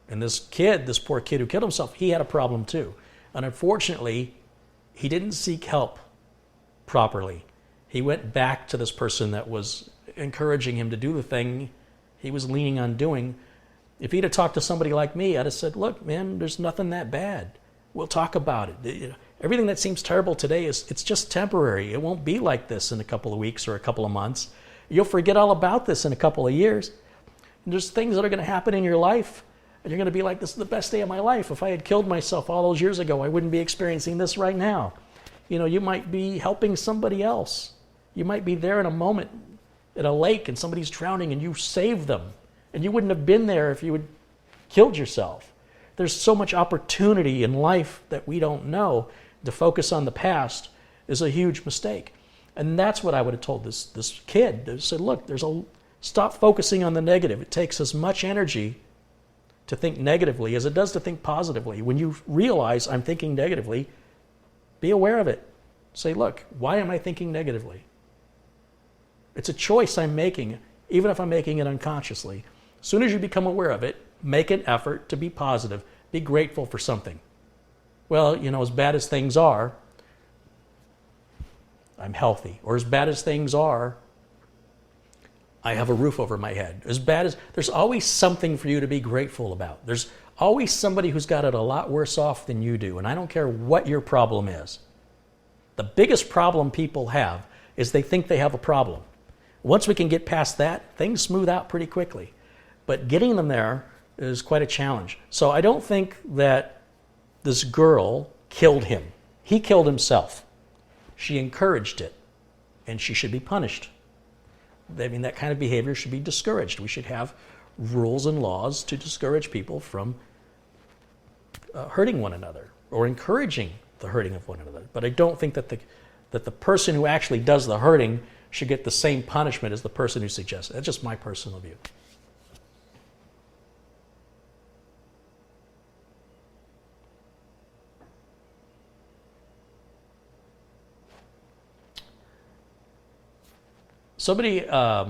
And this poor kid who killed himself, he had a problem too. And unfortunately, he didn't seek help properly. He went back to this person that was encouraging him to do the thing he was leaning on doing. If he'd have talked to somebody like me, I'd have said, look, man, there's nothing that bad. We'll talk about it. Everything that seems terrible today it's just temporary. It won't be like this in a couple of weeks or a couple of months. You'll forget all about this in a couple of years. And there's things that are going to happen in your life, and you're going to be like, this is the best day of my life. If I had killed myself all those years ago, I wouldn't be experiencing this right now. You might be helping somebody else. You might be there in a moment at a lake and somebody's drowning and you save them. And you wouldn't have been there if you had killed yourself. There's so much opportunity in life that we don't know. To focus on the past is a huge mistake. And that's what I would have told this kid. I said, look, stop focusing on the negative. It takes as much energy to think negatively as it does to think positively. When you realize I'm thinking negatively, be aware of it. Say, look, why am I thinking negatively? It's a choice I'm making, even if I'm making it unconsciously. As soon as you become aware of it, make an effort to be positive. Be grateful for something. Well, as bad as things are, I'm healthy. Or as bad as things are, I have a roof over my head. There's always something for you to be grateful about. There's always somebody who's got it a lot worse off than you do. And I don't care what your problem is. The biggest problem people have is they think they have a problem. Once we can get past that, things smooth out pretty quickly. But getting them there is quite a challenge. So I don't think that this girl killed him. He killed himself. She encouraged it, and she should be punished. That kind of behavior should be discouraged. We should have rules and laws to discourage people from hurting one another or encouraging the hurting of one another. But I don't think that the person who actually does the hurting should get the same punishment as the person who suggests it. That's just my personal view. Somebody, let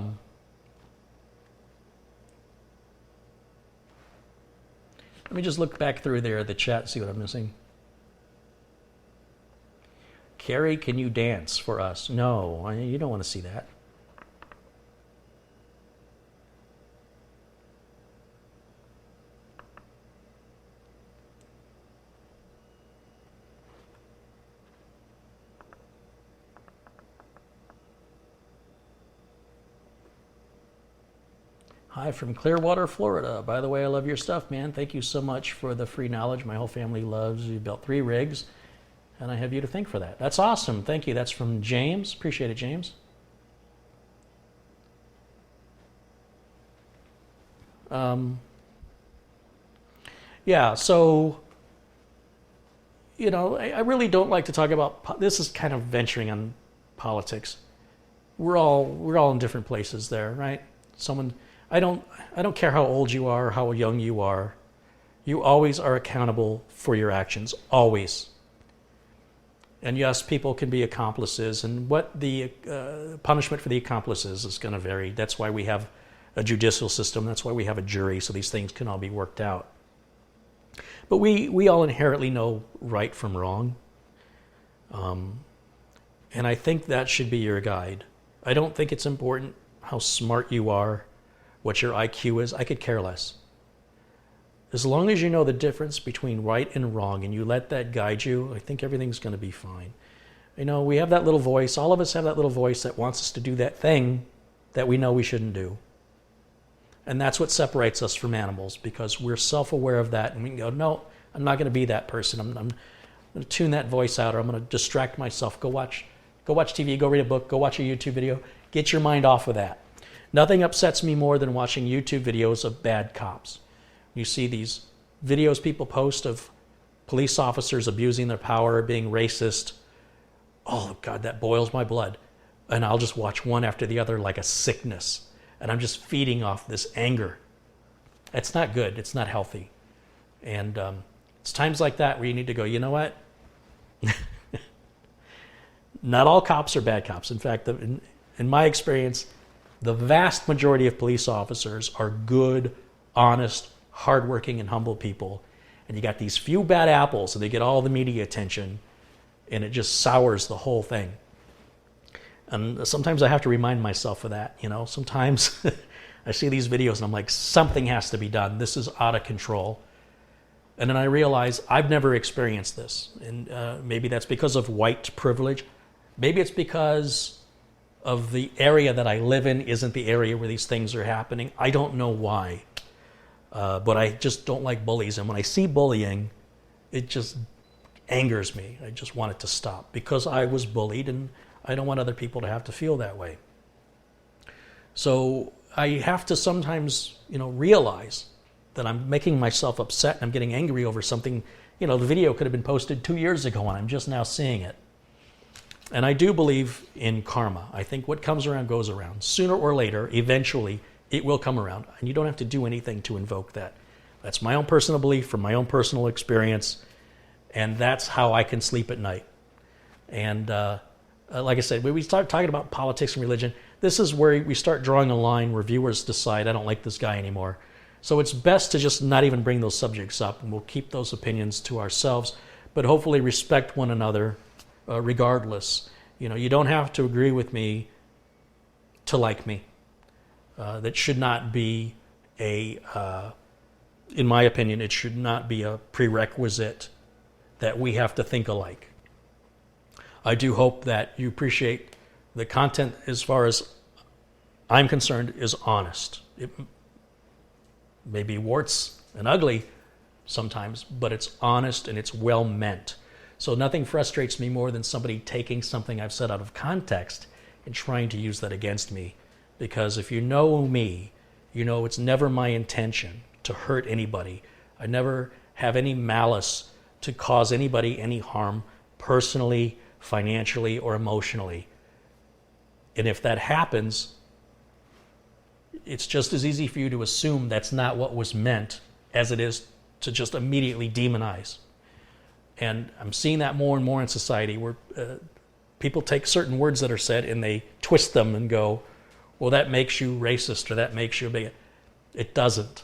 me just look back through there at the chat and see what I'm missing. Carrie, can you dance for us? No, you don't want to see that. Hi from Clearwater, Florida. By the way, I love your stuff, man. Thank you so much for the free knowledge. My whole family loves you. You built 3 rigs, and I have you to thank for that. That's awesome. Thank you. That's from James. Appreciate it, James. Yeah, so, I really don't like to talk about, this is kind of venturing on politics. We're all in different places there, right? I don't care how old you are, how young you are. You always are accountable for your actions, always. And yes, people can be accomplices, and what the punishment for the accomplices is going to vary. That's why we have a judicial system. That's why we have a jury, so these things can all be worked out. But we all inherently know right from wrong. And I think that should be your guide. I don't think it's important how smart you are, what your IQ is. I could care less. As long as you know the difference between right and wrong and you let that guide you, I think everything's going to be fine. You know, we have that little voice. All of us have that little voice that wants us to do that thing that we know we shouldn't do. And that's what separates us from animals, because we're self-aware of that, and we can go, no, I'm not going to be that person. I'm going to tune that voice out, or I'm going to distract myself. Go watch TV, go read a book, go watch a YouTube video. Get your mind off of that. Nothing upsets me more than watching YouTube videos of bad cops. You see these videos people post of police officers abusing their power, being racist. Oh, God, that boils my blood. And I'll just watch one after the other like a sickness. And I'm just feeding off this anger. It's not good. It's not healthy. And it's times like that where you need to go, you know what? Not all cops are bad cops. In fact, in my experience, the vast majority of police officers are good, honest, hardworking, and humble people. And you got these few bad apples, and they get all the media attention, and it just sours the whole thing. And sometimes I have to remind myself of that. You know, sometimes I see these videos and I'm like, something has to be done. This is out of control. And then I realize I've never experienced this. And maybe that's because of white privilege. Maybe it's because of the area that I live in isn't the area where these things are happening. I don't know why. But I just don't like bullies. And when I see bullying, it just angers me. I just want it to stop because I was bullied, and I don't want other people to have to feel that way. So I have to sometimes, realize that I'm making myself upset and I'm getting angry over something. The video could have been posted 2 years ago and I'm just now seeing it. And I do believe in karma. I think what comes around goes around. Sooner or later, eventually, it will come around. And you don't have to do anything to invoke that. That's my own personal belief from my own personal experience. And that's how I can sleep at night. And like I said, when we start talking about politics and religion, this is where we start drawing a line where viewers decide, I don't like this guy anymore. So it's best to just not even bring those subjects up, and we'll keep those opinions to ourselves, but hopefully respect one another regardless. You don't have to agree with me to like me. That should not be in my opinion, it should not be a prerequisite that we have to think alike. I do hope that you appreciate the content, as far as I'm concerned, is honest. It may be warts and ugly sometimes, but it's honest and it's well meant. So nothing frustrates me more than somebody taking something I've said out of context and trying to use that against me. Because if you know me, you know it's never my intention to hurt anybody. I never have any malice to cause anybody any harm personally, financially, or emotionally. And if that happens, it's just as easy for you to assume that's not what was meant as it is to just immediately demonize. And I'm seeing that more and more in society, where people take certain words that are said and they twist them and go, well, that makes you racist, or that makes you a bigot. It doesn't.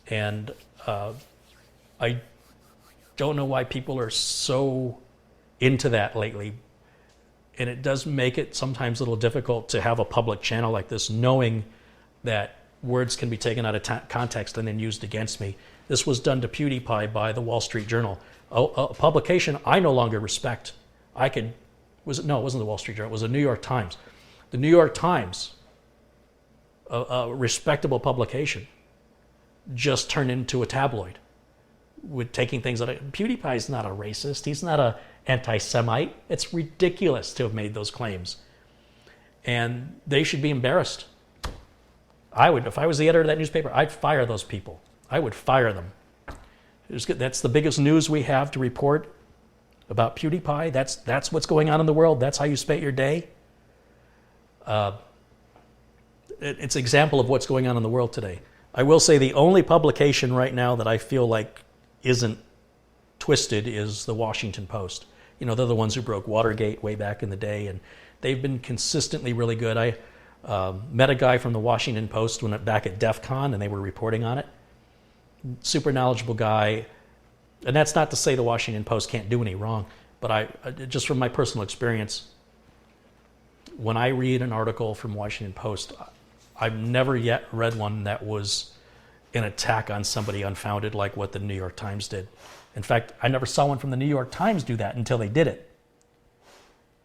And I don't know why people are so into that lately. And it does make it sometimes a little difficult to have a public channel like this, knowing that words can be taken out of context and then used against me. This was done to PewDiePie by the Wall Street Journal, a publication I no longer respect. It wasn't the Wall Street Journal, it was the New York Times. The New York Times, a respectable publication, just turned into a tabloid with taking things out of it. PewDiePie is not a racist. He's not an anti-Semite. It's ridiculous to have made those claims. And they should be embarrassed. I would, if I was the editor of that newspaper, I'd fire those people. I would fire them. That's the biggest news we have to report about PewDiePie. That's what's going on in the world. That's how you spent your day. It's an example of what's going on in the world today. I will say the only publication right now that I feel like isn't twisted is the Washington Post. They're the ones who broke Watergate way back in the day, and they've been consistently really good. I met a guy from the Washington Post when back at DEF CON, and they were reporting on it. super knowledgeable guy. And that's not to say the Washington Post can't do any wrong, but just from my personal experience, when I read an article from Washington Post, I've never yet read one that was an attack on somebody unfounded like what the New York Times did. In fact, I never saw one from the New York Times do that until they did it.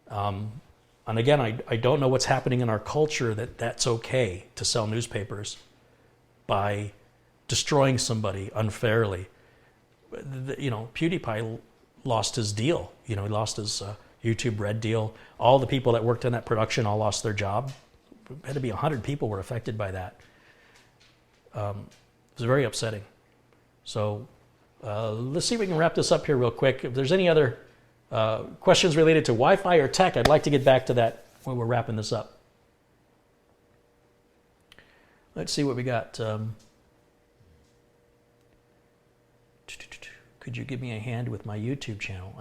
And again, I don't know what's happening in our culture that's okay to sell newspapers by destroying somebody unfairly. PewDiePie lost his deal. He lost his YouTube Red deal. All the people that worked on that production all lost their job. It had to be 100 people were affected by that. It was very upsetting. So let's see if we can wrap this up here real quick. If there's any other questions related to Wi-Fi or tech, I'd like to get back to that when we're wrapping this up. Let's see what we got. Could you give me a hand with my YouTube channel?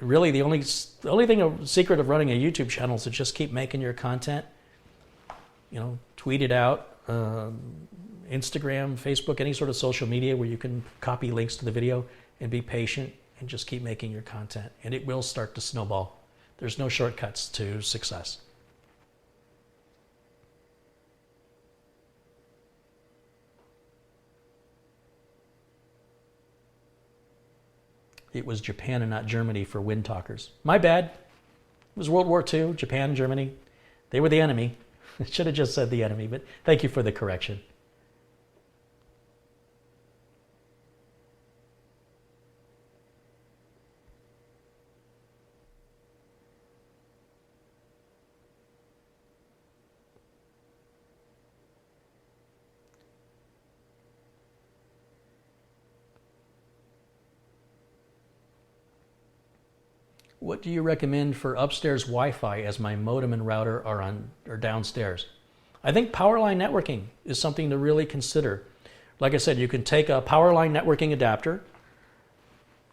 Really, the only secret of running a YouTube channel is to just keep making your content. Tweet it out. Instagram, Facebook, any sort of social media where you can copy links to the video, and be patient and just keep making your content. And it will start to snowball. There's no shortcuts to success. It was Japan and not Germany for wind talkers. My bad. It was World War II, Japan and Germany. They were the enemy. I should have just said the enemy, but thank you for the correction. What do you recommend for upstairs Wi-Fi as my modem and router are downstairs? I think power line networking is something to really consider. Like I said, you can take a power line networking adapter.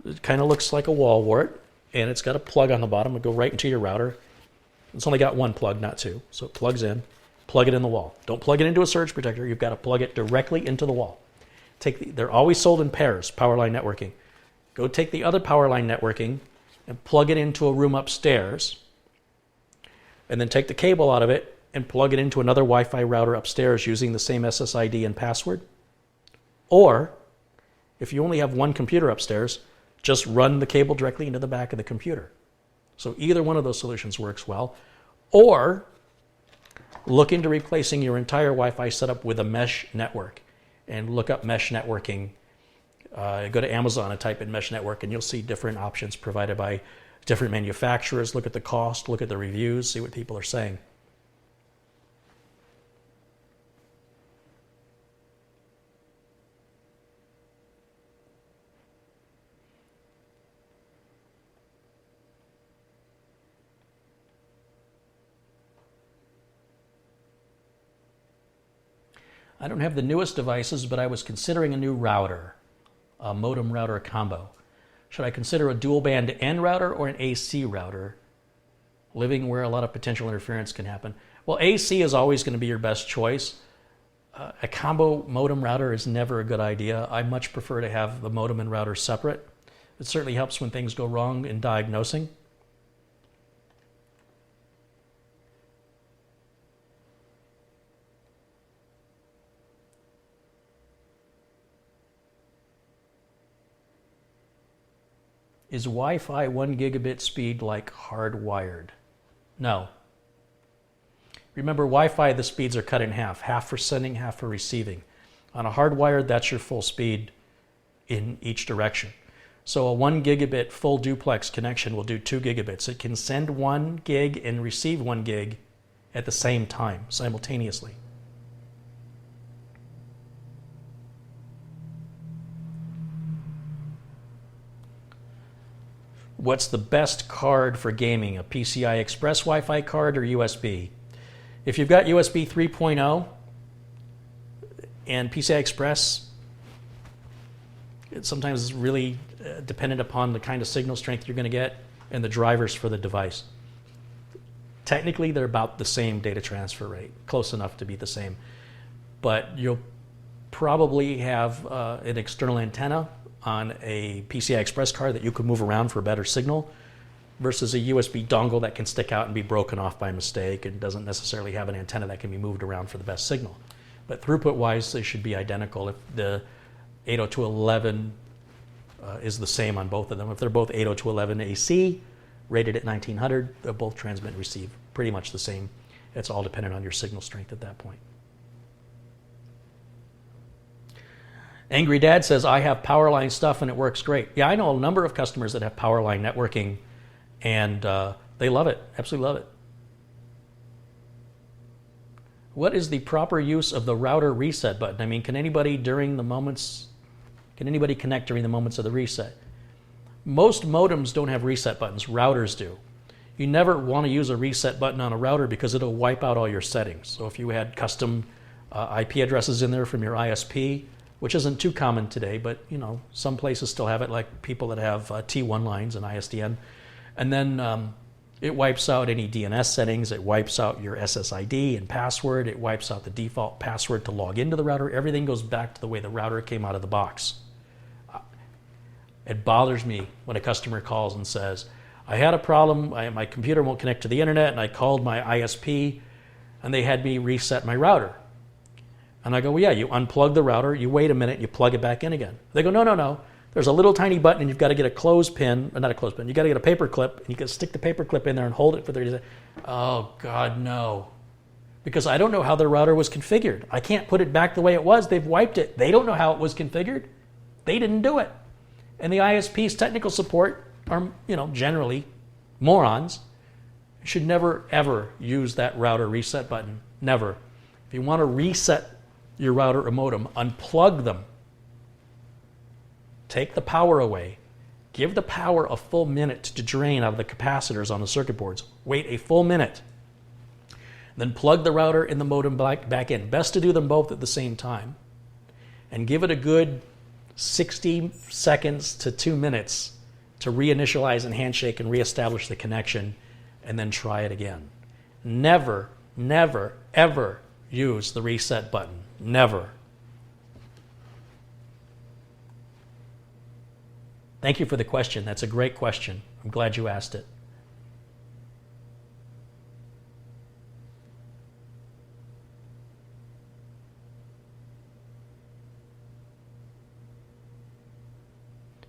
It kind of looks like a wall wart, and it's got a plug on the bottom. It'll go right into your router. It's only got one plug, not two. So it plugs in. Plug it in the wall. Don't plug it into a surge protector. You've got to plug it directly into the wall. They're always sold in pairs, power line networking. Go take the other power line networking and plug it into a room upstairs, and then take the cable out of it and plug it into another Wi-Fi router upstairs using the same SSID and password. Or, if you only have one computer upstairs, just run the cable directly into the back of the computer. So either one of those solutions works well. Or, look into replacing your entire Wi-Fi setup with a mesh network, and look up mesh networking. Go to Amazon and type in mesh network, and you'll see different options provided by different manufacturers. Look at the cost, look at the reviews, see what people are saying. I don't have the newest devices, but I was considering a new router. A modem router combo. Should I consider a dual band N router or an AC router, living where a lot of potential interference can happen? Well, AC is always going to be your best choice. A combo modem router is never a good idea. I much prefer to have the modem and router separate. It certainly helps when things go wrong in diagnosing. Is Wi-Fi 1 gigabit speed like hardwired? No. Remember, Wi-Fi, the speeds are cut in half. Half for sending, half for receiving. On a hardwired, that's your full speed in each direction. So a 1 gigabit full duplex connection will do 2 gigabits. It can send 1 gig and receive 1 gig at the same time, simultaneously. What's the best card for gaming? A PCI Express Wi-Fi card or USB? If you've got USB 3.0 and PCI Express, it sometimes is really dependent upon the kind of signal strength you're going to get and the drivers for the device. Technically, they're about the same data transfer rate, close enough to be the same. But you'll probably have an external antenna on a PCI Express card that you could move around for a better signal versus a USB dongle that can stick out and be broken off by mistake and doesn't necessarily have an antenna that can be moved around for the best signal. But throughput-wise, they should be identical if the 802.11 is the same on both of them. If they're both 802.11 AC, rated at 1900, they'll both transmit and receive pretty much the same. It's all dependent on your signal strength at that point. Angry Dad says, I have power line stuff and it works great. Yeah, I know a number of customers that have power line networking and they love it, absolutely love it. What is the proper use of the router reset button? I mean, can anybody connect during the moments of the reset? Most modems don't have reset buttons, routers do. You never want to use a reset button on a router because it'll wipe out all your settings. So if you had custom IP addresses in there from your ISP, which isn't too common today, but you know, some places still have it, like people that have T1 lines and ISDN. And then it wipes out any DNS settings, it wipes out your SSID and password, it wipes out the default password to log into the router. Everything goes back to the way the router came out of the box. It bothers me when a customer calls and says, I had a problem, my computer won't connect to the internet, and I called my ISP, and they had me reset my router. And I go, well, yeah, you unplug the router, you wait a minute, you plug it back in again. They go, no. There's a little tiny button, and you've got to get a clothespin, or not a clothespin, you've got to get a paper clip, and you got to stick the paper clip in there and hold it for 30 seconds. Oh, God, no. Because I don't know how their router was configured. I can't put it back the way it was. They've wiped it. They don't know how it was configured. They didn't do it. And the ISP's technical support are, generally morons. You should never, ever use that router reset button. Never. If you want to reset your router or modem, unplug them. Take the power away. Give the power a full minute to drain out of the capacitors on the circuit boards. Wait a full minute. Then plug the router and the modem back in. Best to do them both at the same time. And give it a good 60 seconds to 2 minutes to reinitialize and handshake and reestablish the connection, and then try it again. Never, never, ever use the reset button. Never. Thank you for the question. That's a great question. I'm glad you asked it.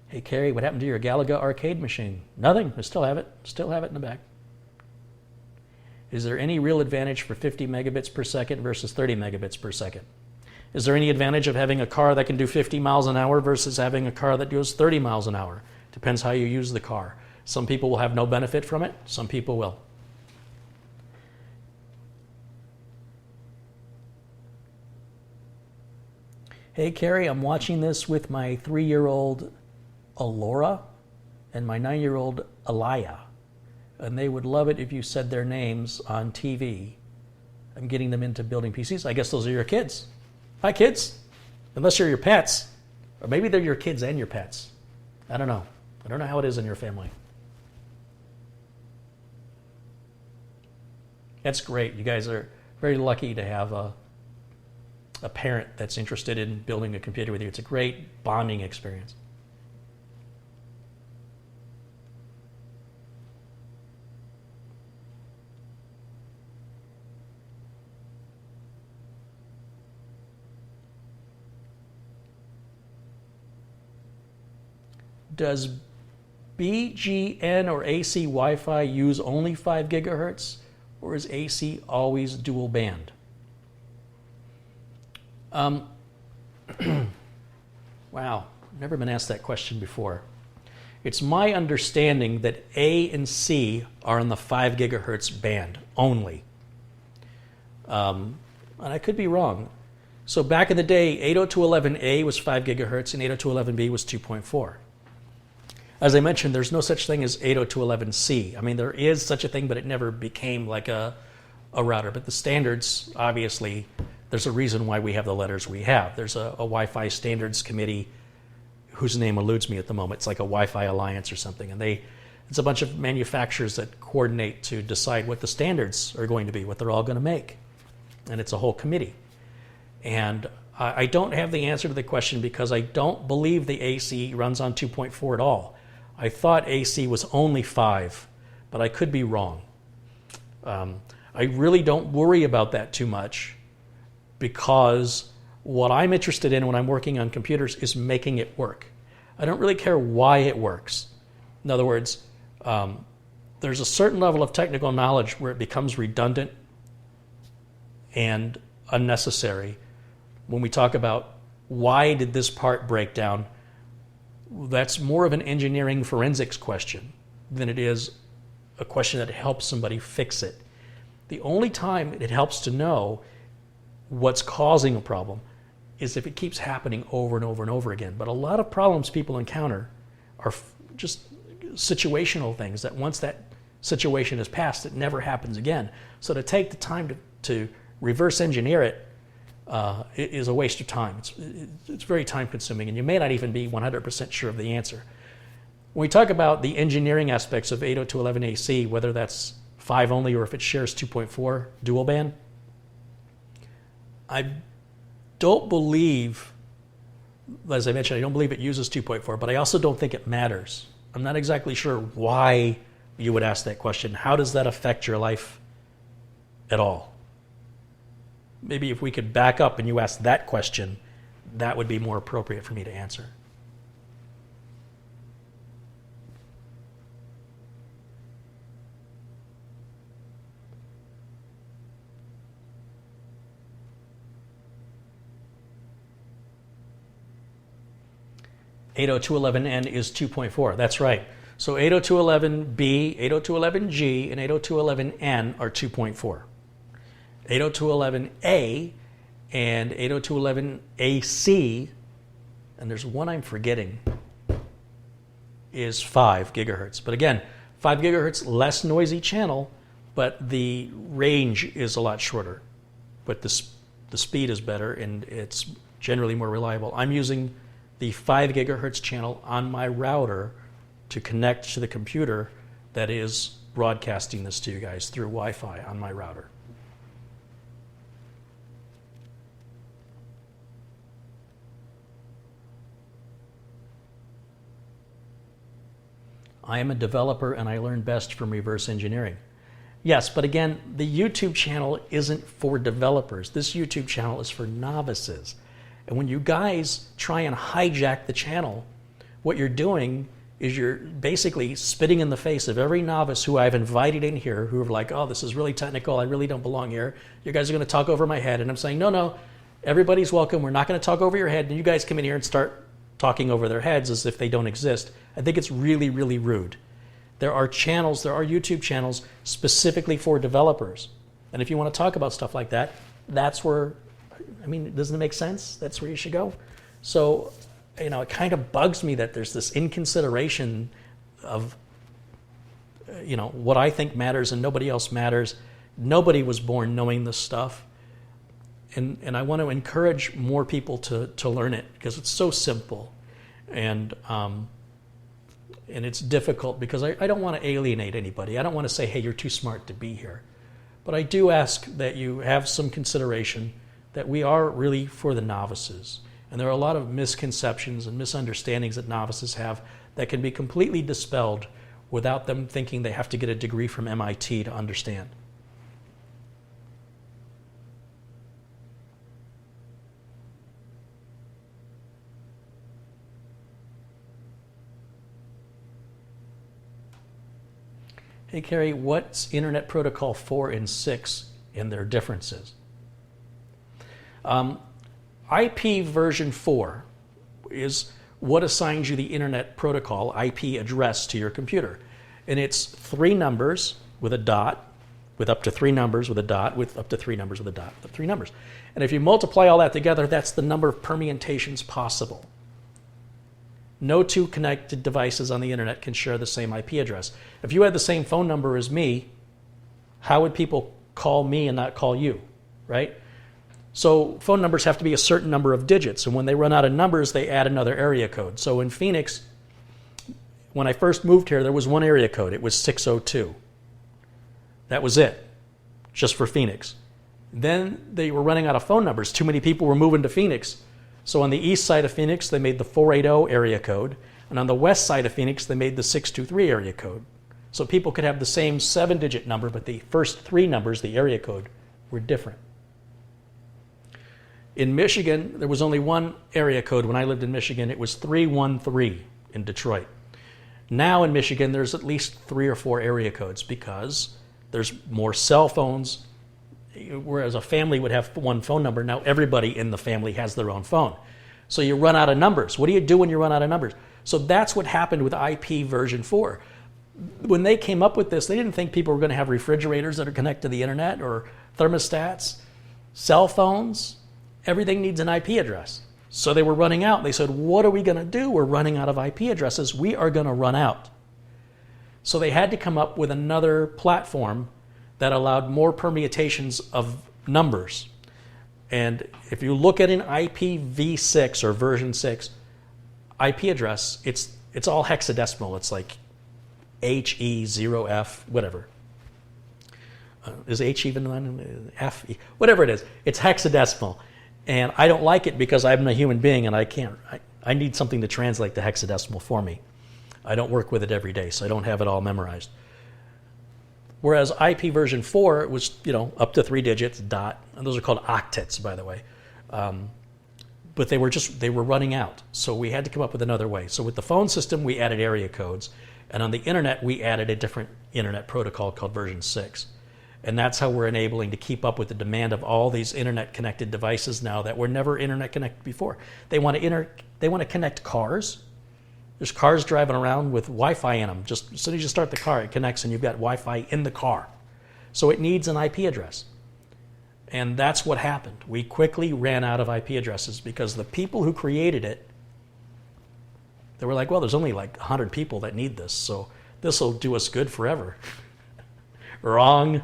Hey, Carrie, what happened to your Galaga arcade machine? Nothing. I still have it. Still have it in the back. Is there any real advantage for 50 megabits per second versus 30 megabits per second? Is there any advantage of having a car that can do 50 miles an hour versus having a car that goes 30 miles an hour? Depends how you use the car. Some people will have no benefit from it. Some people will. Hey, Carrie, I'm watching this with my 3-year-old Alora and my 9-year-old Alaya, and they would love it if you said their names on TV. I'm getting them into building PCs. I guess those are your kids. Hi, kids. Unless you're your pets, or maybe they're your kids and your pets. I don't know. I don't know how it is in your family. That's great. You guys are very lucky to have a parent that's interested in building a computer with you. It's a great bonding experience. Does BGN or AC Wi-Fi use only 5 gigahertz, or is AC always dual band? Wow, never been asked that question before. It's my understanding that A and C are in the 5 gigahertz band only. And I could be wrong. So back in the day, 802.11a was 5 gigahertz and 802.11b was 2.4. As I mentioned, there's no such thing as 802.11c. I mean, there is such a thing, but it never became like a router. But the standards, obviously, there's a reason why we have the letters we have. There's a Wi-Fi standards committee whose name eludes me at the moment. It's like a Wi-Fi alliance or something. And it's a bunch of manufacturers that coordinate to decide what the standards are going to be, what they're all going to make. And it's a whole committee. And I don't have the answer to the question because I don't believe the AC runs on 2.4 at all. I thought AC was only 5, but I could be wrong. I really don't worry about that too much because what I'm interested in when I'm working on computers is making it work. I don't really care why it works. In other words, there's a certain level of technical knowledge where it becomes redundant and unnecessary. When we talk about why did this part break down, that's more of an engineering forensics question than it is a question that helps somebody fix it. The only time it helps to know what's causing a problem is if it keeps happening over and over and over again. But a lot of problems people encounter are just situational things that once that situation is passed, it never happens again. So to take the time to reverse engineer it is a waste of time. It's very time consuming, and you may not even be 100% sure of the answer. When we talk about the engineering aspects of 802.11ac, whether that's 5 only or if it shares 2.4 dual band, I don't believe, as I mentioned, I don't believe it uses 2.4, but I also don't think it matters. I'm not exactly sure why you would ask that question. How does that affect your life at all? Maybe if we could back up and you ask that question, that would be more appropriate for me to answer. .802.11n is 2.4. That's right. So 802.11b, 802.11g, and 802.11n are 2.4. 802.11a and 802.11ac, and there's one I'm forgetting, is 5 gigahertz. But again, 5 gigahertz, less noisy channel, but the range is a lot shorter. But the speed is better and it's generally more reliable. I'm using the 5 gigahertz channel on my router to connect to the computer that is broadcasting this to you guys through Wi-Fi on my router. I am a developer and I learn best from reverse engineering. Yes, but again, the YouTube channel isn't for developers. This YouTube channel is for novices. And when you guys try and hijack the channel, what you're doing is you're basically spitting in the face of every novice who I've invited in here who are like, oh, this is really technical, I really don't belong here. You guys are going to talk over my head. And I'm saying, no, everybody's welcome. We're not going to talk over your head. And you guys come in here and start talking over their heads as if they don't exist. I think it's really, really rude. There are channels, there are YouTube channels specifically for developers. And if you want to talk about stuff like that, that's where, I mean, doesn't it make sense? That's where you should go. So, it kind of bugs me that there's this inconsideration of, what I think matters and nobody else matters. Nobody was born knowing this stuff. And I want to encourage more people to learn it because it's so simple. And it's difficult because I don't want to alienate anybody. I don't want to say, hey, you're too smart to be here. But I do ask that you have some consideration that we are really for the novices. And there are a lot of misconceptions and misunderstandings that novices have that can be completely dispelled without them thinking they have to get a degree from MIT to understand. Hey, Carrie, what's Internet Protocol 4 and 6 and their differences? IP version 4 is what assigns you the Internet Protocol IP address to your computer. And it's 3 numbers with a dot, with up to 3 numbers with a dot, with up to 3 numbers with a dot, with 3 numbers. And if you multiply all that together, that's the number of permutations possible. No 2 connected devices on the internet can share the same IP address. If you had the same phone number as me, how would people call me and not call you, right? So phone numbers have to be a certain number of digits, and when they run out of numbers, they add another area code. So in Phoenix, when I first moved here, there was one area code. It was 602. That was it, just for Phoenix. Then they were running out of phone numbers. Too many people were moving to Phoenix. So on the east side of Phoenix, they made the 480 area code. And on the west side of Phoenix, they made the 623 area code. So people could have the same 7-digit number, but the first 3 numbers, the area code, were different. In Michigan, there was only one area code. When I lived in Michigan, it was 313 in Detroit. Now in Michigan, there's at least 3 or 4 area codes because there's more cell phones. Whereas a family would have one phone number, now everybody in the family has their own phone. So you run out of numbers. What do you do when you run out of numbers? So that's what happened with IP version 4. When they came up with this, they didn't think people were going to have refrigerators that are connected to the internet or thermostats, cell phones. Everything needs an IP address. So they were running out. They said, what are we going to do? We're running out of IP addresses. We are going to run out. So they had to come up with another platform that allowed more permutations of numbers. And if you look at an IPv6 or version 6 IP address, it's all hexadecimal. It's like HE0F, whatever. Is H even one? F, whatever it is. It's hexadecimal. And I don't like it because I'm a human being and I need something to translate the hexadecimal for me. I don't work with it every day, so I don't have it all memorized. Whereas IP version 4 was, up to 3 digits, dot, and those are called octets, by the way. But they were running out. So we had to come up with another way. So with the phone system, we added area codes. And on the internet, we added a different internet protocol called version 6. And that's how we're enabling to keep up with the demand of all these internet-connected devices now that were never internet-connected before. They want to connect cars. There's cars driving around with Wi-Fi in them. Just as soon as you start the car, it connects and you've got Wi-Fi in the car. So it needs an IP address. And that's what happened. We quickly ran out of IP addresses because the people who created it, they were like, well, there's only like 100 people that need this, so this will do us good forever. Wrong.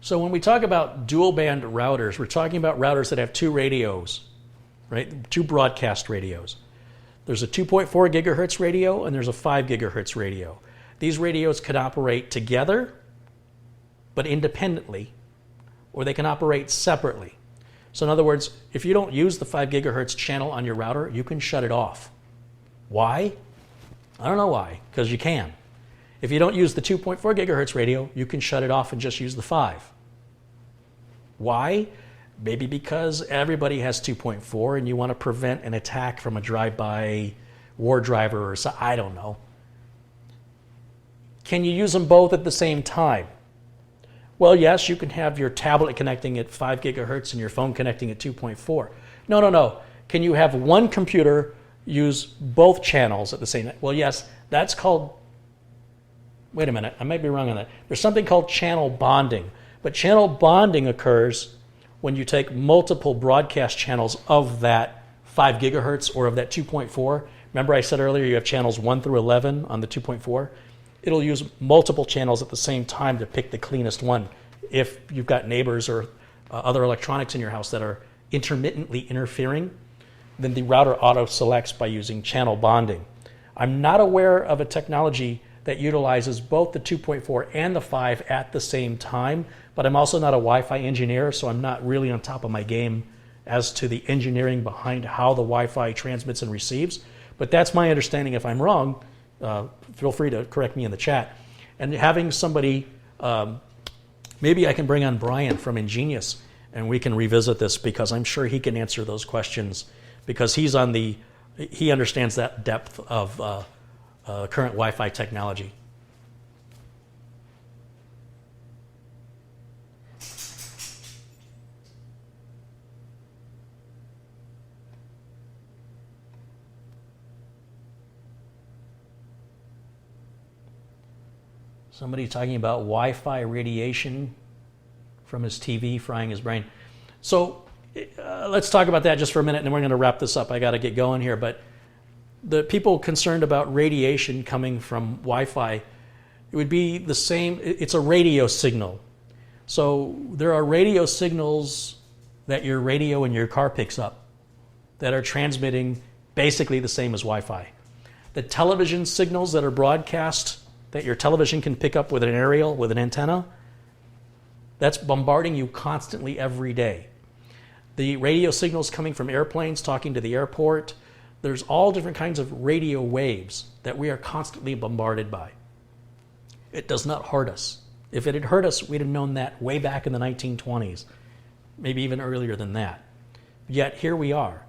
So when we talk about dual band routers, we're talking about routers that have 2 radios, right? 2 broadcast radios. There's a 2.4 gigahertz radio and there's a 5 gigahertz radio. These radios can operate together, but independently, or they can operate separately. So in other words, if you don't use the 5 gigahertz channel on your router, you can shut it off. Why? I don't know why, because you can. If you don't use the 2.4 gigahertz radio, you can shut it off and just use the 5. Why? Maybe because everybody has 2.4 and you want to prevent an attack from a drive-by war driver or so, I don't know. Can you use them both at the same time? Well, yes, you can have your tablet connecting at 5 gigahertz and your phone connecting at 2.4. No. Can you have one computer use both channels at the same time? Well, yes, that's called, wait a minute, I might be wrong on that. There's something called channel bonding. But channel bonding occurs when you take multiple broadcast channels of that 5 gigahertz or of that 2.4. Remember I said earlier you have channels 1 through 11 on the 2.4? It'll use multiple channels at the same time to pick the cleanest one. If you've got neighbors or other electronics in your house that are intermittently interfering, then the router auto-selects by using channel bonding. I'm not aware of a technology that utilizes both the 2.4 and the 5 at the same time, but I'm also not a Wi-Fi engineer, so I'm not really on top of my game as to the engineering behind how the Wi-Fi transmits and receives. But that's my understanding. If I'm wrong, feel free to correct me in the chat. And having somebody, maybe I can bring on Brian from EnGenius and we can revisit this because I'm sure he can answer those questions because he understands that depth of current Wi-Fi technology. Somebody talking about Wi-Fi radiation from his TV frying his brain. So let's talk about that just for a minute and then we're going to wrap this up. I got to get going here. But the people concerned about radiation coming from Wi-Fi, it would be the same. It's a radio signal. So there are radio signals that your radio in your car picks up that are transmitting basically the same as Wi-Fi. The television signals that are broadcast that your television can pick up with an aerial, with an antenna, that's bombarding you constantly every day. The radio signals coming from airplanes talking to the airport, there's all different kinds of radio waves that we are constantly bombarded by. It does not hurt us. If it had hurt us, we'd have known that way back in the 1920s, maybe even earlier than that. Yet here we are.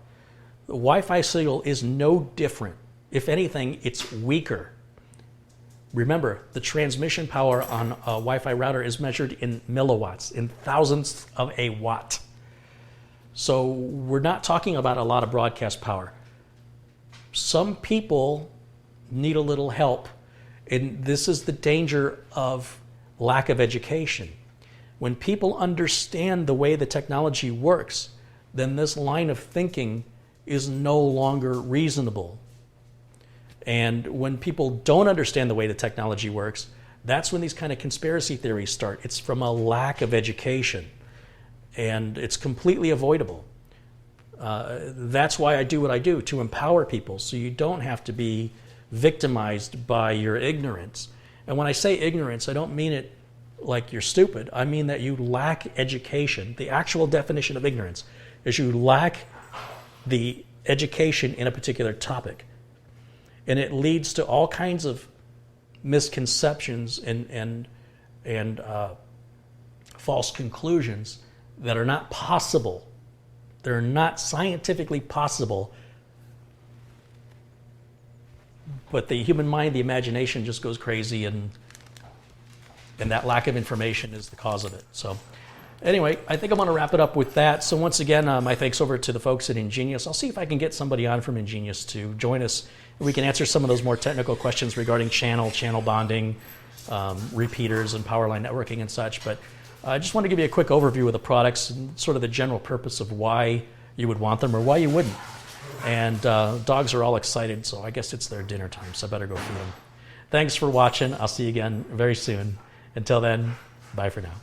The Wi-Fi signal is no different. If anything, it's weaker. Remember, the transmission power on a Wi-Fi router is measured in milliwatts, in thousandths of a watt. So we're not talking about a lot of broadcast power. Some people need a little help, and this is the danger of lack of education. When people understand the way the technology works, then this line of thinking is no longer reasonable. And when people don't understand the way the technology works, that's when these kind of conspiracy theories start. It's from a lack of education, and it's completely avoidable. That's why I do what I do, to empower people, so you don't have to be victimized by your ignorance. And when I say ignorance, I don't mean it like you're stupid. I mean that you lack education. The actual definition of ignorance is you lack the education in a particular topic. And it leads to all kinds of misconceptions and false conclusions that are not possible. They're not scientifically possible. But the human mind, the imagination just goes crazy, and that lack of information is the cause of it. So anyway, I think I'm going to wrap it up with that. So once again, my thanks over to the folks at EnGenius. I'll see if I can get somebody on from EnGenius to join us. We can answer some of those more technical questions regarding channel bonding, repeaters, and power line networking and such. But I just want to give you a quick overview of the products and sort of the general purpose of why you would want them or why you wouldn't. And dogs are all excited, so I guess it's their dinner time, so I better go feed them. Thanks for watching. I'll see you again very soon. Until then, bye for now.